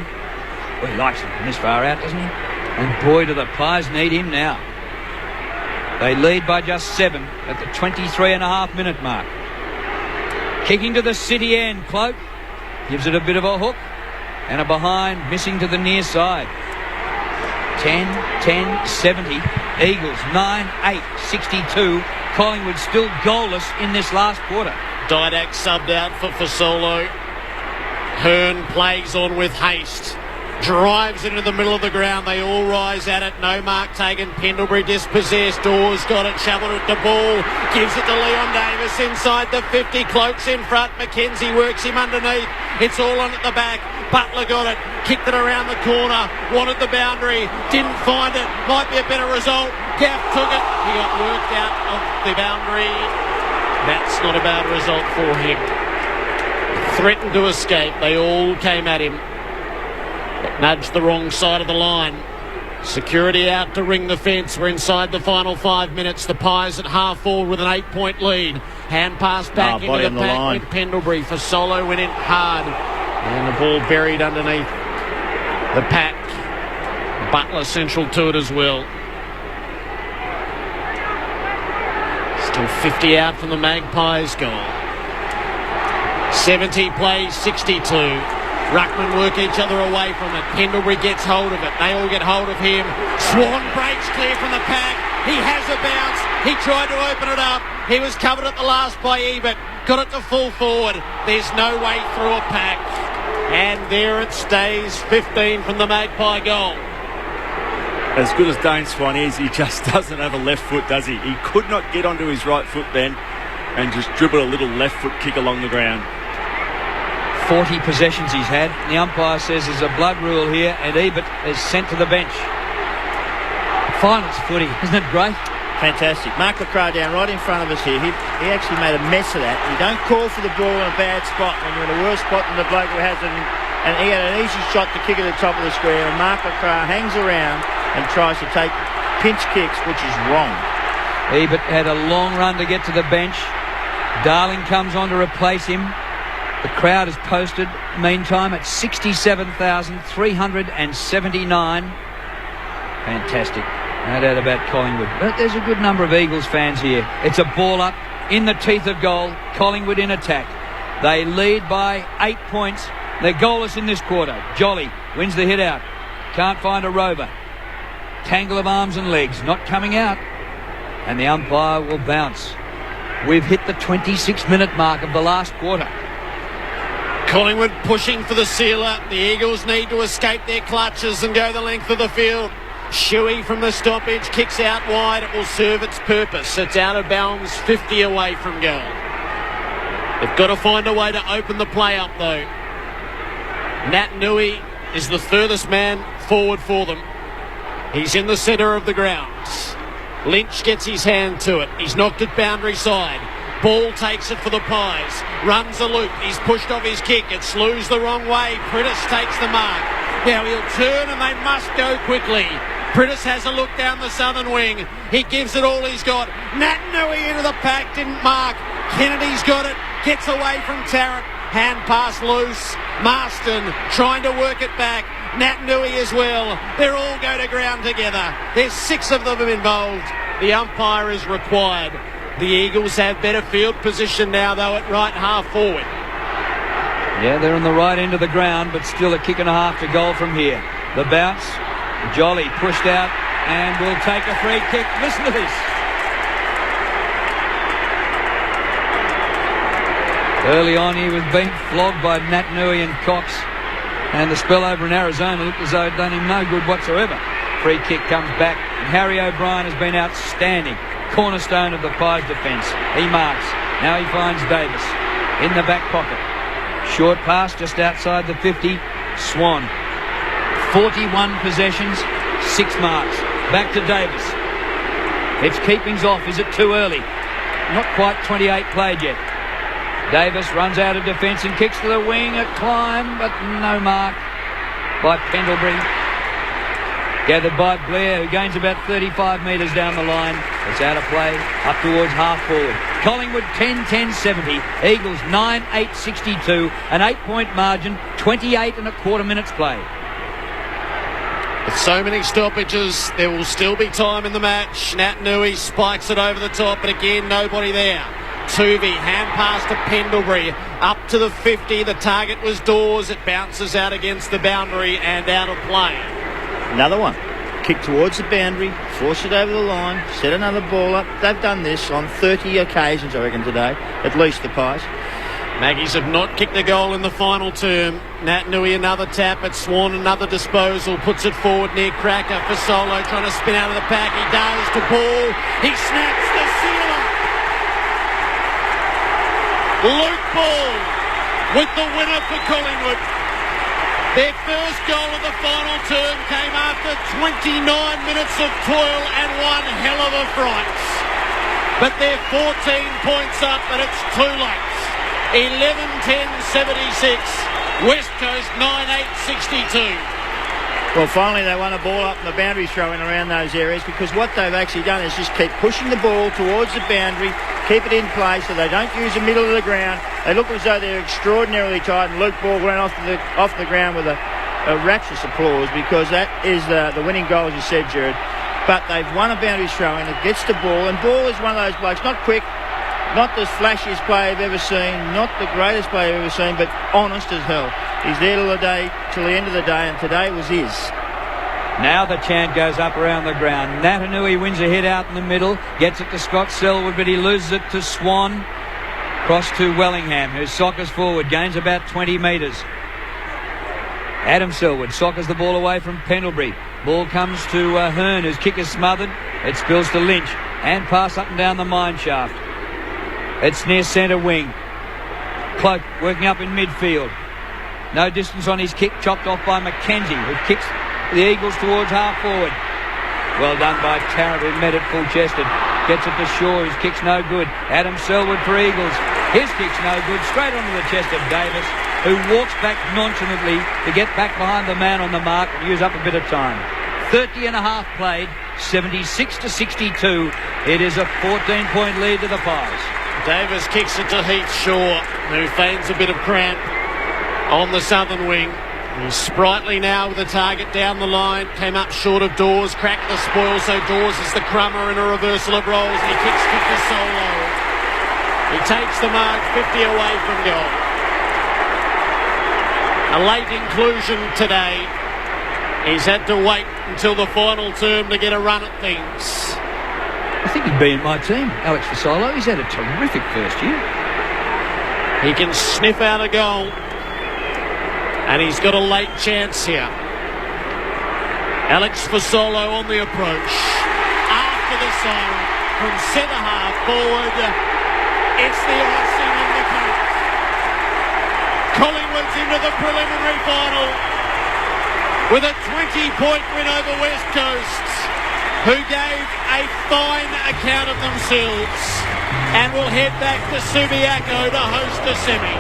Well, he likes it from this far out, doesn't he? And boy, do the Pies need him now. They lead by just 7 at the 23.5-minute mark. Kicking to the city end, Cloak. Gives it a bit of a hook. And a behind, missing to the near side. 10, 70. Eagles 9-8, 62. Collingwood still goalless in this last quarter. Didak subbed out for Fasolo. Hearn plays on with haste. Drives into the middle of the ground. They all rise at it. No mark taken. Pendlebury dispossessed. Dawes got it. Shoveled it to Ball. Gives it to Leon Davis inside the 50. Cloak's in front. Mackenzie works him underneath. It's all on at the back. Butler got it. Kicked it around the corner. Wanted the boundary. Didn't find it. Might be a better result. Gaff took it. He got worked out of the boundary. That's not a bad result for him. Threatened to escape. They all came at him. But nudged the wrong side of the line. Security out to ring the fence. We're inside the final 5 minutes. The Pies at half forward with an 8-point lead. Hand pass back into the pack with Pendlebury. For Solo went in hard. And the ball buried underneath the pack. Butler central to it as well. Still 50 out from the Magpies goal. 70 plays 62. Ruckman work each other away from it. Pendlebury gets hold of it. They all get hold of him. Swan breaks clear from the pack. He has a bounce. He tried to open it up. He was covered at the last by Ebert. Got it to full forward. There's no way through a pack. And there it stays. 15 from the Magpie goal. As good as Dane Swan is, he just doesn't have a left foot, does he? He could not get onto his right foot then and just dribble a little left foot kick along the ground. 40 possessions he's had. The umpire says there's a blood rule here and Ebert is sent to the bench. Finals footy, isn't it great? Fantastic. Mark LaCroix down right in front of us here. He actually made a mess of that. You don't call for the ball in a bad spot when you're in a worse spot than the bloke who has it. And he had an easy shot to kick at the top of the square. And Mark LaCroix hangs around and tries to take pinch kicks, which is wrong. Ebert had a long run to get to the bench. Darling comes on to replace him. The crowd is posted, meantime, at 67,379. Fantastic. No doubt about Collingwood. But there's a good number of Eagles fans here. It's a ball up in the teeth of goal. Collingwood in attack. They lead by 8 points. They're goalless in this quarter. Jolly wins the hit out. Can't find a rover. Tangle of arms and legs. Not coming out. And the umpire will bounce. We've hit the 26-minute mark of the last quarter. Collingwood pushing for the sealer. The Eagles need to escape their clutches and go the length of the field. Shuey from the stoppage kicks out wide. It will serve its purpose. It's out of bounds, 50 away from goal. They've got to find a way to open the play up though. Nat Nui is the furthest man forward for them. He's in the centre of the grounds. Lynch gets his hand to it. He's knocked it boundary side. Ball takes it for the Pies. Runs a loop. He's pushed off his kick. It slews the wrong way. Pritis takes the mark. Now he'll turn and they must go quickly. Pritis has a look down the southern wing. He gives it all he's got. Nat Nui into the pack. Didn't mark. Kennedy's got it. Gets away from Tarrant. Hand pass loose. Marston trying to work it back. Nat Nui as well. They're all go to ground together. There's 6 of them involved. The umpire is required. The Eagles have better field position now, though, at right half forward. Yeah, they're on the right end of the ground, but still a kick and a half to goal from here. The bounce. Jolly pushed out and will take a free kick. Listen to this. Early on, he was being flogged by Nat Nui and Cox. And the spell over in Arizona looked as though it done him no good whatsoever. Free kick comes back. And Harry O'Brien has been outstanding. Cornerstone of the Pies defence. He marks. Now he finds Davis in the back pocket. Short pass just outside the 50. Swan. 41 possessions, 6 marks. Back to Davis. It's keepings off. Is it too early? Not quite 28 played yet. Davis runs out of defence and kicks to the wing. A climb, but no mark by Pendlebury. Gathered by Blair, who gains about 35 metres down the line. It's out of play, up towards half forward. Collingwood 10-10-70. Eagles 9-8-62. An 8-point margin, 28 and a quarter minutes played. With so many stoppages, there will still be time in the match. Nat Nui spikes it over the top, but again, nobody there. Tuvey, hand pass to Pendlebury, up to the 50. The target was Dawes. It bounces out against the boundary and out of play. Another one. Kick towards the boundary, force it over the line, set another ball up. They've done this on 30 occasions, I reckon, today. At least the Pies. Maggies have not kicked a goal in the final term. Nat Nui another tap at Swan, another disposal, puts it forward near Cracker for Solo, trying to spin out of the pack. He does to Ball. He snaps the sealer. Luke Ball with the winner for Collingwood. Their first goal of the final term came after 29 minutes of toil and one hell of a fright. But they're 14 points up, and it's too late. 11-10-76. West Coast 9-8-62. Well, finally they won a ball up and the boundary throwing around those areas, because what they've actually done is just keep pushing the ball towards the boundary, keep it in play so they don't use the middle of the ground. They look as though they're extraordinarily tight, and Luke Ball ran off the ground with a rapturous applause, because that is the winning goal, as you said, Jared. But they've won a boundary throw-in. It gets to Ball, and Ball is one of those blokes, not quick, not the flashiest player I've ever seen, not the greatest player I've ever seen, but honest as hell. He's there till the end of the day, and today was his. Now the chant goes up around the ground. Natanui wins a hit out in the middle, gets it to Scott Selwood, but he loses it to Swan. Cross to Wellingham, who soccers forward, gains about 20 metres. Adam Selwood soccers the ball away from Pendlebury. Ball comes to Hearn, whose kick is smothered. It spills to Lynch, and pass up and down the mine shaft. It's near centre wing. Cloak working up in midfield. No distance on his kick, chopped off by Mackenzie, who kicks the Eagles towards half forward. Well done by Tarrant, who met it full-chested. Gets it to Shaw, his kick's no good. Adam Selwood for Eagles. His kick's no good. Straight onto the chest of Davis, who walks back nonchalantly to get back behind the man on the mark and use up a bit of time. 30 and a half played, 76-62. It is a 14-point lead to the Pies. Davis kicks it to Heath Shaw, who feigns a bit of cramp on the southern wing. He's sprightly now with the target down the line. Came up short of Dawes, cracked the spoil, so Dawes is the crummer in a reversal of roles, and he kicks kick to Solo. He takes the mark 50 away from goal. A late inclusion today. He's had to wait until the final term to get a run at things. I think think he'd be in my team, Alex Fasolo. He's had a terrific first year. He can sniff out a goal. And he's got a late chance here. Alex Fasolo on the approach. After the siren, from centre half forward, it's the icing on the cake. Collingwood's into the preliminary final with a 20-point win over West Coast, who gave a fine account of themselves and will head back to Subiaco to host a semi.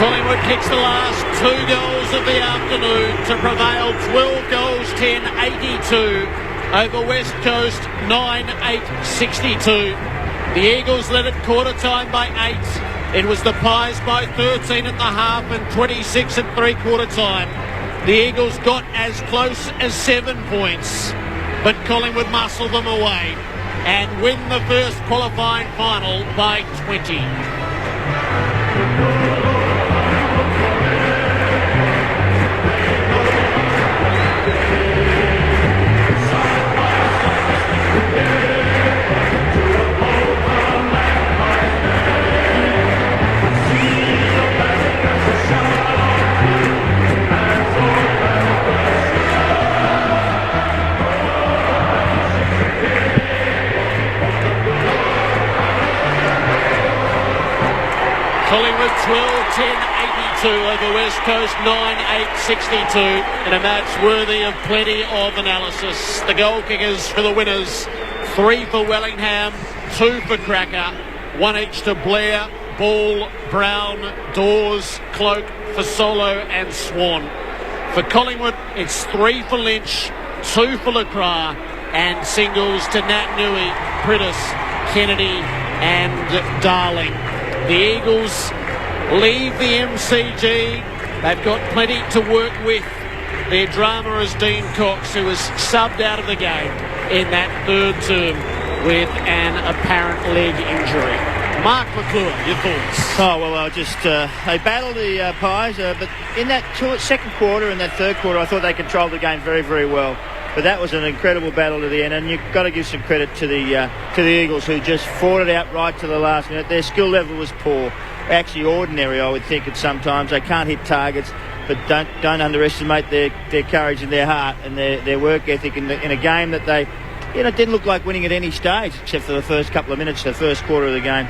Collingwood kicks the last 2 goals of the afternoon to prevail 12 goals 10-82 over West Coast 9-8-62. The Eagles led at quarter time by 8. It was the Pies by 13 at the half and 26 at three-quarter time. The Eagles got as close as 7 points, but Collingwood muscled them away and win the first qualifying final by 20. Collingwood 12-10-82 over West Coast 9-8-62 in a match worthy of plenty of analysis. The goal kickers for the winners: 3 for Wellingham, 2 for Cracker, 1 each to Blair, Ball, Brown, Dawes, Cloak, Fasolo and Swan. For Collingwood, it's 3 for Lynch, 2 for Lacroix, and singles to Nat Nui, Prittis, Kennedy and Darling. The Eagles leave the MCG. They've got plenty to work with. Their drama is Dean Cox, who was subbed out of the game in that third term with an apparent leg injury. Mark McClure, your thoughts? Oh, well, they battled the Pies, but in that second quarter and that third quarter, I thought they controlled the game very, very well. But that was an incredible battle to the end, and you've got to give some credit to the Eagles, who just fought it out right to the last minute. Their skill level was poor, actually ordinary, I would think. At sometimes they can't hit targets, but don't underestimate their courage and their heart and their work ethic in a game that they, didn't look like winning at any stage except for the first couple of minutes, the first quarter of the game.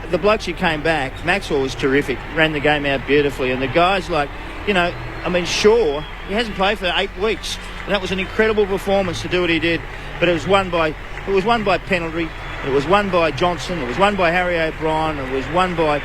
The blokes who came back, Maxwell was terrific, ran the game out beautifully, and the guys Shaw, he hasn't played for 8 weeks. And that was an incredible performance to do what he did. But it was won by penalty. It was won by Johnson. It was won by Harry O'Brien. It was won by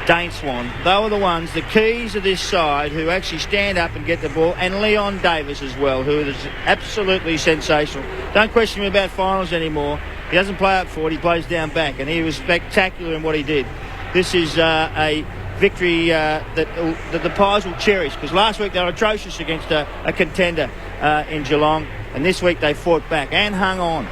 Dane Swan. They were the ones, the keys of this side, who actually stand up and get the ball. And Leon Davis as well, who is absolutely sensational. Don't question him about finals anymore. He doesn't play up forward. He plays down back. And he was spectacular in what he did. This is a victory that the Pies will cherish, because last week they were atrocious against a contender in Geelong, and this week they fought back and hung on.